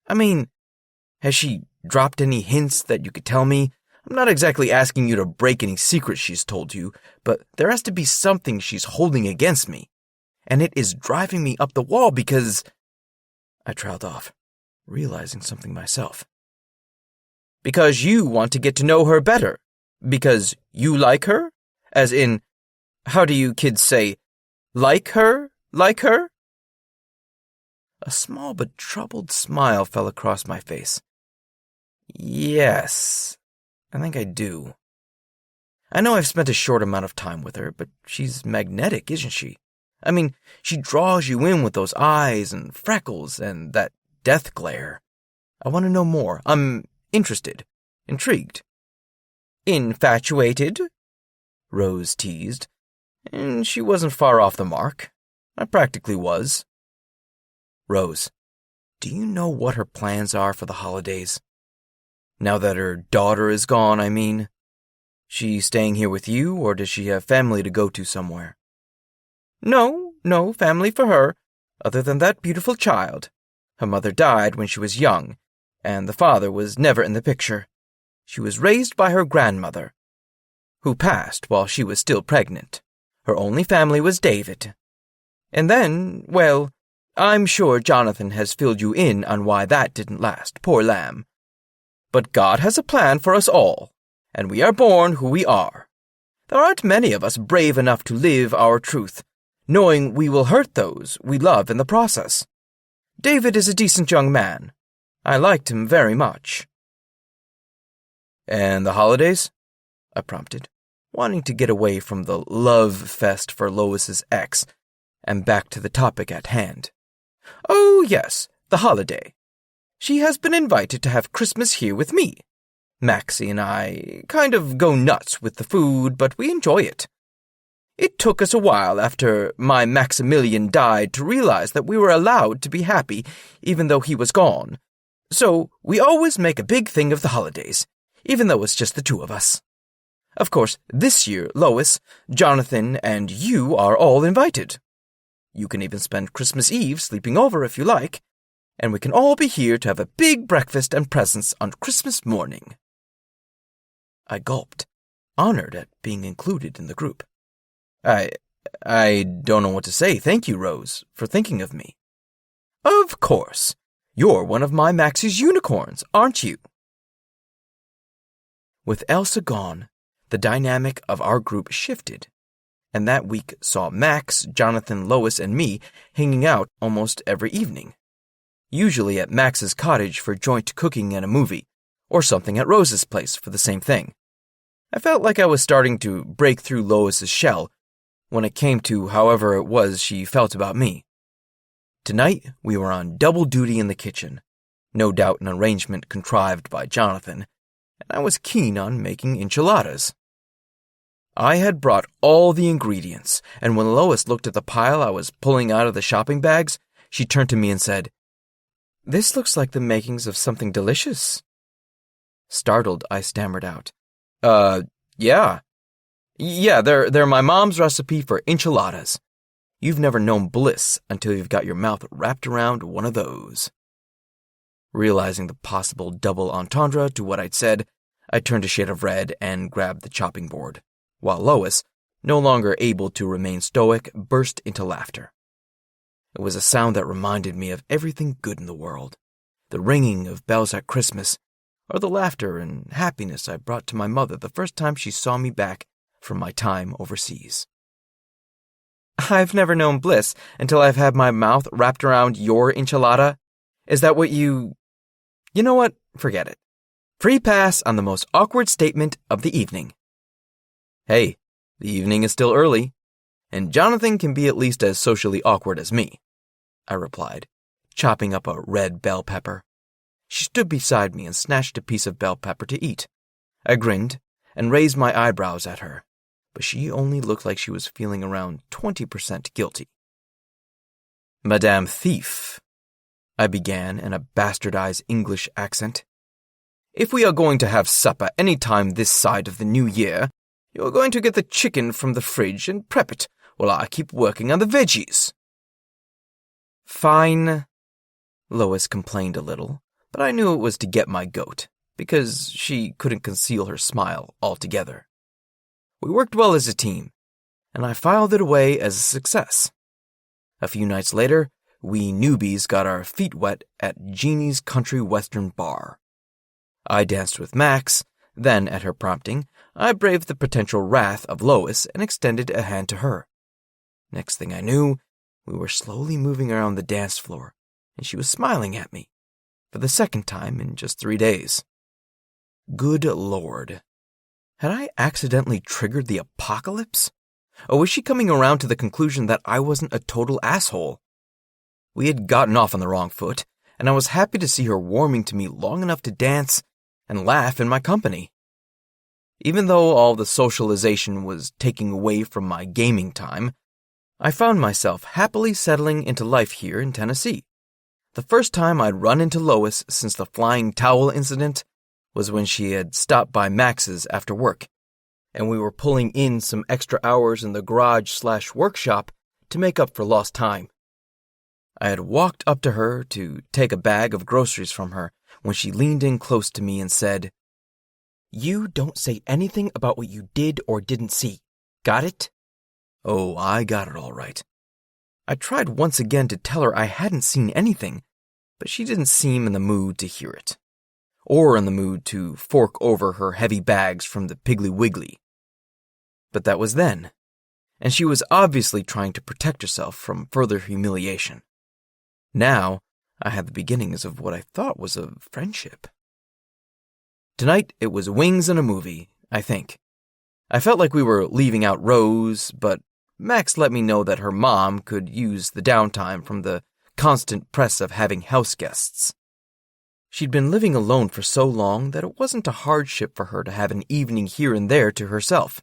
I mean, has she dropped any hints that you could tell me? I'm not exactly asking you to break any secrets she's told you, but there has to be something she's holding against me, and it is driving me up the wall because... I trailed off, realizing something myself. "Because you want to get to know her better. Because you like her? As in, how do you kids say, like her? Like her?" A small but troubled smile fell across my face. "Yes, I think I do. I know I've spent a short amount of time with her, but she's magnetic, isn't she? I mean, she draws you in with those eyes and freckles and that death glare. I want to know more. I'm interested, intrigued." "Infatuated?" Rose teased, and she wasn't far off the mark. I practically was. "Rose, do you know what her plans are for the holidays? Now that her daughter is gone, I mean. She staying here with you, or does she have family to go to somewhere?" No family for her, other than that beautiful child. Her mother died when she was young, and the father was never in the picture. She was raised by her grandmother, who passed while she was still pregnant. Her only family was David. And then, well, I'm sure Jonathan has filled you in on why that didn't last, poor lamb. But God has a plan for us all, and we are born who we are. There aren't many of us brave enough to live our truth, knowing we will hurt those we love in the process. David is a decent young man. I liked him very much." "And the holidays?" I prompted, wanting to get away from the love fest for Lois's ex and back to the topic at hand. "Oh, yes, the holiday. She has been invited to have Christmas here with me. Maxie and I kind of go nuts with the food, but we enjoy it. It took us a while after my Maximilian died to realize that we were allowed to be happy even though he was gone. So we always make a big thing of the holidays, even though it's just the two of us. Of course, this year, Lois, Jonathan, and you are all invited. You can even spend Christmas Eve sleeping over if you like, and we can all be here to have a big breakfast and presents on Christmas morning." I gulped, honored at being included in the group. I don't know what to say. Thank you, Rose, for thinking of me." "Of course. You're one of my Maxie's unicorns, aren't you?" With Elsa gone, the dynamic of our group shifted, and that week saw Max, Jonathan, Lois, and me hanging out almost every evening, usually at Max's cottage for joint cooking and a movie, or something at Rose's place for the same thing. I felt like I was starting to break through Lois's shell when it came to however it was she felt about me. Tonight, we were on double duty in the kitchen, no doubt an arrangement contrived by Jonathan, and I was keen on making enchiladas. I had brought all the ingredients, and when Lois looked at the pile I was pulling out of the shopping bags, she turned to me and said, "This looks like the makings of something delicious." Startled, I stammered out, Yeah. Yeah, they're my mom's recipe for enchiladas. You've never known bliss until you've got your mouth wrapped around one of those." Realizing the possible double entendre to what I'd said, I turned a shade of red and grabbed the chopping board, while Lois, no longer able to remain stoic, burst into laughter. It was a sound that reminded me of everything good in the world, the ringing of bells at Christmas, or the laughter and happiness I brought to my mother the first time she saw me back from my time overseas. "I've never known bliss until I've had my mouth wrapped around your enchilada. Is that what you... You know what? Forget it. Free pass on the most awkward statement of the evening." "Hey, the evening is still early, and Jonathan can be at least as socially awkward as me," I replied, chopping up a red bell pepper. She stood beside me and snatched a piece of bell pepper to eat. I grinned and raised my eyebrows at her, but she only looked like she was feeling around 20% guilty. "Madame Thief," I began in a bastardized English accent, "if we are going to have supper any time this side of the new year, you're going to get the chicken from the fridge and prep it while I keep working on the veggies." "Fine," Lois complained a little, but I knew it was to get my goat, because she couldn't conceal her smile altogether. We worked well as a team, and I filed it away as a success. A few nights later, we newbies got our feet wet at Jeannie's Country Western Bar. I danced with Max, then, at her prompting, I braved the potential wrath of Lois and extended a hand to her. Next thing I knew, we were slowly moving around the dance floor, and she was smiling at me, for the second time in just 3 days. Good Lord. Had I accidentally triggered the apocalypse? Or was she coming around to the conclusion that I wasn't a total asshole? We had gotten off on the wrong foot, and I was happy to see her warming to me long enough to dance and laugh in my company. Even though all the socialization was taking away from my gaming time, I found myself happily settling into life here in Tennessee. The first time I'd run into Lois since the flying towel incident was when she had stopped by Max's after work, and we were pulling in some extra hours in the garage/workshop to make up for lost time. I had walked up to her to take a bag of groceries from her when she leaned in close to me and said, "You don't say anything about what you did or didn't see. Got it?" Oh, I got it all right. I tried once again to tell her I hadn't seen anything, but she didn't seem in the mood to hear it, or in the mood to fork over her heavy bags from the Piggly Wiggly. But that was then, and she was obviously trying to protect herself from further humiliation. Now, I had the beginnings of what I thought was a friendship. Tonight, it was wings and a movie, I think. I felt like we were leaving out Rose, but Max let me know that her mom could use the downtime from the constant press of having house guests. She'd been living alone for so long that it wasn't a hardship for her to have an evening here and there to herself.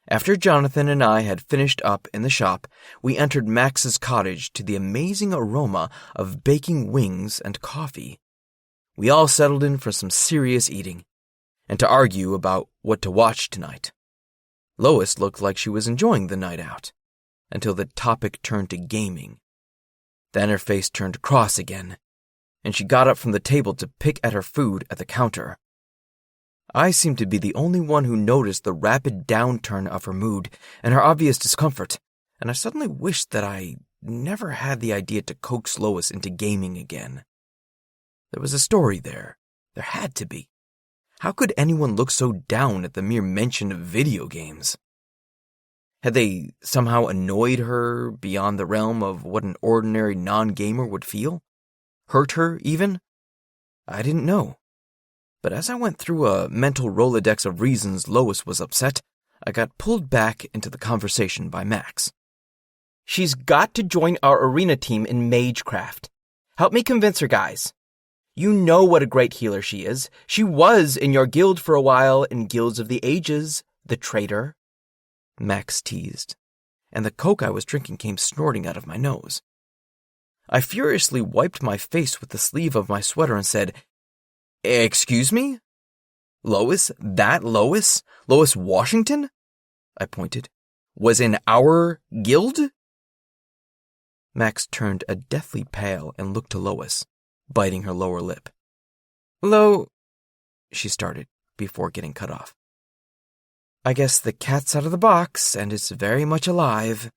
After Jonathan and I had finished up in the shop, we entered Max's cottage to the amazing aroma of baking wings and coffee. We all settled in for some serious eating, and to argue about what to watch tonight. Lois looked like she was enjoying the night out, until the topic turned to gaming. Then her face turned cross again, and she got up from the table to pick at her food at the counter. I seemed to be the only one who noticed the rapid downturn of her mood and her obvious discomfort, and I suddenly wished that I never had the idea to coax Lois into gaming again. There was a story there. There had to be. How could anyone look so down at the mere mention of video games? Had they somehow annoyed her beyond the realm of what an ordinary non-gamer would feel? Hurt her, even? I didn't know. But as I went through a mental Rolodex of reasons Lois was upset, I got pulled back into the conversation by Max. "She's got to join our arena team in Magecraft. Help me convince her, guys. You know what a great healer she is. She was in your guild for a while in Guilds of the Ages, the traitor." Max teased, and the Coke I was drinking came snorting out of my nose. I furiously wiped my face with the sleeve of my sweater and said, "Excuse me? Lois, that Lois? Lois Washington?" I pointed. "Was in our guild?" Max turned a deathly pale and looked to Lois, biting her lower lip. She started, before getting cut off. "I guess the cat's out of the box, and it's very much alive,"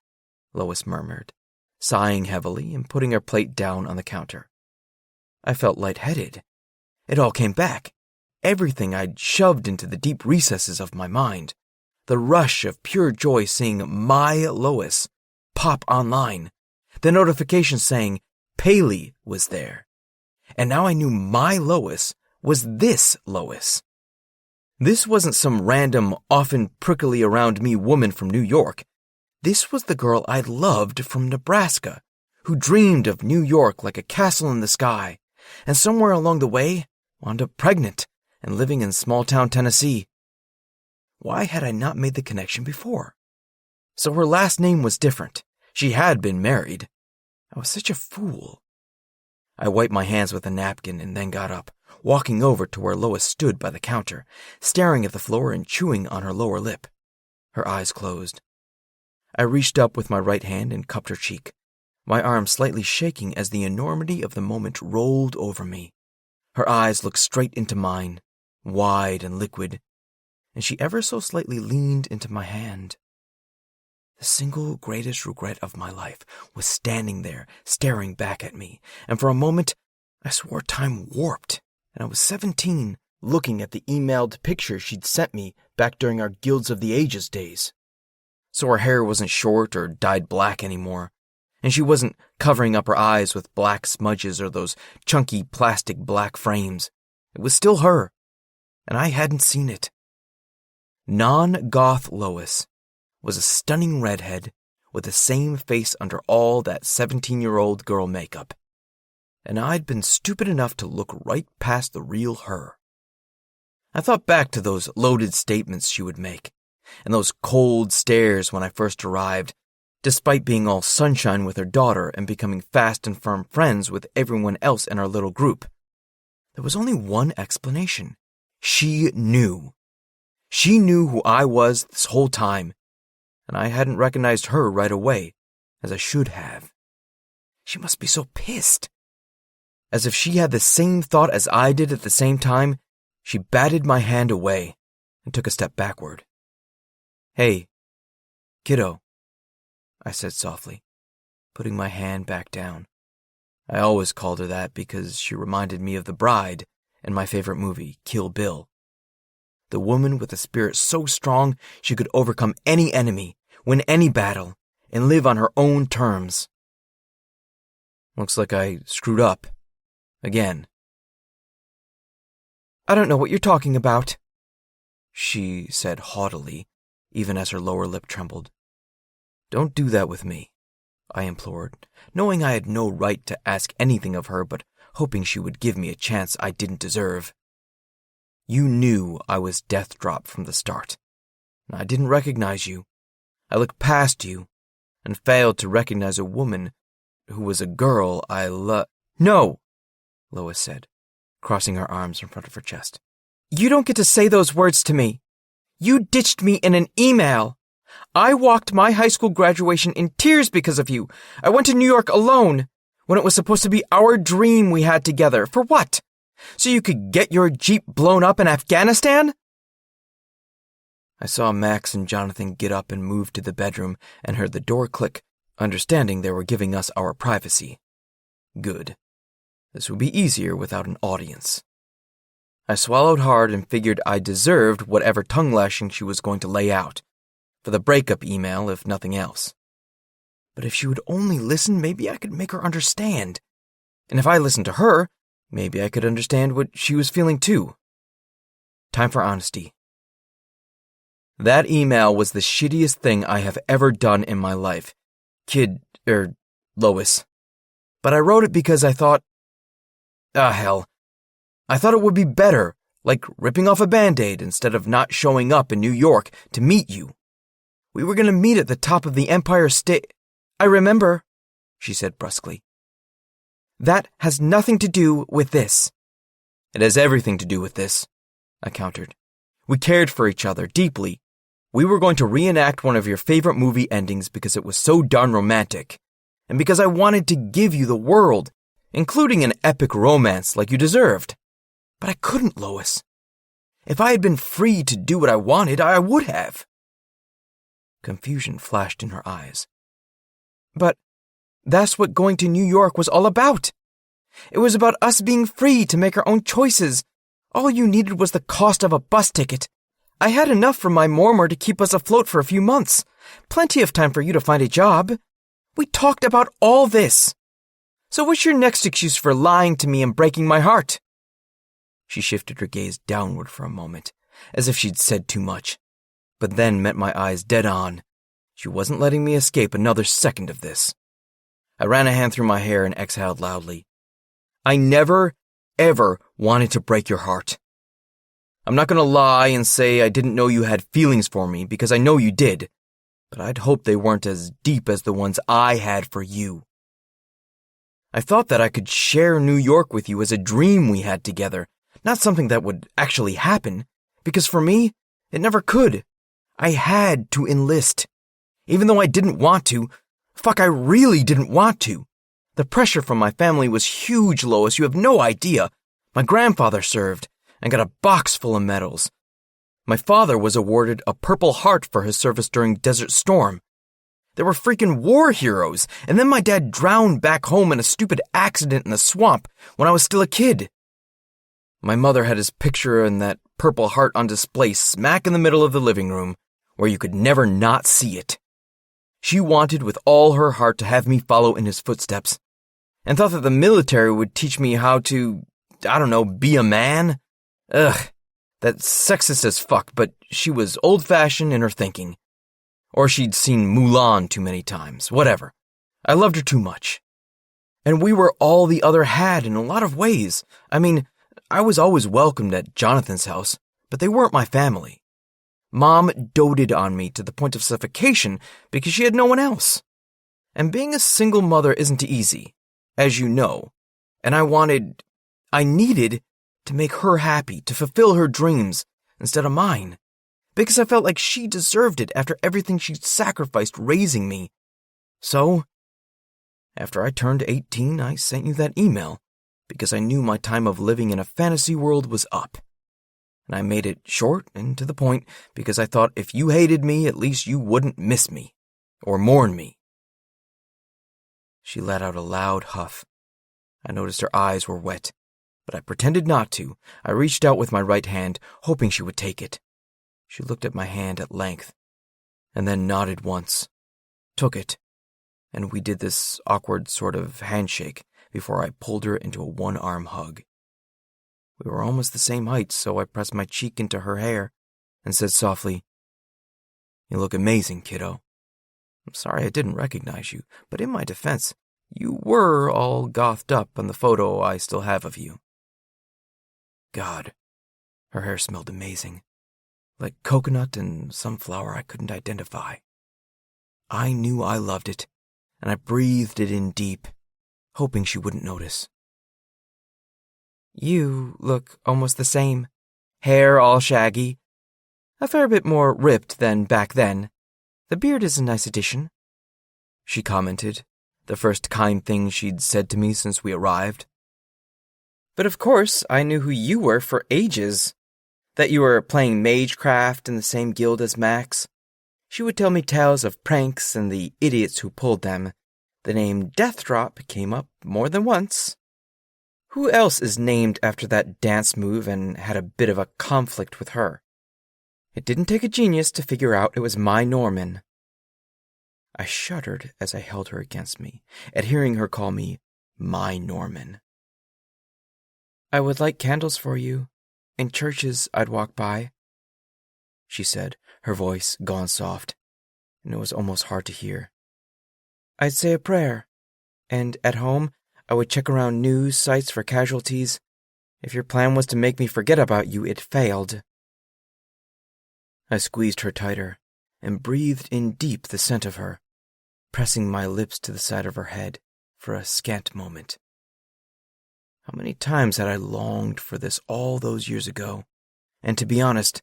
Lois murmured, sighing heavily and putting her plate down on the counter. I felt lightheaded. It all came back. Everything I'd shoved into the deep recesses of my mind. The rush of pure joy seeing my Lois pop online. The notification saying Paley was there. And now I knew my Lois was this Lois. This wasn't some random, often prickly around me woman from New York. This was the girl I loved from Nebraska, who dreamed of New York like a castle in the sky, and somewhere along the way wound up pregnant and living in small-town Tennessee. Why had I not made the connection before? So her last name was different. She had been married. I was such a fool. I wiped my hands with a napkin and then got up, walking over to where Lois stood by the counter, staring at the floor and chewing on her lower lip. Her eyes closed. I reached up with my right hand and cupped her cheek, my arm slightly shaking as the enormity of the moment rolled over me. Her eyes looked straight into mine, wide and liquid, and she ever so slightly leaned into my hand. The single greatest regret of my life was standing there, staring back at me, and for a moment I swore time warped, and I was 17, looking at the emailed picture she'd sent me back during our Guilds of the Ages days. So her hair wasn't short or dyed black anymore, and she wasn't covering up her eyes with black smudges or those chunky plastic black frames. It was still her, and I hadn't seen it. Non-goth Lois was a stunning redhead with the same face under all that 17-year-old girl makeup, and I'd been stupid enough to look right past the real her. I thought back to those loaded statements she would make, and those cold stares when I first arrived, despite being all sunshine with her daughter and becoming fast and firm friends with everyone else in our little group. There was only one explanation. She knew. She knew who I was this whole time, and I hadn't recognized her right away, as I should have. She must be so pissed. As if she had the same thought as I did at the same time, she batted my hand away and took a step backward. "Hey, kiddo," I said softly, putting my hand back down. I always called her that because she reminded me of the bride in my favorite movie, Kill Bill. The woman with a spirit so strong she could overcome any enemy, win any battle, and live on her own terms. Looks like I screwed up. Again. "I don't know what you're talking about," she said haughtily, even as her lower lip trembled. "Don't do that with me," I implored, knowing I had no right to ask anything of her but hoping she would give me a chance I didn't deserve. You knew I was Death Drop from the start. I didn't recognize you. I looked past you and failed to recognize a woman who was a girl I "No," Lois said, crossing her arms in front of her chest. "You don't get to say those words to me. You ditched me in an email. I walked my high school graduation in tears because of you. I went to New York alone when it was supposed to be our dream we had together. For what? So you could get your Jeep blown up in Afghanistan?" I saw Max and Jonathan get up and move to the bedroom and heard the door click, understanding they were giving us our privacy. Good. This would be easier without an audience. I swallowed hard and figured I deserved whatever tongue-lashing she was going to lay out, for the breakup email if nothing else. But if she would only listen, maybe I could make her understand. And if I listened to her, maybe I could understand what she was feeling too. Time for honesty. That email was the shittiest thing I have ever done in my life. Lois. But I wrote it because I thought, hell. I thought it would be better, like ripping off a Band-Aid instead of not showing up in New York to meet you. We were going to meet at the top of the Empire State. I remember, she said brusquely. That has nothing to do with this. It has everything to do with this, I countered. We cared for each other deeply. We were going to reenact one of your favorite movie endings because it was so darn romantic, and because I wanted to give you the world, including an epic romance like you deserved. But I couldn't, Lois. If I had been free to do what I wanted, I would have. Confusion flashed in her eyes. But that's what going to New York was all about. It was about us being free to make our own choices. All you needed was the cost of a bus ticket. I had enough from my mormor to keep us afloat for a few months. Plenty of time for you to find a job. We talked about all this. So what's your next excuse for lying to me and breaking my heart? She shifted her gaze downward for a moment, as if she'd said too much, but then met my eyes dead on. She wasn't letting me escape another second of this. I ran a hand through my hair and exhaled loudly. I never, ever wanted to break your heart. I'm not going to lie and say I didn't know you had feelings for me, because I know you did, but I'd hoped they weren't as deep as the ones I had for you. I thought that I could share New York with you as a dream we had together, not something that would actually happen, because for me, it never could. I had to enlist. Even though I didn't want to. Fuck, I really didn't want to. The pressure from my family was huge, Lois, you have no idea. My grandfather served and got a box full of medals. My father was awarded a Purple Heart for his service during Desert Storm. They were freaking war heroes, and then my dad drowned back home in a stupid accident in the swamp when I was still a kid. My mother had his picture and that Purple Heart on display smack in the middle of the living room, where you could never not see it. She wanted with all her heart to have me follow in his footsteps, and thought that the military would teach me how to, be a man. Ugh, that's sexist as fuck, but she was old-fashioned in her thinking. Or she'd seen Mulan too many times, whatever. I loved her too much. And we were all the other had in a lot of ways. I mean, I was always welcomed at Jonathan's house, but they weren't my family. Mom doted on me to the point of suffocation because she had no one else. And being a single mother isn't easy, as you know, and I needed to make her happy, to fulfill her dreams instead of mine, because I felt like she deserved it after everything she'd sacrificed raising me. So, after I turned 18, I sent you that email, because I knew my time of living in a fantasy world was up. And I made it short and to the point because I thought if you hated me, at least you wouldn't miss me, or mourn me. She let out a loud huff. I noticed her eyes were wet, but I pretended not to. I reached out with my right hand, hoping she would take it. She looked at my hand at length, and then nodded once, took it, and we did this awkward sort of handshake before I pulled her into a one-arm hug. We were almost the same height, so I pressed my cheek into her hair and said softly, "You look amazing, kiddo. I'm sorry I didn't recognize you, but in my defense, you were all gothed up on the photo I still have of you." God, her hair smelled amazing, like coconut and some flower I couldn't identify. I knew I loved it, and I breathed it in deep, hoping she wouldn't notice. "You look almost the same. Hair all shaggy. A fair bit more ripped than back then. The beard is a nice addition," she commented, the first kind thing she'd said to me since we arrived. But of course, I knew who you were for ages. That you were playing magecraft in the same guild as Max. She would tell me tales of pranks and the idiots who pulled them. The name Deathdrop came up more than once. Who else is named after that dance move and had a bit of a conflict with her? It didn't take a genius to figure out it was my Norman. I shuddered as I held her against me, at hearing her call me my Norman. "I would light candles for you, in churches I'd walk by," she said, her voice gone soft, and it was almost hard to hear. "I'd say a prayer, and at home I would check around news sites for casualties. If your plan was to make me forget about you, it failed." I squeezed her tighter, and breathed in deep the scent of her, pressing my lips to the side of her head for a scant moment. How many times had I longed for this all those years ago, and to be honest,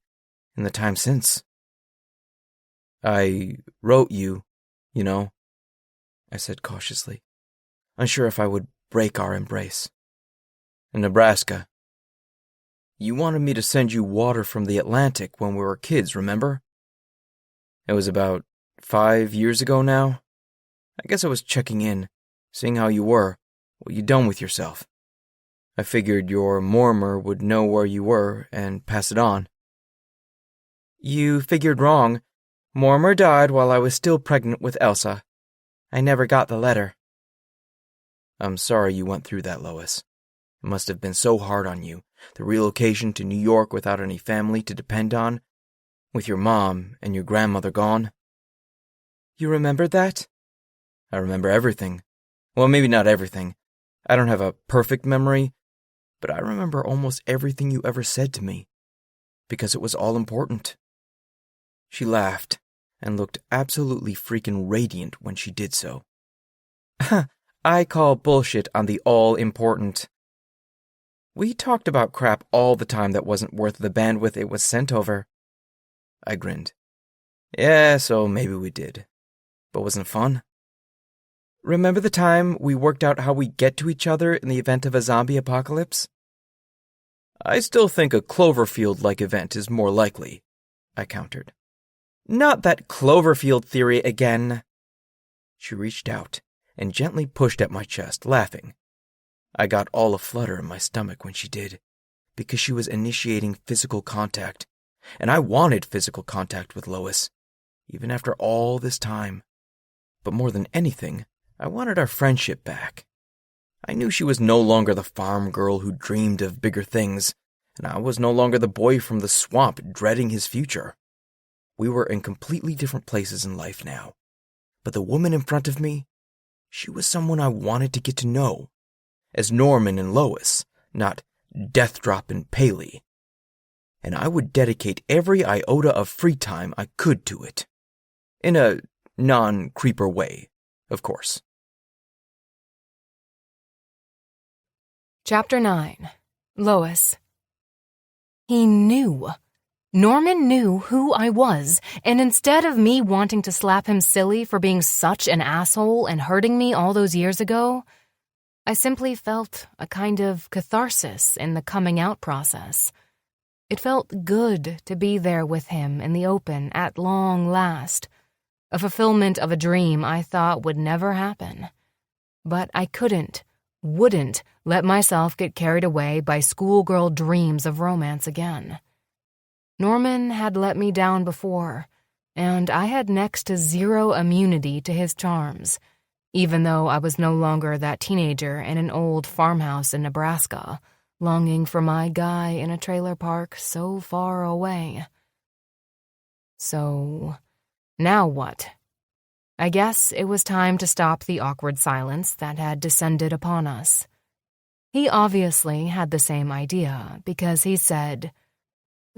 in the time since? I wrote you, I said cautiously, unsure if I would break our embrace. In Nebraska. You wanted me to send you water from the Atlantic when we were kids, remember? It was about 5 years ago now. I guess I was checking in, seeing how you were, what you'd done with yourself. I figured your Mormer would know where you were and pass it on. You figured wrong. Mormer died while I was still pregnant with Elsa. I never got the letter. I'm sorry you went through that, Lois. It must have been so hard on you, the relocation to New York without any family to depend on, with your mom and your grandmother gone. You remembered that? I remember everything. Well, maybe not everything. I don't have a perfect memory, but I remember almost everything you ever said to me, because it was all important. She laughed and looked absolutely freaking radiant when she did so. I call bullshit on the all-important. We talked about crap all the time that wasn't worth the bandwidth it was sent over. I grinned. Yeah, so maybe we did. But wasn't it fun? Remember the time we worked out how we get to each other in the event of a zombie apocalypse? I still think a Cloverfield-like event is more likely, I countered. Not that Cloverfield theory again. She reached out and gently pushed at my chest, laughing. I got all aflutter in my stomach when she did, because she was initiating physical contact, and I wanted physical contact with Lois, even after all this time. But more than anything, I wanted our friendship back. I knew she was no longer the farm girl who dreamed of bigger things, and I was no longer the boy from the swamp dreading his future. We were in completely different places in life now, but the woman in front of me, she was someone I wanted to get to know, as Norman and Lois, not Deathdrop and Paley. And I would dedicate every iota of free time I could to it. In a non-creeper way, of course. Chapter 9. Lois. He knew. Norman knew who I was, and instead of me wanting to slap him silly for being such an asshole and hurting me all those years ago, I simply felt a kind of catharsis in the coming out process. It felt good to be there with him in the open at long last, a fulfillment of a dream I thought would never happen. But I wouldn't let myself get carried away by schoolgirl dreams of romance again. Norman had let me down before, and I had next to zero immunity to his charms, even though I was no longer that teenager in an old farmhouse in Nebraska, longing for my guy in a trailer park so far away. So, now what? I guess it was time to stop the awkward silence that had descended upon us. He obviously had the same idea, because he said,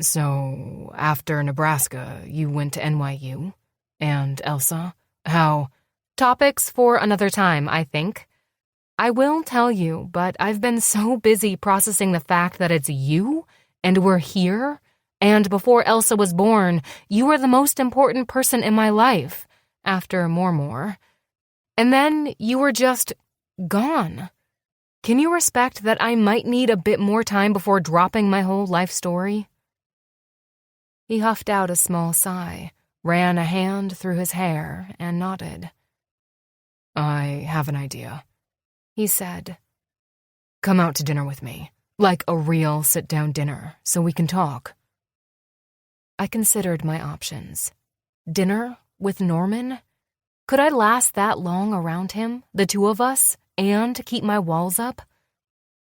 So, after Nebraska, you went to NYU? And Elsa? How? Topics for another time, I think. I will tell you, but I've been so busy processing the fact that it's you, and we're here, and before Elsa was born, you were the most important person in my life, after Mormor. And then you were just gone. Can you respect that I might need a bit more time before dropping my whole life story? He huffed out a small sigh, ran a hand through his hair, and nodded. I have an idea, he said. Come out to dinner with me, like a real sit-down dinner, so we can talk. I considered my options. Dinner with Norman? Could I last that long around him, the two of us, and keep my walls up?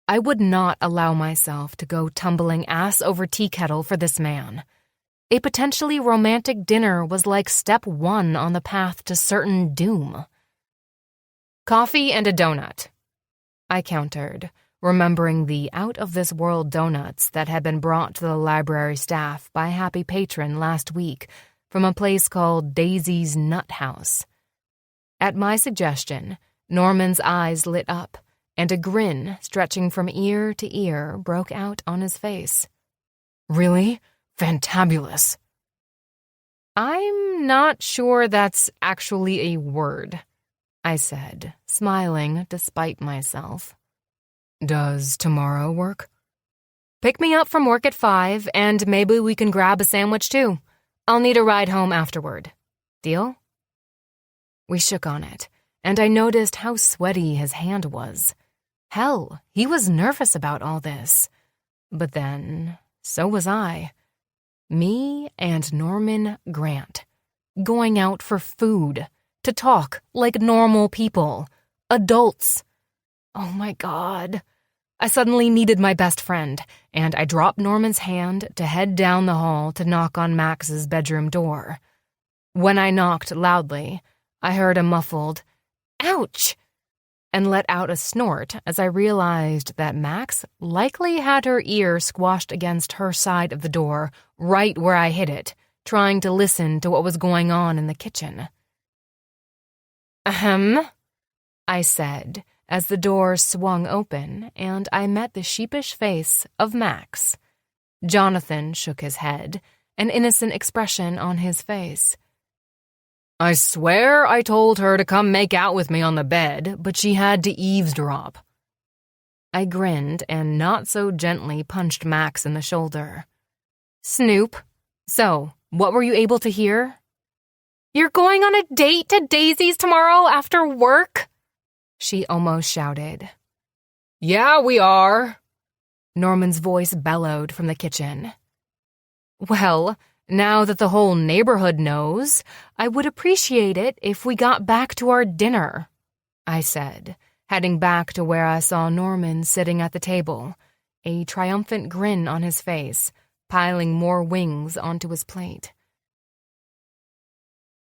I would not allow myself to go tumbling ass over tea kettle for this man. A potentially romantic dinner was like step 1 on the path to certain doom. Coffee and a donut, I countered, remembering the out-of-this-world donuts that had been brought to the library staff by a happy patron last week from a place called Daisy's Nut House. At my suggestion, Norman's eyes lit up, and a grin stretching from ear to ear broke out on his face. "Really? Fantabulous." "I'm not sure that's actually a word," I said, smiling despite myself. "Does tomorrow work?" "Pick me up from work at 5, and maybe we can grab a sandwich too. I'll need a ride home afterward. Deal?" We shook on it, and I noticed how sweaty his hand was. Hell, he was nervous about all this. But then, so was I. Me and Norman Grant, going out for food, to talk like normal people, adults. Oh my God. I suddenly needed my best friend, and I dropped Norman's hand to head down the hall to knock on Max's bedroom door. When I knocked loudly, I heard a muffled, "Ouch!" and let out a snort as I realized that Max likely had her ear squashed against her side of the door, right where I hid it, trying to listen to what was going on in the kitchen. "Ahem," I said as the door swung open and I met the sheepish face of Max. Jonathan shook his head, an innocent expression on his face. "I swear I told her to come make out with me on the bed, but she had to eavesdrop." I grinned and not so gently punched Max in the shoulder. "Snoop, so, what were you able to hear?" "You're going on a date to Daisy's tomorrow after work?" she almost shouted. "Yeah, we are," Norman's voice bellowed from the kitchen. "Well, now that the whole neighborhood knows, I would appreciate it if we got back to our dinner," I said, heading back to where I saw Norman sitting at the table, a triumphant grin on his face, piling more wings onto his plate.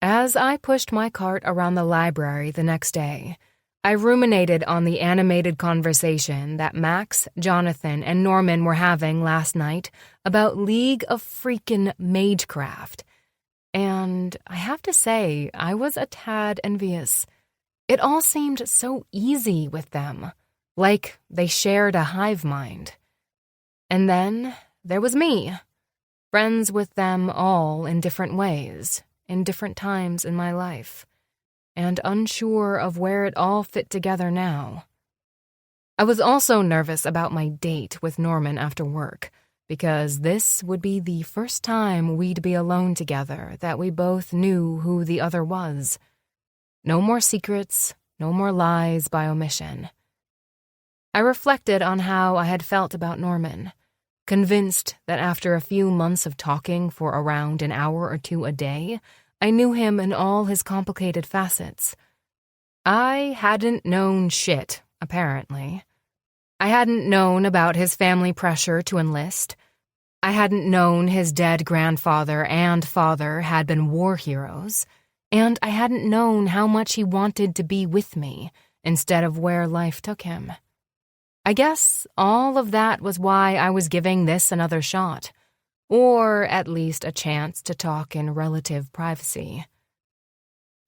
As I pushed my cart around the library the next day, I ruminated on the animated conversation that Max, Jonathan, and Norman were having last night about League of Freakin' Magecraft. And I have to say, I was a tad envious. It all seemed so easy with them, like they shared a hive mind. And then there was me, friends with them all in different ways, in different times in my life, and unsure of where it all fit together now. I was also nervous about my date with Norman after work, because this would be the first time we'd be alone together that we both knew who the other was. No more secrets, no more lies by omission. I reflected on how I had felt about Norman, convinced that after a few months of talking for around an hour or two a day, I knew him in all his complicated facets. I hadn't known shit, apparently. I hadn't known about his family pressure to enlist. I hadn't known his dead grandfather and father had been war heroes, and I hadn't known how much he wanted to be with me instead of where life took him. I guess all of that was why I was giving this another shot, or at least a chance to talk in relative privacy.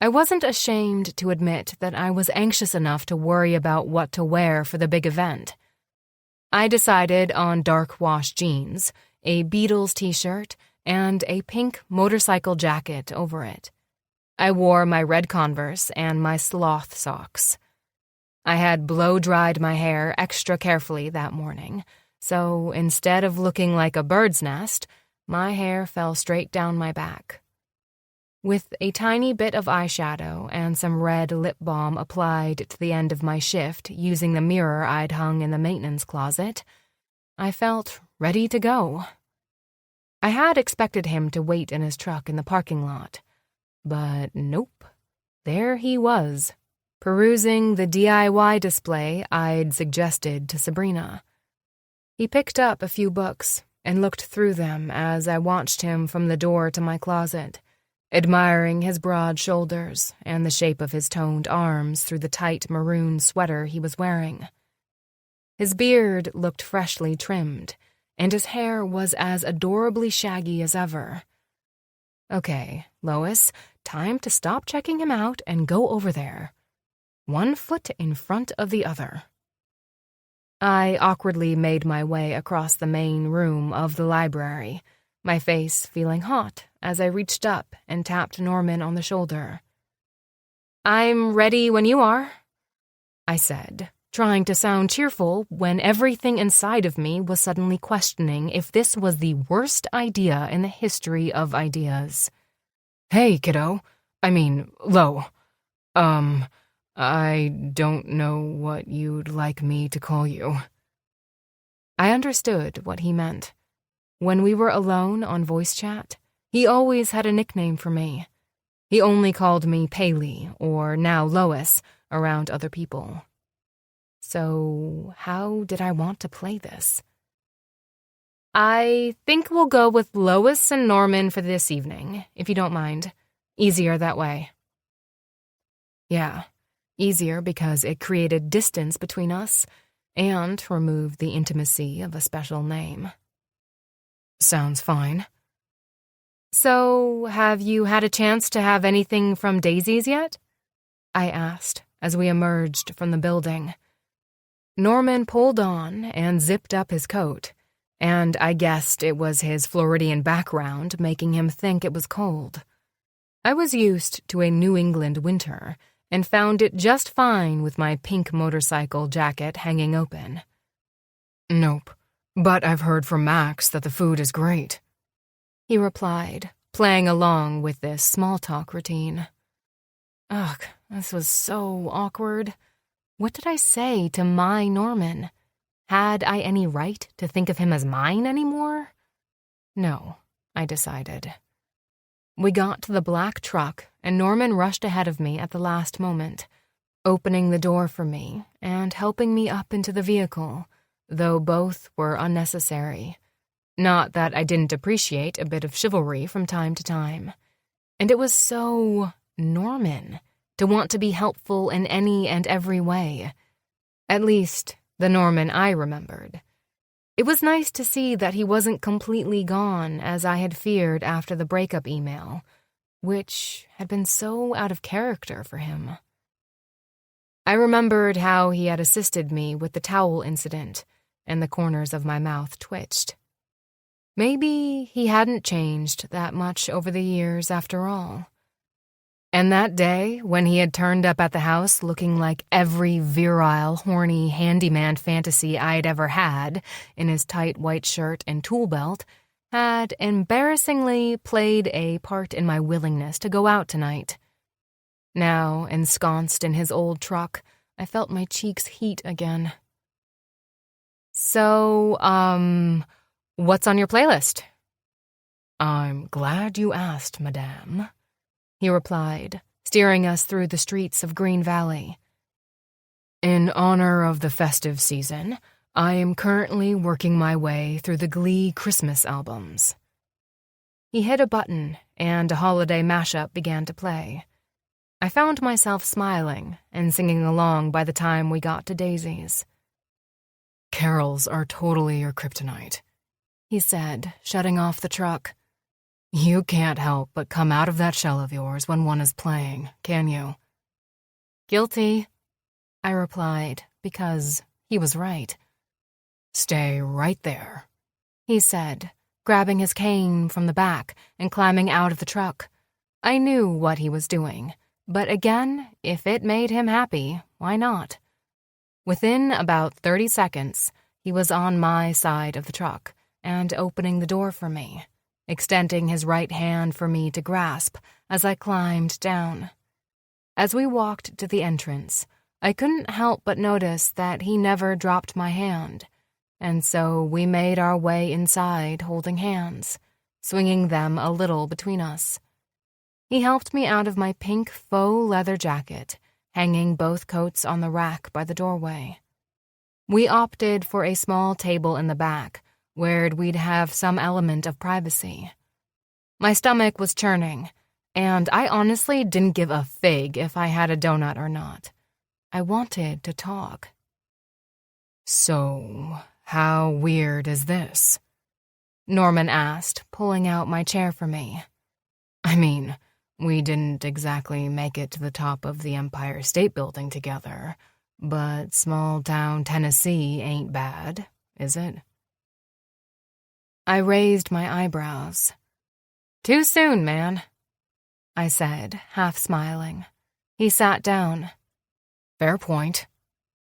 I wasn't ashamed to admit that I was anxious enough to worry about what to wear for the big event. I decided on dark wash jeans, a Beatles t-shirt, and a pink motorcycle jacket over it. I wore my red Converse and my sloth socks. I had blow-dried my hair extra carefully that morning, so instead of looking like a bird's nest, my hair fell straight down my back. With a tiny bit of eyeshadow and some red lip balm applied to the end of my shift using the mirror I'd hung in the maintenance closet, I felt ready to go. I had expected him to wait in his truck in the parking lot, but nope, there he was, perusing the DIY display I'd suggested to Sabrina. He picked up a few books and looked through them as I watched him from the door to my closet, admiring his broad shoulders and the shape of his toned arms through the tight maroon sweater he was wearing. His beard looked freshly trimmed, and his hair was as adorably shaggy as ever. Okay, Lois, time to stop checking him out and go over there. One foot in front of the other. I awkwardly made my way across the main room of the library, my face feeling hot as I reached up and tapped Norman on the shoulder. "I'm ready when you are," I said, trying to sound cheerful when everything inside of me was suddenly questioning if this was the worst idea in the history of ideas. "Hey, kiddo. Lo. I don't know what you'd like me to call you." I understood what he meant. When we were alone on voice chat, he always had a nickname for me. He only called me Paley, or now Lois, around other people. So how did I want to play this? "I think we'll go with Lois and Norman for this evening, if you don't mind. Easier that way." Yeah, easier because it created distance between us and removed the intimacy of a special name. Sounds fine. "So, have you had a chance to have anything from Daisy's yet?" I asked as we emerged from the building. Norman pulled on and zipped up his coat, and I guessed it was his Floridian background making him think it was cold. I was used to a New England winter and found it just fine with my pink motorcycle jacket hanging open. "Nope, but I've heard from Max that the food is great," he replied, playing along with this small talk routine. Ugh, this was so awkward. What did I say to my Norman? Had I any right to think of him as mine anymore? No, I decided. We got to the black truck, and Norman rushed ahead of me at the last moment, opening the door for me and helping me up into the vehicle, though both were unnecessary. Not that I didn't appreciate a bit of chivalry from time to time. And it was so Norman to want to be helpful in any and every way. At least, the Norman I remembered. It was nice to see that he wasn't completely gone as I had feared after the breakup email, which had been so out of character for him. I remembered how he had assisted me with the towel incident, and the corners of my mouth twitched. Maybe he hadn't changed that much over the years after all. And that day, when he had turned up at the house looking like every virile, horny handyman fantasy I'd ever had, in his tight white shirt and tool belt, had embarrassingly played a part in my willingness to go out tonight. Now, ensconced in his old truck, I felt my cheeks heat again. "So, what's on your playlist?" "I'm glad you asked, madame," he replied, steering us through the streets of Green Valley. "In honor of the festive season, I am currently working my way through the Glee Christmas albums." He hit a button, and a holiday mashup began to play. I found myself smiling and singing along by the time we got to Daisy's. "Carols are totally your kryptonite," he said, shutting off the truck. "You can't help but come out of that shell of yours when one is playing, can you?" "Guilty," I replied, because he was right. "Stay right there," he said, grabbing his cane from the back and climbing out of the truck. I knew what he was doing, but again, if it made him happy, why not? Within about 30 seconds, he was on my side of the truck and opening the door for me, extending his right hand for me to grasp as I climbed down. As we walked to the entrance, I couldn't help but notice that he never dropped my hand, and so we made our way inside holding hands, swinging them a little between us. He helped me out of my pink faux leather jacket, hanging both coats on the rack by the doorway. We opted for a small table in the back, where we'd have some element of privacy. My stomach was churning, and I honestly didn't give a fig if I had a donut or not. I wanted to talk. "So, how weird is this?" Norman asked, pulling out my chair for me. I mean, we didn't exactly make it to the top of the Empire State Building together, but small-town Tennessee ain't bad, is it? I raised my eyebrows. Too soon, man, I said, half smiling. He sat down. Fair point.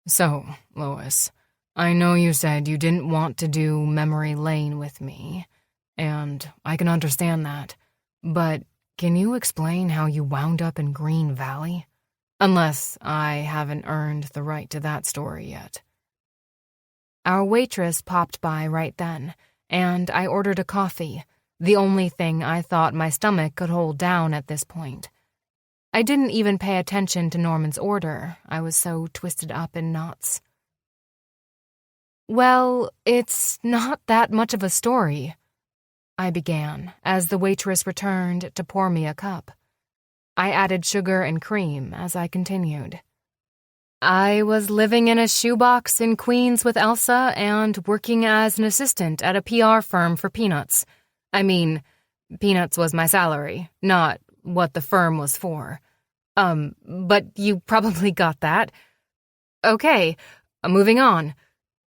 So, Lois, I know you said you didn't want to do memory lane with me, and I can understand that, but can you explain how you wound up in Green Valley? Unless I haven't earned the right to that story yet. Our waitress popped by right then, and I ordered a coffee, the only thing I thought my stomach could hold down at this point. I didn't even pay attention to Norman's order. I was so twisted up in knots. Well, it's not that much of a story, I began, as the waitress returned to pour me a cup. I added sugar and cream as I continued. I was living in a shoebox in Queens with Elsa and working as an assistant at a PR firm for peanuts. I mean, peanuts was my salary, not what the firm was for. But you probably got that. Okay, moving on.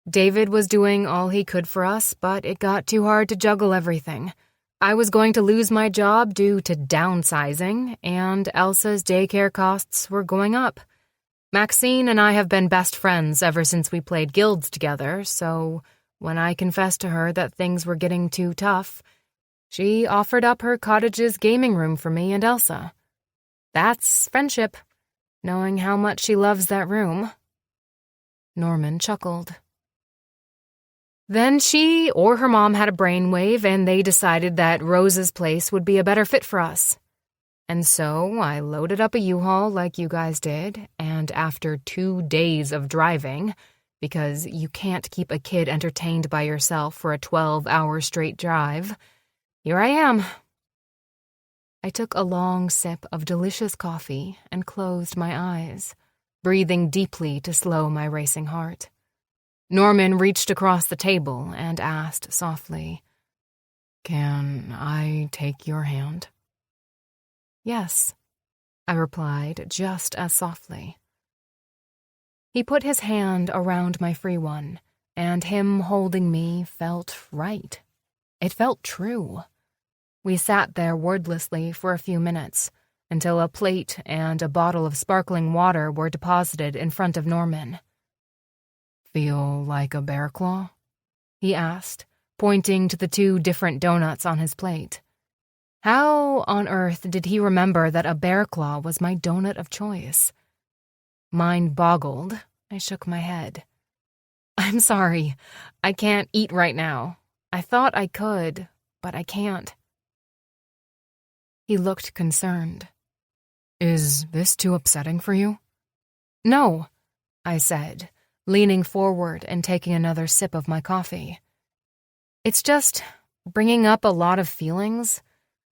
David was doing all he could for us, but it got too hard to juggle everything. I was going to lose my job due to downsizing, and Elsa's daycare costs were going up. Maxine and I have been best friends ever since we played guilds together, so when I confessed to her that things were getting too tough, she offered up her cottage's gaming room for me and Elsa. That's friendship, knowing how much she loves that room. Norman chuckled. Then she or her mom had a brainwave, and they decided that Rose's place would be a better fit for us. And so I loaded up a U-Haul like you guys did, and after 2 days of driving, because you can't keep a kid entertained by yourself for a 12-hour straight drive, here I am. I took a long sip of delicious coffee and closed my eyes, breathing deeply to slow my racing heart. Norman reached across the table and asked softly, "Can I take your hand?" "Yes," I replied just as softly. He put his hand around my free one, and him holding me felt right. It felt true. We sat there wordlessly for a few minutes, until a plate and a bottle of sparkling water were deposited in front of Norman. "Feel like a bear claw?" he asked, pointing to the 2 different donuts on his plate. How on earth did he remember that a bear claw was my donut of choice? Mind boggled, I shook my head. "I'm sorry, I can't eat right now. I thought I could, but I can't." He looked concerned. "Is this too upsetting for you?" "No," I said, leaning forward and taking another sip of my coffee. "It's just bringing up a lot of feelings.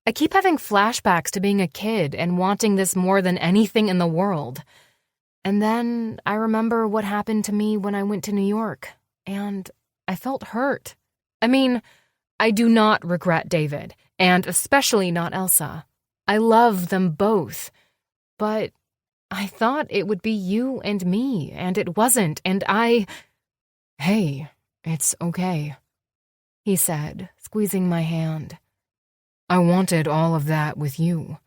I keep having flashbacks to being a kid and wanting this more than anything in the world. And then I remember what happened to me when I went to New York, and I felt hurt. I mean, I do not regret David, and especially not Elsa. I love them both. But I thought it would be you and me, and it wasn't, and I—" "Hey, it's okay," he said, squeezing my hand. "I wanted all of that with you.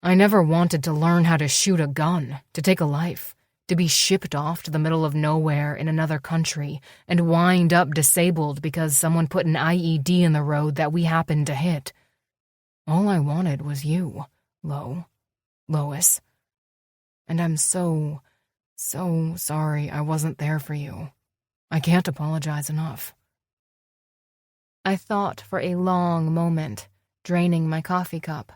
I never wanted to learn how to shoot a gun, to take a life, to be shipped off to the middle of nowhere in another country and wind up disabled because someone put an IED in the road that we happened to hit. All I wanted was you, Lois. And I'm so sorry I wasn't there for you. I can't apologize enough." I thought for a long moment, draining my coffee cup.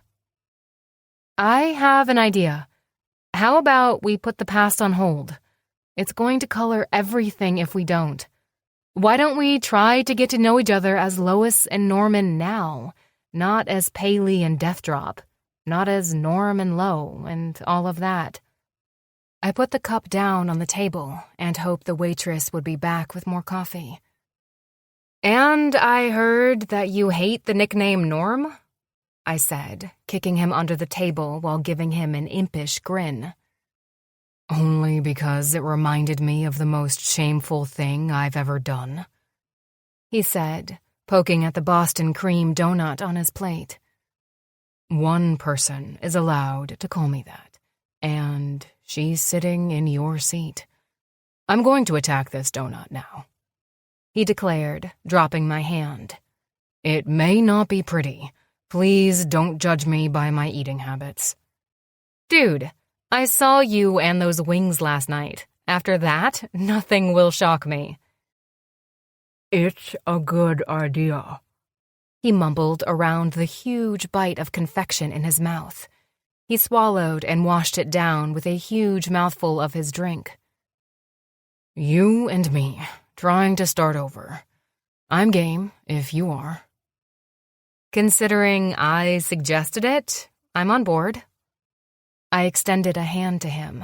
"I have an idea. How about we put the past on hold? It's going to color everything if we don't. Why don't we try to get to know each other as Lois and Norman now, not as Paley and Deathdrop, not as Norm and Lo and all of that?" I put the cup down on the table and hoped the waitress would be back with more coffee. "And I heard that you hate the nickname Norm?" I said, kicking him under the table while giving him an impish grin. Only because it reminded me of the most shameful thing I've ever done, he said, poking at the Boston cream donut on his plate. One person is allowed to call me that, and she's sitting in your seat. I'm going to attack this donut now, he declared, dropping my hand. It may not be pretty. Please don't judge me by my eating habits. Dude, I saw you and those wings last night. After that, nothing will shock me. It's a good idea, he mumbled around the huge bite of confection in his mouth. He swallowed and washed it down with a huge mouthful of his drink. You and me, trying to start over. I'm game, if you are. Considering I suggested it, I'm on board. I extended a hand to him.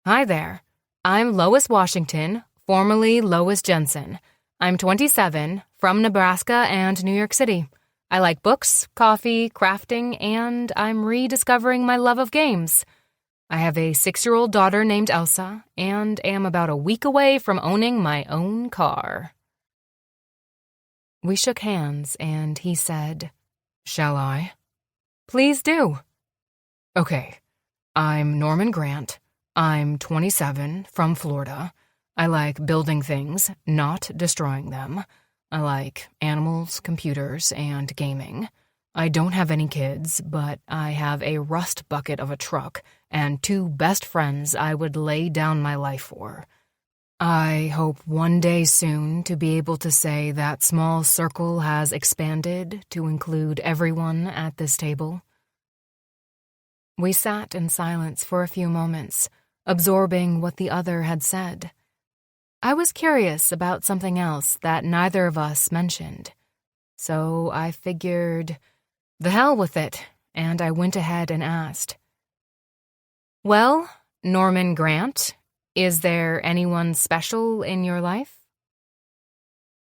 Hi there. I'm Lois Washington, formerly Lois Jensen. I'm 27, from Nebraska and New York City. I like books, coffee, crafting, and I'm rediscovering my love of games. I have a 6-year-old daughter named Elsa, and am about a week away from owning my own car. We shook hands, and he said, Shall I? Please do. Okay, I'm Norman Grant. I'm 27, from Florida. I like building things, not destroying them. I like animals, computers, and gaming. I don't have any kids, but I have a rust bucket of a truck and 2 best friends I would lay down my life for. I hope one day soon to be able to say that small circle has expanded to include everyone at this table. We sat in silence for a few moments, absorbing what the other had said. I was curious about something else that neither of us mentioned, so I figured, the hell with it, and I went ahead and asked, Well, Norman Grant, is there anyone special in your life?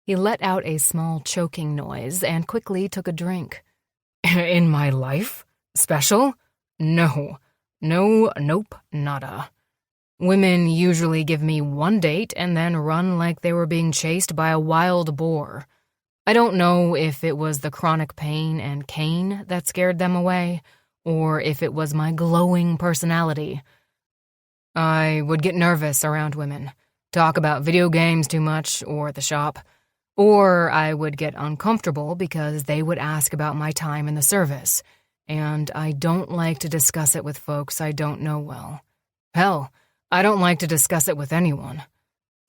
He let out a small choking noise and quickly took a drink. In my life? Special? No. Nope, nada. Women usually give me one date and then run like they were being chased by a wild boar. I don't know if it was the chronic pain and cane that scared them away, or if it was my glowing personality. I would get nervous around women, talk about video games too much or the shop, or I would get uncomfortable because they would ask about my time in the service, and I don't like to discuss it with folks I don't know well. Hell, I don't like to discuss it with anyone.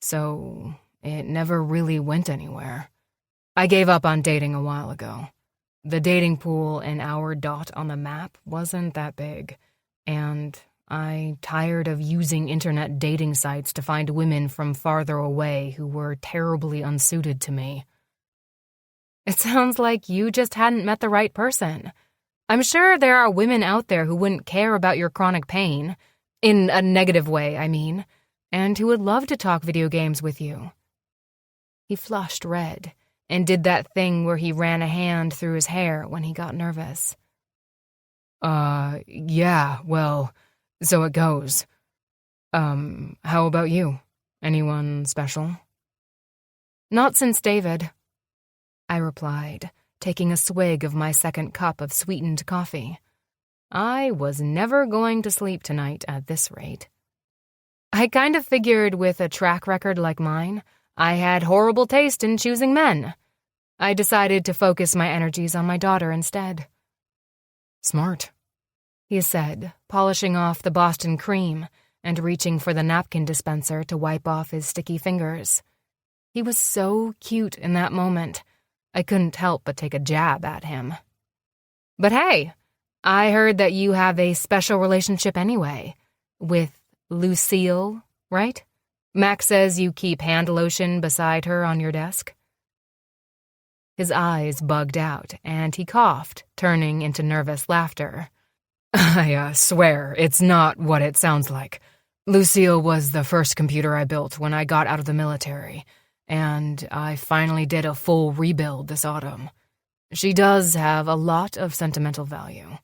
So it never really went anywhere. I gave up on dating a while ago. The dating pool in our dot on the map wasn't that big, and I tired of using internet dating sites to find women from farther away who were terribly unsuited to me. It sounds like you just hadn't met the right person. I'm sure there are women out there who wouldn't care about your chronic pain, in a negative way, I mean, and who would love to talk video games with you. He flushed red and did that thing where he ran a hand through his hair when he got nervous. Yeah, well, so it goes. How about you? Anyone special? Not since David, I replied, taking a swig of my second cup of sweetened coffee. I was never going to sleep tonight at this rate. I kind of figured with a track record like mine, I had horrible taste in choosing men. I decided to focus my energies on my daughter instead. Smart, he said, polishing off the Boston cream and reaching for the napkin dispenser to wipe off his sticky fingers. He was so cute in that moment, I couldn't help but take a jab at him. But hey, I heard that you have a special relationship anyway, with Lucille, right? Max says you keep hand lotion beside her on your desk. His eyes bugged out, and he coughed, turning into nervous laughter. I swear, it's not what it sounds like. Lucille was the first computer I built when I got out of the military, and I finally did a full rebuild this autumn. She does have a lot of sentimental value.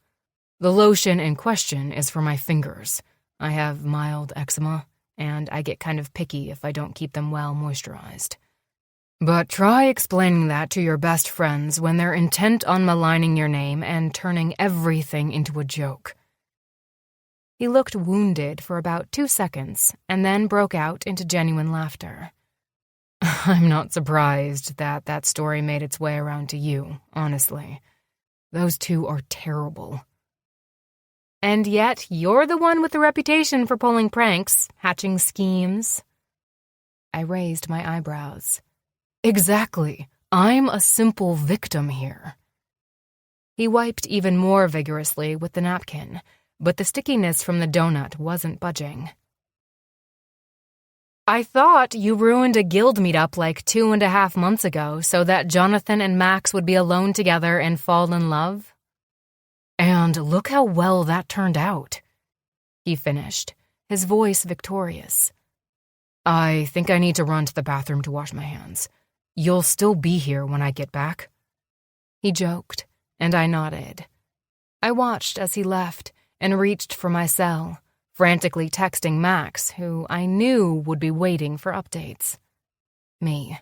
The lotion in question is for my fingers. I have mild eczema, and I get kind of picky if I don't keep them well moisturized. But try explaining that to your best friends when they're intent on maligning your name and turning everything into a joke. He looked wounded for about 2 seconds and then broke out into genuine laughter. I'm not surprised that that story made its way around to you, honestly. Those two are terrible. And yet you're the one with the reputation for pulling pranks, hatching schemes. I raised my eyebrows. Exactly. I'm a simple victim here. He wiped even more vigorously with the napkin, but the stickiness from the donut wasn't budging. I thought you ruined a guild meetup like 2.5 months ago so that Jonathan and Max would be alone together and fall in love. And look how well that turned out, he finished, his voice victorious. I think I need to run to the bathroom to wash my hands. You'll still be here when I get back? He joked, and I nodded. I watched as he left and reached for my cell, frantically texting Max, who I knew would be waiting for updates. Me.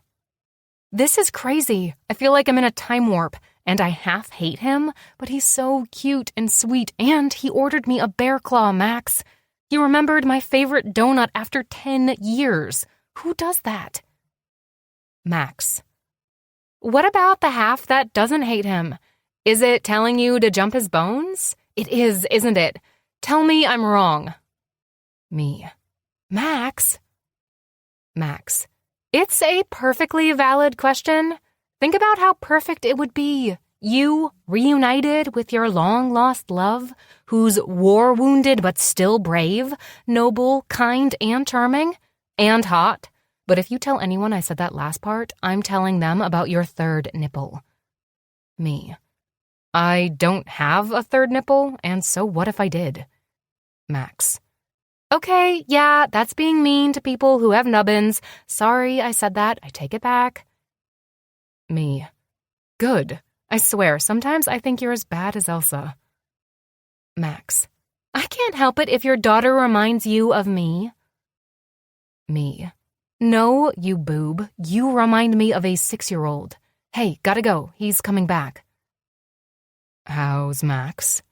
This is crazy. I feel like I'm in a time warp, and I half hate him, but he's so cute and sweet, and he ordered me a bear claw, Max. He remembered my favorite donut after 10 years. Who does that? Max. What about the half that doesn't hate him? Is it telling you to jump his bones? It is, isn't it? Tell me I'm wrong. Me. Max? Max. It's a perfectly valid question. Think about how perfect it would be. You, reunited with your long-lost love, who's war-wounded but still brave, noble, kind, and charming, and hot. But if you tell anyone I said that last part, I'm telling them about your third nipple. Me. I don't have a third nipple, and so what if I did? Max. Okay, yeah, that's being mean to people who have nubbins. Sorry I said that. I take it back. Me. Good. I swear, sometimes I think you're as bad as Elsa. Max. I can't help it if your daughter reminds you of me. Me. No, you boob. You remind me of a 6-year-old. Hey, gotta go. He's coming back. How's Max?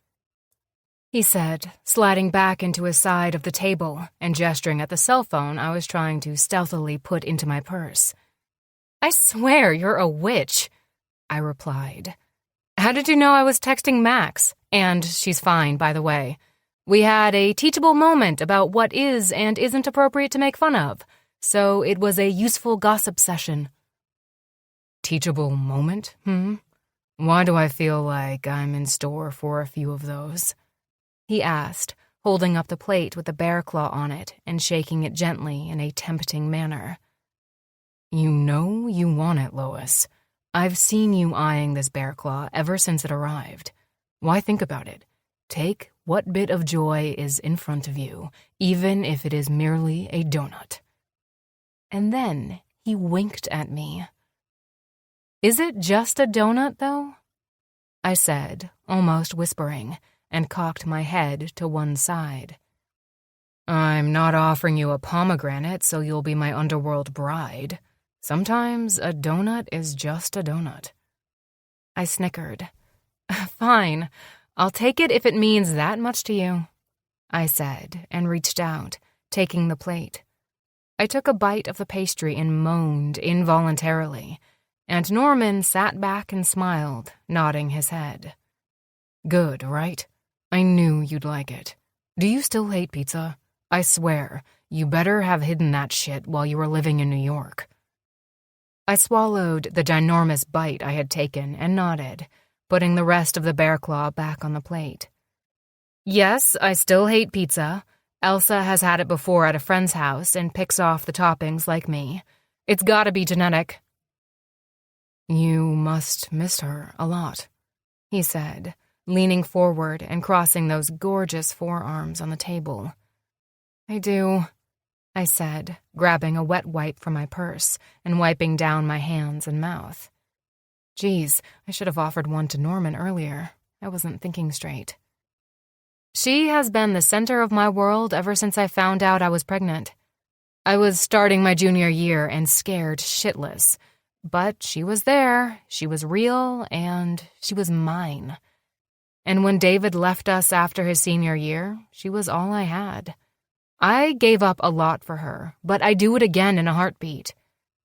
He said, sliding back into his side of the table and gesturing at the cell phone I was trying to stealthily put into my purse. I swear you're a witch, I replied. How did you know I was texting Max? And she's fine, by the way. We had a teachable moment about what is and isn't appropriate to make fun of, so it was a useful gossip session. Teachable moment, Why do I feel like I'm in store for a few of those? He asked, holding up the plate with the bear claw on it and shaking it gently in a tempting manner. You know you want it, Lois. I've seen you eyeing this bear claw ever since it arrived. Why think about it? Take what bit of joy is in front of you, even if it is merely a donut. And then he winked at me. Is it just a donut, though? I said, almost whispering, and cocked my head to one side. I'm not offering you a pomegranate so you'll be my underworld bride. Sometimes a donut is just a donut. I snickered. Fine, I'll take it if it means that much to you, I said, and reached out, taking the plate. I took a bite of the pastry and moaned involuntarily, and Norman sat back and smiled, nodding his head. Good, right? I knew you'd like it. Do you still hate pizza? I swear, you better have hidden that shit while you were living in New York. I swallowed the ginormous bite I had taken and nodded, putting the rest of the bear claw back on the plate. Yes, I still hate pizza. Elsa has had it before at a friend's house and picks off the toppings like me. It's gotta be genetic. You must miss her a lot, he said, leaning forward and crossing those gorgeous forearms on the table. I do, I said, grabbing a wet wipe from my purse and wiping down my hands and mouth. Geez, I should have offered one to Norman earlier. I wasn't thinking straight. She has been the center of my world ever since I found out I was pregnant. I was starting my junior year and scared shitless. But she was there, she was real, and she was mine. And when David left us after his senior year, she was all I had. I gave up a lot for her, but I do it again in a heartbeat.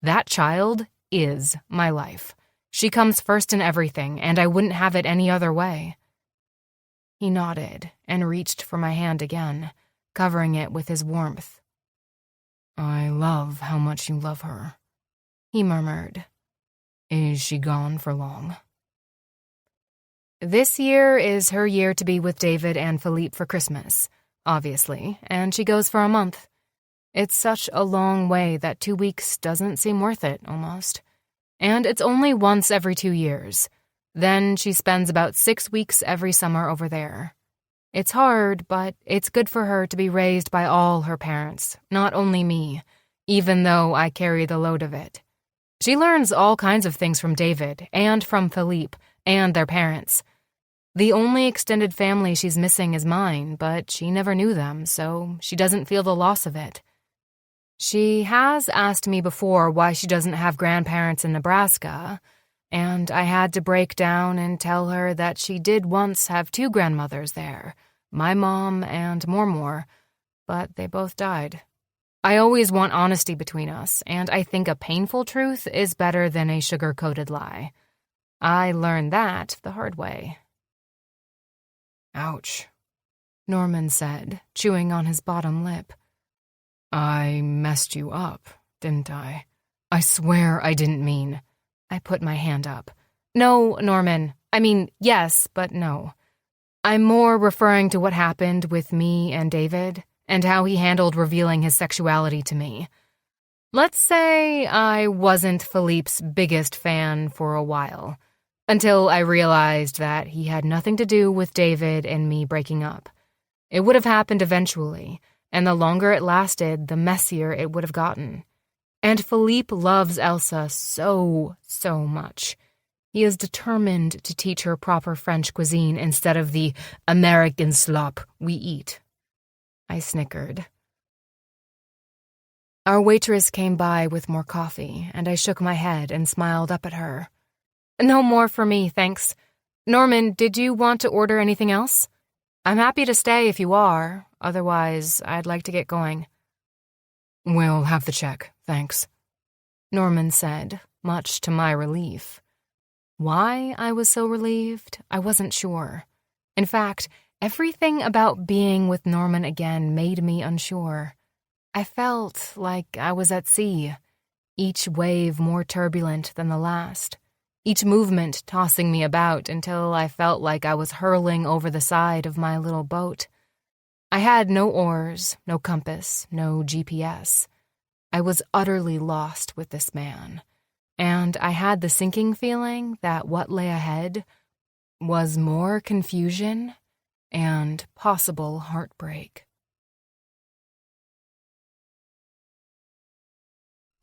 That child is my life. She comes first in everything, and I wouldn't have it any other way. He nodded and reached for my hand again, covering it with his warmth. I love how much you love her, he murmured. Is she gone for long? This year is her year to be with David and Philippe for Christmas, obviously, and she goes for a month. It's such a long way that 2 weeks doesn't seem worth it, almost. And it's only once every 2 years. Then she spends about 6 weeks every summer over there. It's hard, but it's good for her to be raised by all her parents, not only me, even though I carry the load of it. She learns all kinds of things from David and from Philippe and their parents. The only extended family she's missing is mine, but she never knew them, so she doesn't feel the loss of it. She has asked me before why she doesn't have grandparents in Nebraska, and I had to break down and tell her that she did once have 2 grandmothers there, my mom and Mormor, but they both died. I always want honesty between us, and I think a painful truth is better than a sugar-coated lie. I learned that the hard way. Ouch, Norman said, chewing on his bottom lip. I messed you up, didn't I? I swear I didn't mean. I put my hand up. No, Norman. I mean, yes, but no. I'm more referring to what happened with me and David, and how he handled revealing his sexuality to me. Let's say I wasn't Philippe's biggest fan for a while, until I realized that he had nothing to do with David and me breaking up. It would have happened eventually, and the longer it lasted, the messier it would have gotten. And Philippe loves Elsa so much. He is determined to teach her proper French cuisine instead of the American slop we eat. I snickered. Our waitress came by with more coffee, and I shook my head and smiled up at her. No more for me, thanks. Norman, did you want to order anything else? I'm happy to stay if you are. Otherwise, I'd like to get going. We'll have the check, thanks, Norman said, much to my relief. Why I was so relieved, I wasn't sure. In fact, everything about being with Norman again made me unsure. I felt like I was at sea, each wave more turbulent than the last, each movement tossing me about until I felt like I was hurling over the side of my little boat. I had no oars, no compass, no GPS. I was utterly lost with this man, and I had the sinking feeling that what lay ahead was more confusion and possible heartbreak.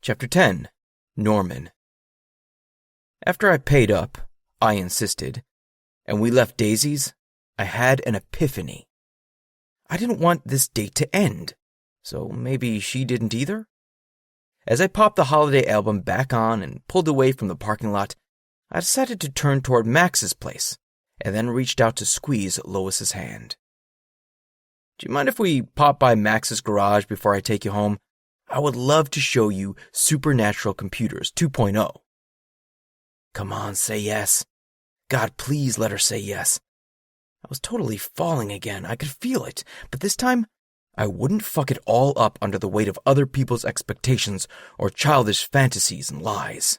Chapter 10. Norman. After I paid up, I insisted, and we left Daisy's, I had an epiphany. I didn't want this date to end, so maybe she didn't either? As I popped the holiday album back on and pulled away from the parking lot, I decided to turn toward Max's place, and then reached out to squeeze Lois's hand. Do you mind if we pop by Max's garage before I take you home? I would love to show you Supernatural Computers 2.0. Come on, say yes. God, please let her say yes. I was totally falling again. I could feel it. But this time, I wouldn't fuck it all up under the weight of other people's expectations or childish fantasies and lies.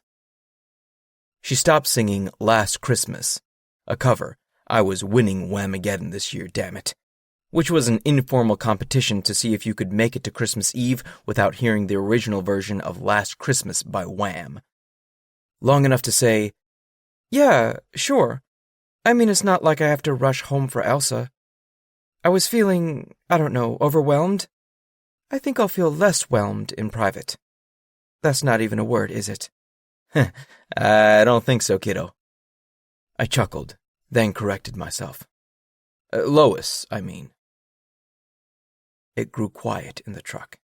She stopped singing Last Christmas, a cover. I was winning Whamageddon this year, damn it. Which was an informal competition to see if you could make it to Christmas Eve without hearing the original version of Last Christmas by Wham. Long enough to say, yeah, sure. I mean, it's not like I have to rush home for Elsa. I was feeling, overwhelmed. I think I'll feel less whelmed in private. That's not even a word, is it? I don't think so, kiddo. I chuckled, then corrected myself. Lois, I mean. It grew quiet in the truck,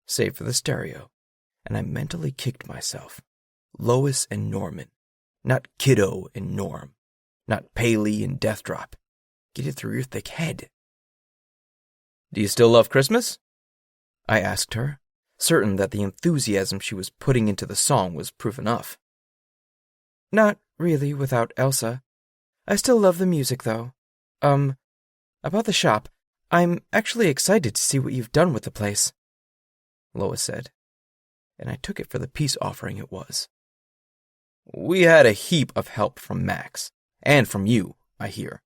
save for the stereo, and I mentally kicked myself. Lois and Norman, not Kiddo and Norm, not Paley and Deathdrop. Get it through your thick head. Do you still love Christmas? I asked her, certain that the enthusiasm she was putting into the song was proof enough. Not really without Elsa. I still love the music, though. About the shop, I'm actually excited to see what you've done with the place, Lois said, and I took it for the peace offering it was. We had a heap of help from Max, and from you, I hear.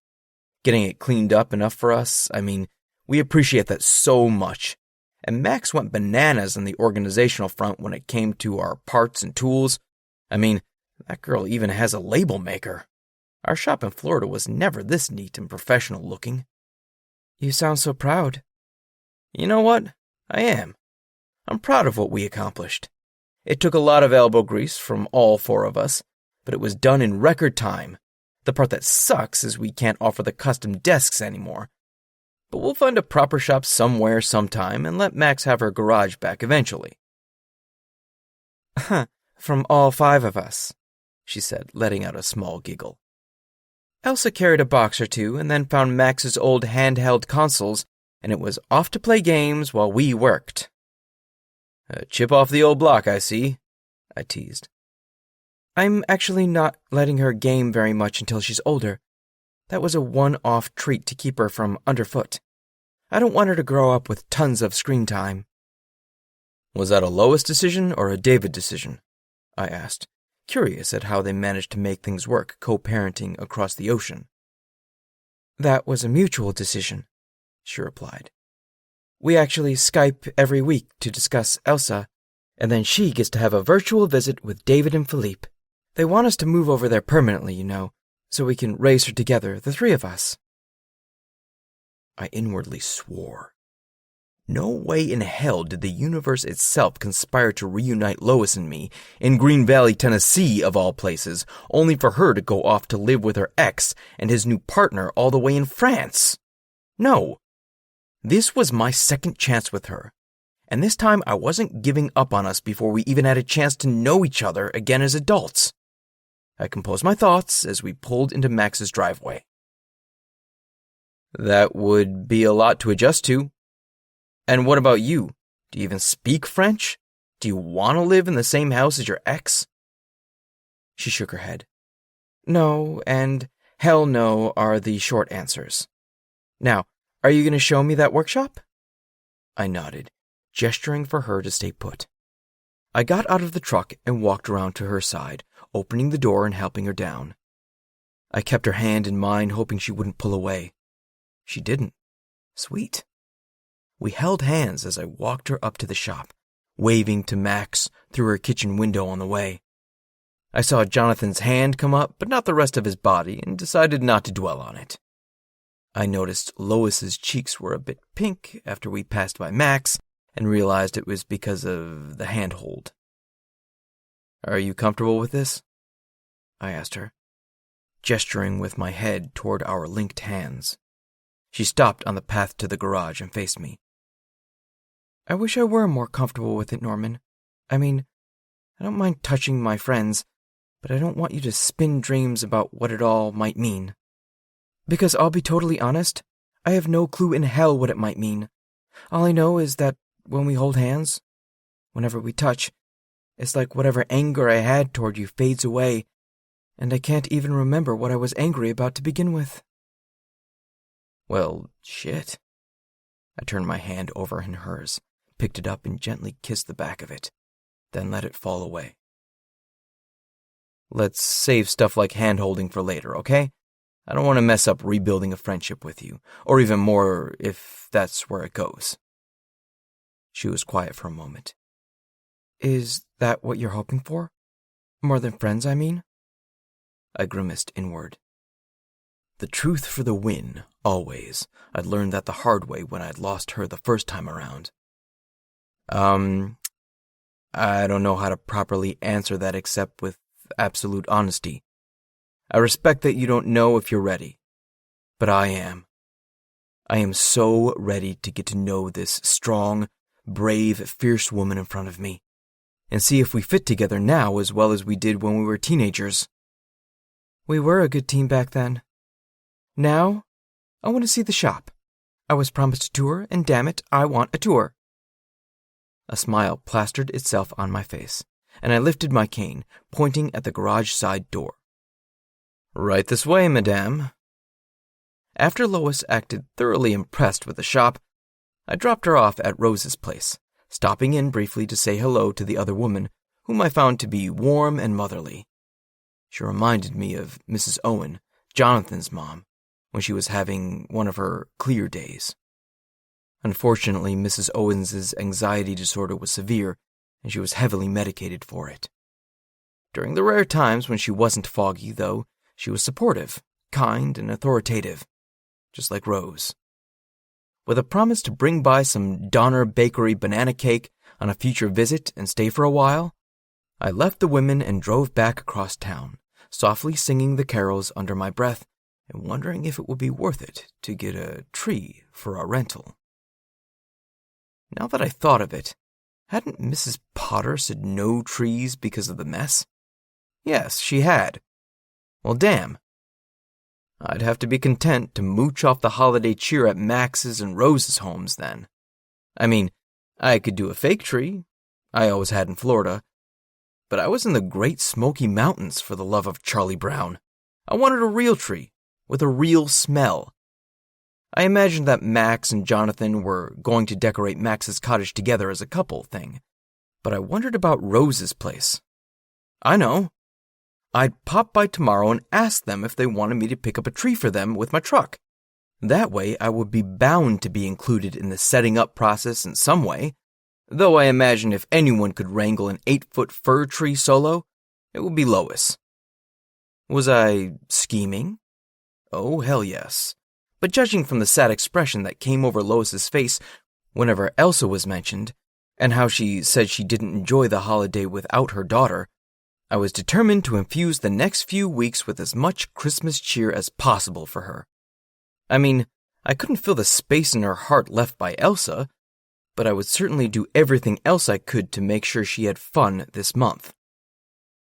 Getting it cleaned up enough for us, I mean, we appreciate that so much. And Max went bananas on the organizational front when it came to our parts and tools. I mean, that girl even has a label maker. Our shop in Florida was never this neat and professional looking. You sound so proud. You know what? I am. I'm proud of what we accomplished. It took a lot of elbow grease from all four of us, but it was done in record time. The part that sucks is we can't offer the custom desks anymore. But we'll find a proper shop somewhere sometime and let Max have her garage back eventually. From all five of us, she said, letting out a small giggle. Elsa carried a box or two and then found Max's old handheld consoles, and it was off to play games while we worked. Chip off the old block, I see, I teased. I'm actually not letting her game very much until she's older. That was a one-off treat to keep her from underfoot. I don't want her to grow up with tons of screen time. Was that a Lois decision or a David decision? I asked, curious at how they managed to make things work co-parenting across the ocean. That was a mutual decision, she replied. We actually Skype every week to discuss Elsa, and then she gets to have a virtual visit with David and Philippe. They want us to move over there permanently, you know, so we can raise her together, the three of us. I inwardly swore. No way in hell did the universe itself conspire to reunite Lois and me in Green Valley, Tennessee, of all places, only for her to go off to live with her ex and his new partner all the way in France. No. This was my second chance with her, and this time I wasn't giving up on us before we even had a chance to know each other again as adults. I composed my thoughts as we pulled into Max's driveway. That would be a lot to adjust to. And what about you? Do you even speak French? Do you want to live in the same house as your ex? She shook her head. No, and hell no are the short answers. Now, are you going to show me that workshop? I nodded, gesturing for her to stay put. I got out of the truck and walked around to her side, opening the door and helping her down. I kept her hand in mine, hoping she wouldn't pull away. She didn't. Sweet. We held hands as I walked her up to the shop, waving to Max through her kitchen window on the way. I saw Jonathan's hand come up, but not the rest of his body, and decided not to dwell on it. I noticed Lois's cheeks were a bit pink after we passed by Max, and realized it was because of the handhold. Are you comfortable with this? I asked her, gesturing with my head toward our linked hands. She stopped on the path to the garage and faced me. I wish I were more comfortable with it, Norman. I mean, I don't mind touching my friends, but I don't want you to spin dreams about what it all might mean. Because I'll be totally honest, I have no clue in hell what it might mean. All I know is that when we hold hands, whenever we touch, it's like whatever anger I had toward you fades away, and I can't even remember what I was angry about to begin with. Well, shit. I turned my hand over in hers, picked it up and gently kissed the back of it, then let it fall away. Let's save stuff like hand-holding for later, okay? I don't want to mess up rebuilding a friendship with you, or even more if that's where it goes. She was quiet for a moment. Is that what you're hoping for? More than friends, I mean? I grimaced inward. The truth for the win, always. I'd learned that the hard way when I'd lost her the first time around. I don't know how to properly answer that except with absolute honesty. I respect that you don't know if you're ready, but I am. I am so ready to get to know this strong, brave, fierce woman in front of me, and see if we fit together now as well as we did when we were teenagers. We were a good team back then. Now, I want to see the shop. I was promised a tour, and damn it, I want a tour. A smile plastered itself on my face, and I lifted my cane, pointing at the garage side door. Right this way, madame. After Lois acted thoroughly impressed with the shop, I dropped her off at Rose's place, stopping in briefly to say hello to the other woman, whom I found to be warm and motherly. She reminded me of Mrs. Owen, Jonathan's mom, when she was having one of her clear days. Unfortunately, Mrs. Owens' anxiety disorder was severe, and she was heavily medicated for it. During the rare times when she wasn't foggy, though, she was supportive, kind, and authoritative, just like Rose. With a promise to bring by some Donner Bakery banana cake on a future visit and stay for a while, I left the women and drove back across town, softly singing the carols under my breath and wondering if it would be worth it to get a tree for our rental. Now that I thought of it, hadn't Mrs. Potter said no trees because of the mess? Yes, she had. Well, damn. I'd have to be content to mooch off the holiday cheer at Max's and Rose's homes then. I mean, I could do a fake tree. I always had in Florida. But I was in the Great Smoky Mountains for the love of Charlie Brown. I wanted a real tree, with a real smell. I imagined that Max and Jonathan were going to decorate Max's cottage together as a couple thing. But I wondered about Rose's place. I know. I'd pop by tomorrow and ask them if they wanted me to pick up a tree for them with my truck. That way I would be bound to be included in the setting up process in some way, though I imagine if anyone could wrangle an 8-foot fir tree solo, it would be Lois. Was I scheming? Oh, hell yes. But judging from the sad expression that came over Lois's face whenever Elsa was mentioned, and how she said she didn't enjoy the holiday without her daughter, I was determined to infuse the next few weeks with as much Christmas cheer as possible for her. I mean, I couldn't fill the space in her heart left by Elsa, but I would certainly do everything else I could to make sure she had fun this month.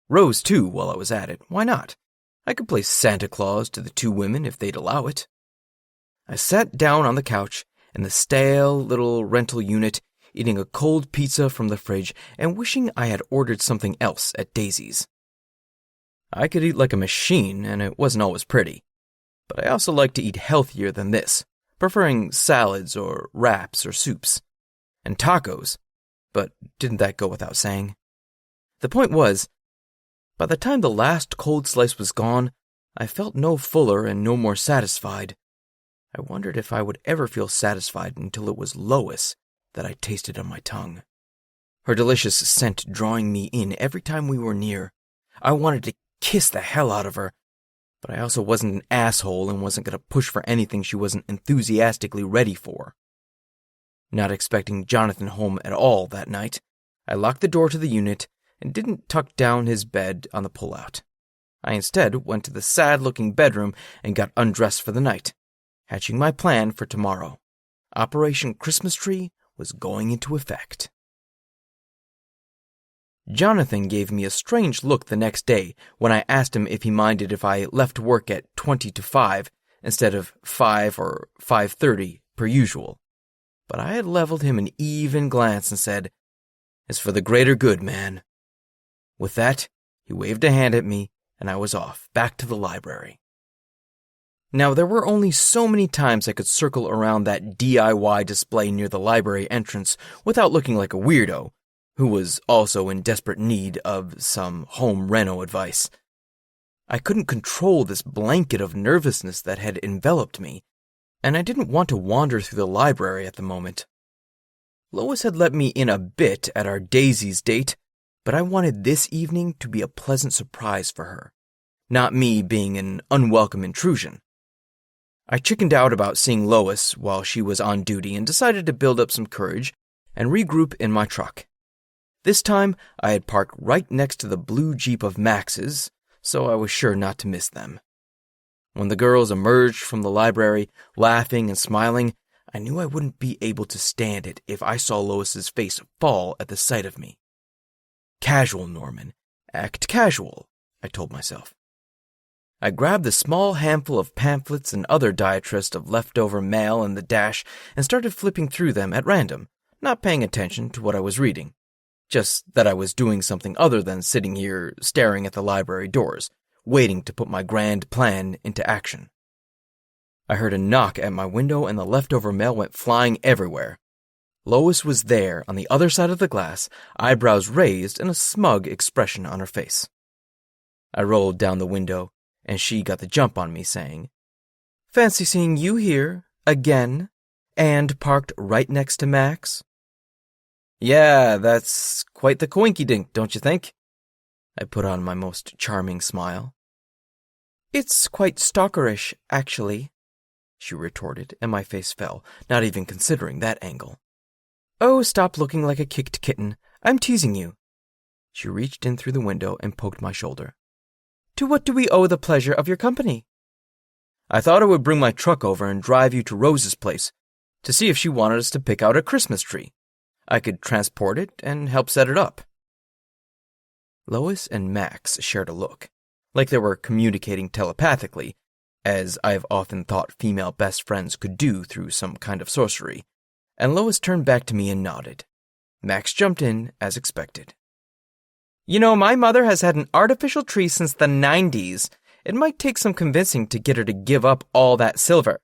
Rose, too, while I was at it. Why not? I could play Santa Claus to the two women if they'd allow it. I sat down on the couch in the stale little rental unit, eating a cold pizza from the fridge and wishing I had ordered something else at Daisy's. I could eat like a machine, and it wasn't always pretty. But I also like to eat healthier than this, preferring salads or wraps or soups. And tacos, but didn't that go without saying? The point was, by the time the last cold slice was gone, I felt no fuller and no more satisfied. I wondered if I would ever feel satisfied until it was Lois that I tasted on my tongue. Her delicious scent drawing me in every time we were near. I wanted to kiss the hell out of her, but I also wasn't an asshole and wasn't going to push for anything she wasn't enthusiastically ready for. Not expecting Jonathan home at all that night, I locked the door to the unit and didn't tuck down his bed on the pullout. I instead went to the sad-looking bedroom and got undressed for the night, hatching my plan for tomorrow. Operation Christmas Tree was going into effect. Jonathan gave me a strange look the next day when I asked him if he minded if I left work at 20 to 5 instead of 5 or 5:30 per usual. But I had leveled him an even glance and said, "It's for the greater good, man." With that, he waved a hand at me, and I was off, back to the library. Now, there were only so many times I could circle around that DIY display near the library entrance without looking like a weirdo, who was also in desperate need of some home reno advice. I couldn't control this blanket of nervousness that had enveloped me, and I didn't want to wander through the library at the moment. Lois had let me in a bit at our Daisy's date, but I wanted this evening to be a pleasant surprise for her, not me being an unwelcome intrusion. I chickened out about seeing Lois while she was on duty and decided to build up some courage and regroup in my truck. This time, I had parked right next to the blue Jeep of Max's, so I was sure not to miss them. When the girls emerged from the library, laughing and smiling, I knew I wouldn't be able to stand it if I saw Lois's face fall at the sight of me. Casual, Norman. Act casual, I told myself. I grabbed the small handful of pamphlets and other diatrists of leftover mail in the dash and started flipping through them at random, not paying attention to what I was reading. Just that I was doing something other than sitting here staring at the library doors, waiting to put my grand plan into action. I heard a knock at my window and the leftover mail went flying everywhere. Lois was there on the other side of the glass, eyebrows raised and a smug expression on her face. I rolled down the window, and she got the jump on me, saying, "Fancy seeing you here, again, and parked right next to Max?" "Yeah, that's quite the coinky-dink, don't you think?" I put on my most charming smile. "It's quite stalkerish, actually," she retorted, and my face fell, not even considering that angle. "Oh, stop looking like a kicked kitten. I'm teasing you." She reached in through the window and poked my shoulder. "To what do we owe the pleasure of your company?" "I thought I would bring my truck over and drive you to Rose's place to see if she wanted us to pick out a Christmas tree. I could transport it and help set it up." Lois and Max shared a look, like they were communicating telepathically, as I have often thought female best friends could do through some kind of sorcery, and Lois turned back to me and nodded. Max jumped in, as expected. "You know, my mother has had an artificial tree since the 90s. It might take some convincing to get her to give up all that silver.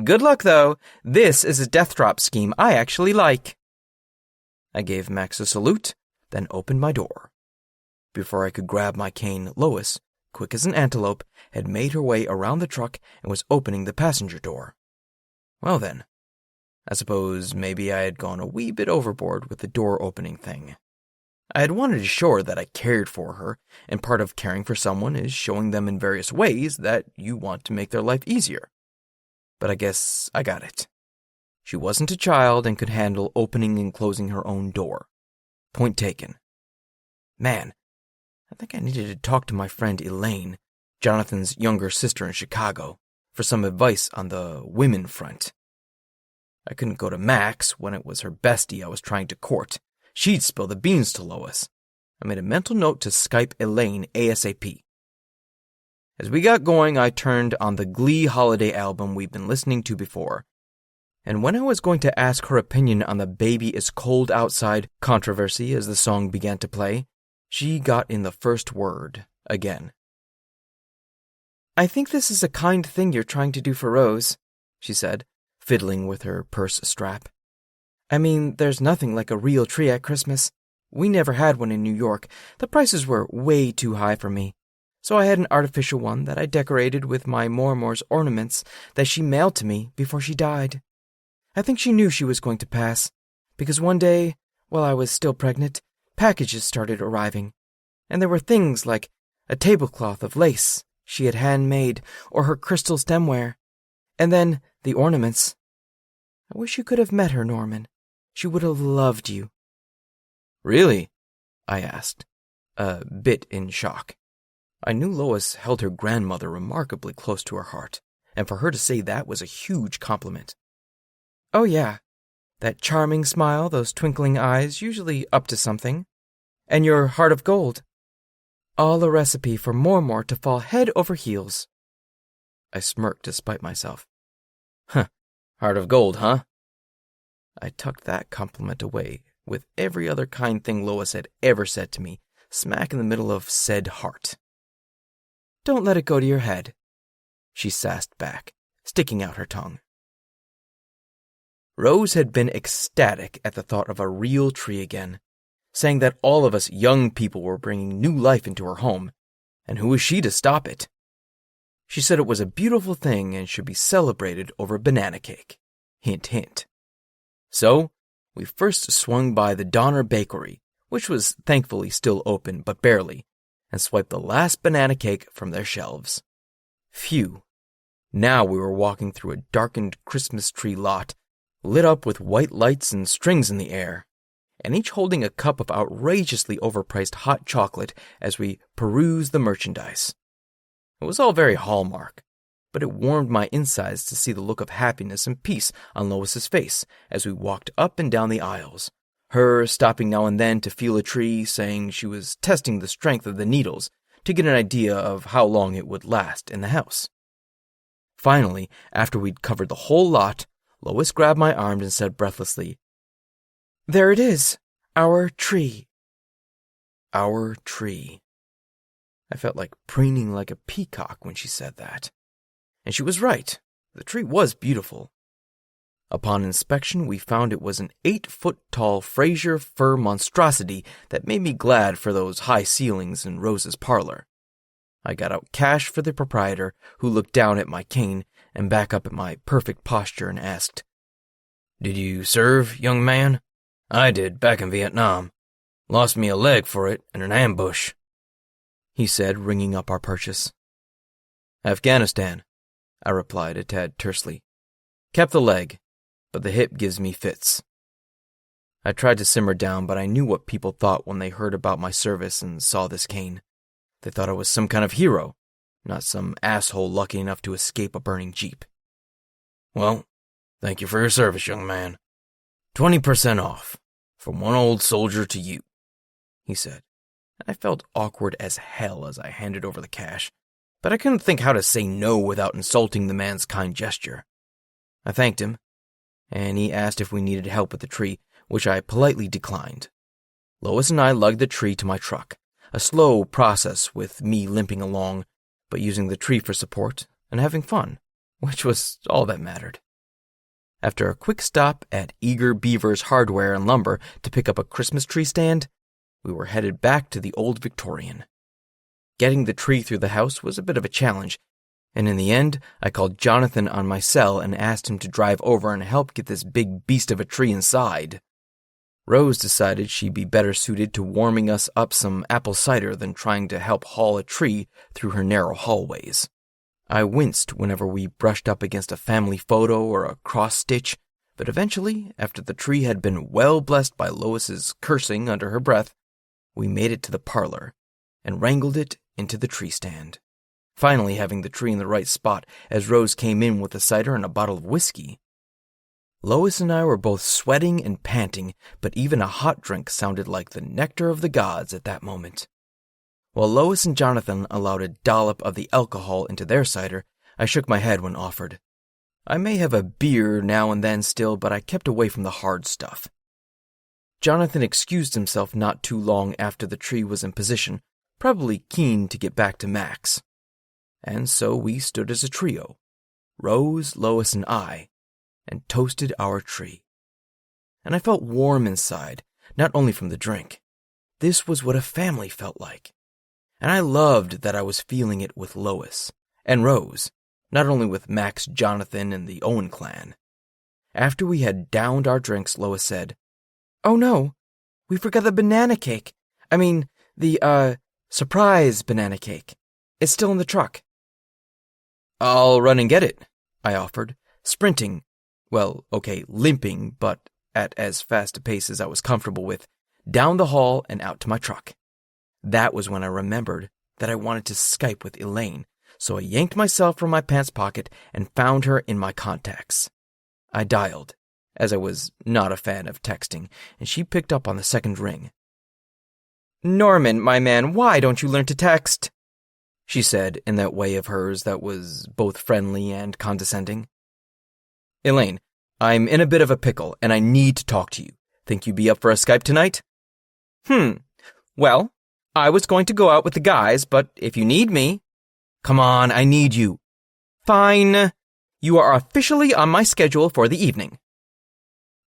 Good luck, though. This is a death drop scheme I actually like." I gave Max a salute, then opened my door. Before I could grab my cane, Lois, quick as an antelope, had made her way around the truck and was opening the passenger door. Well then, I suppose maybe I had gone a wee bit overboard with the door-opening thing. I had wanted to show her that I cared for her, and part of caring for someone is showing them in various ways that you want to make their life easier. But I guess I got it. She wasn't a child and could handle opening and closing her own door. Point taken. Man, I think I needed to talk to my friend Elaine, Jonathan's younger sister in Chicago, for some advice on the women front. I couldn't go to Max when it was her bestie I was trying to court. She'd spill the beans to Lois. I made a mental note to Skype Elaine ASAP. As we got going, I turned on the Glee holiday album we'd been listening to before, and when I was going to ask her opinion on the "Baby Is Cold Outside" controversy as the song began to play, she got in the first word again. "I think this is a kind thing you're trying to do for Rose," she said, fiddling with her purse strap. "I mean, there's nothing like a real tree at Christmas. We never had one in New York. The prices were way too high for me. So I had an artificial one that I decorated with my Mormore's ornaments that she mailed to me before she died. I think she knew she was going to pass, because one day, while I was still pregnant, packages started arriving, and there were things like a tablecloth of lace she had handmade or her crystal stemware, and then the ornaments. I wish you could have met her, Norman. She would have loved you." "Really?" I asked, a bit in shock. I knew Lois held her grandmother remarkably close to her heart, and for her to say that was a huge compliment. "Oh yeah, that charming smile, those twinkling eyes, usually up to something. And your heart of gold. All a recipe for Mormore to fall head over heels." I smirked despite myself. "Huh, heart of gold, huh?" I tucked that compliment away with every other kind thing Lois had ever said to me, smack in the middle of said heart. "Don't let it go to your head," she sassed back, sticking out her tongue. Rose had been ecstatic at the thought of a real tree again, saying that all of us young people were bringing new life into her home, and who was she to stop it? She said it was a beautiful thing and should be celebrated over banana cake. Hint, hint. So, we first swung by the Donner Bakery, which was thankfully still open but barely, and swiped the last banana cake from their shelves. Phew. Now we were walking through a darkened Christmas tree lot, lit up with white lights and strings in the air, and each holding a cup of outrageously overpriced hot chocolate as we perused the merchandise. It was all very Hallmark, but it warmed my insides to see the look of happiness and peace on Lois's face as we walked up and down the aisles, her stopping now and then to feel a tree, saying she was testing the strength of the needles to get an idea of how long it would last in the house. Finally, after we'd covered the whole lot, Lois grabbed my arm and said breathlessly, "There it is, our tree." Our tree. I felt like preening like a peacock when she said that. And she was right. The tree was beautiful. Upon inspection, we found it was an 8-foot-tall Fraser fir monstrosity that made me glad for those high ceilings in Rose's parlor. I got out cash for the proprietor, who looked down at my cane and back up at my perfect posture and asked, "Did you serve, young man? I did, back in Vietnam. Lost me a leg for it in an ambush," he said, ringing up our purchase. "Afghanistan," I replied a tad tersely. "Kept the leg, but the hip gives me fits." I tried to simmer down, but I knew what people thought when they heard about my service and saw this cane. They thought I was some kind of hero, not some asshole lucky enough to escape a burning jeep. "Well, thank you for your service, young man. 20% off, from one old soldier to you," he said. I felt awkward as hell as I handed over the cash, but I couldn't think how to say no without insulting the man's kind gesture. I thanked him, and he asked if we needed help with the tree, which I politely declined. Lois and I lugged the tree to my truck, a slow process with me limping along, but using the tree for support and having fun, which was all that mattered. After a quick stop at Eager Beaver's Hardware and Lumber to pick up a Christmas tree stand, we were headed back to the old Victorian. Getting the tree through the house was a bit of a challenge, and in the end, I called Jonathan on my cell and asked him to drive over and help get this big beast of a tree inside. Rose decided she'd be better suited to warming us up some apple cider than trying to help haul a tree through her narrow hallways. I winced whenever we brushed up against a family photo or a cross-stitch, but eventually, after the tree had been well blessed by Lois's cursing under her breath, we made it to the parlor and wrangled it into the tree stand, finally having the tree in the right spot as Rose came in with the cider and a bottle of whiskey. Lois and I were both sweating and panting, but even a hot drink sounded like the nectar of the gods at that moment. While Lois and Jonathan allowed a dollop of the alcohol into their cider, I shook my head when offered. I may have a beer now and then still, but I kept away from the hard stuff. Jonathan excused himself not too long after the tree was in position, probably keen to get back to Max. And so we stood as a trio, Rose, Lois, and I, and toasted our tree. And I felt warm inside, not only from the drink. This was what a family felt like. And I loved that I was feeling it with Lois and Rose, not only with Max, Jonathan, and the Owen clan. After we had downed our drinks, Lois said, "Oh no, we forgot the banana cake. I mean, the, surprise banana cake. It's still in the truck." "I'll run and get it," I offered, sprinting, limping, but at as fast a pace as I was comfortable with, down the hall and out to my truck. That was when I remembered that I wanted to Skype with Elaine, so I yanked myself from my pants pocket and found her in my contacts. I dialed, as I was not a fan of texting, and she picked up on the second ring. "Norman, my man, why don't you learn to text?" she said in that way of hers that was both friendly and condescending. "Elaine, I'm in a bit of a pickle, and I need to talk to you. Think you'd be up for a Skype tonight?" Well, I was going to go out with the guys, but if you need me..." "Come on, I need you." "Fine. You are officially on my schedule for the evening."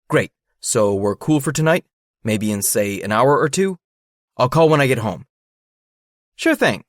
"Great. So we're cool for tonight? Maybe in, say, an hour or two? I'll call when I get home." "Sure thing.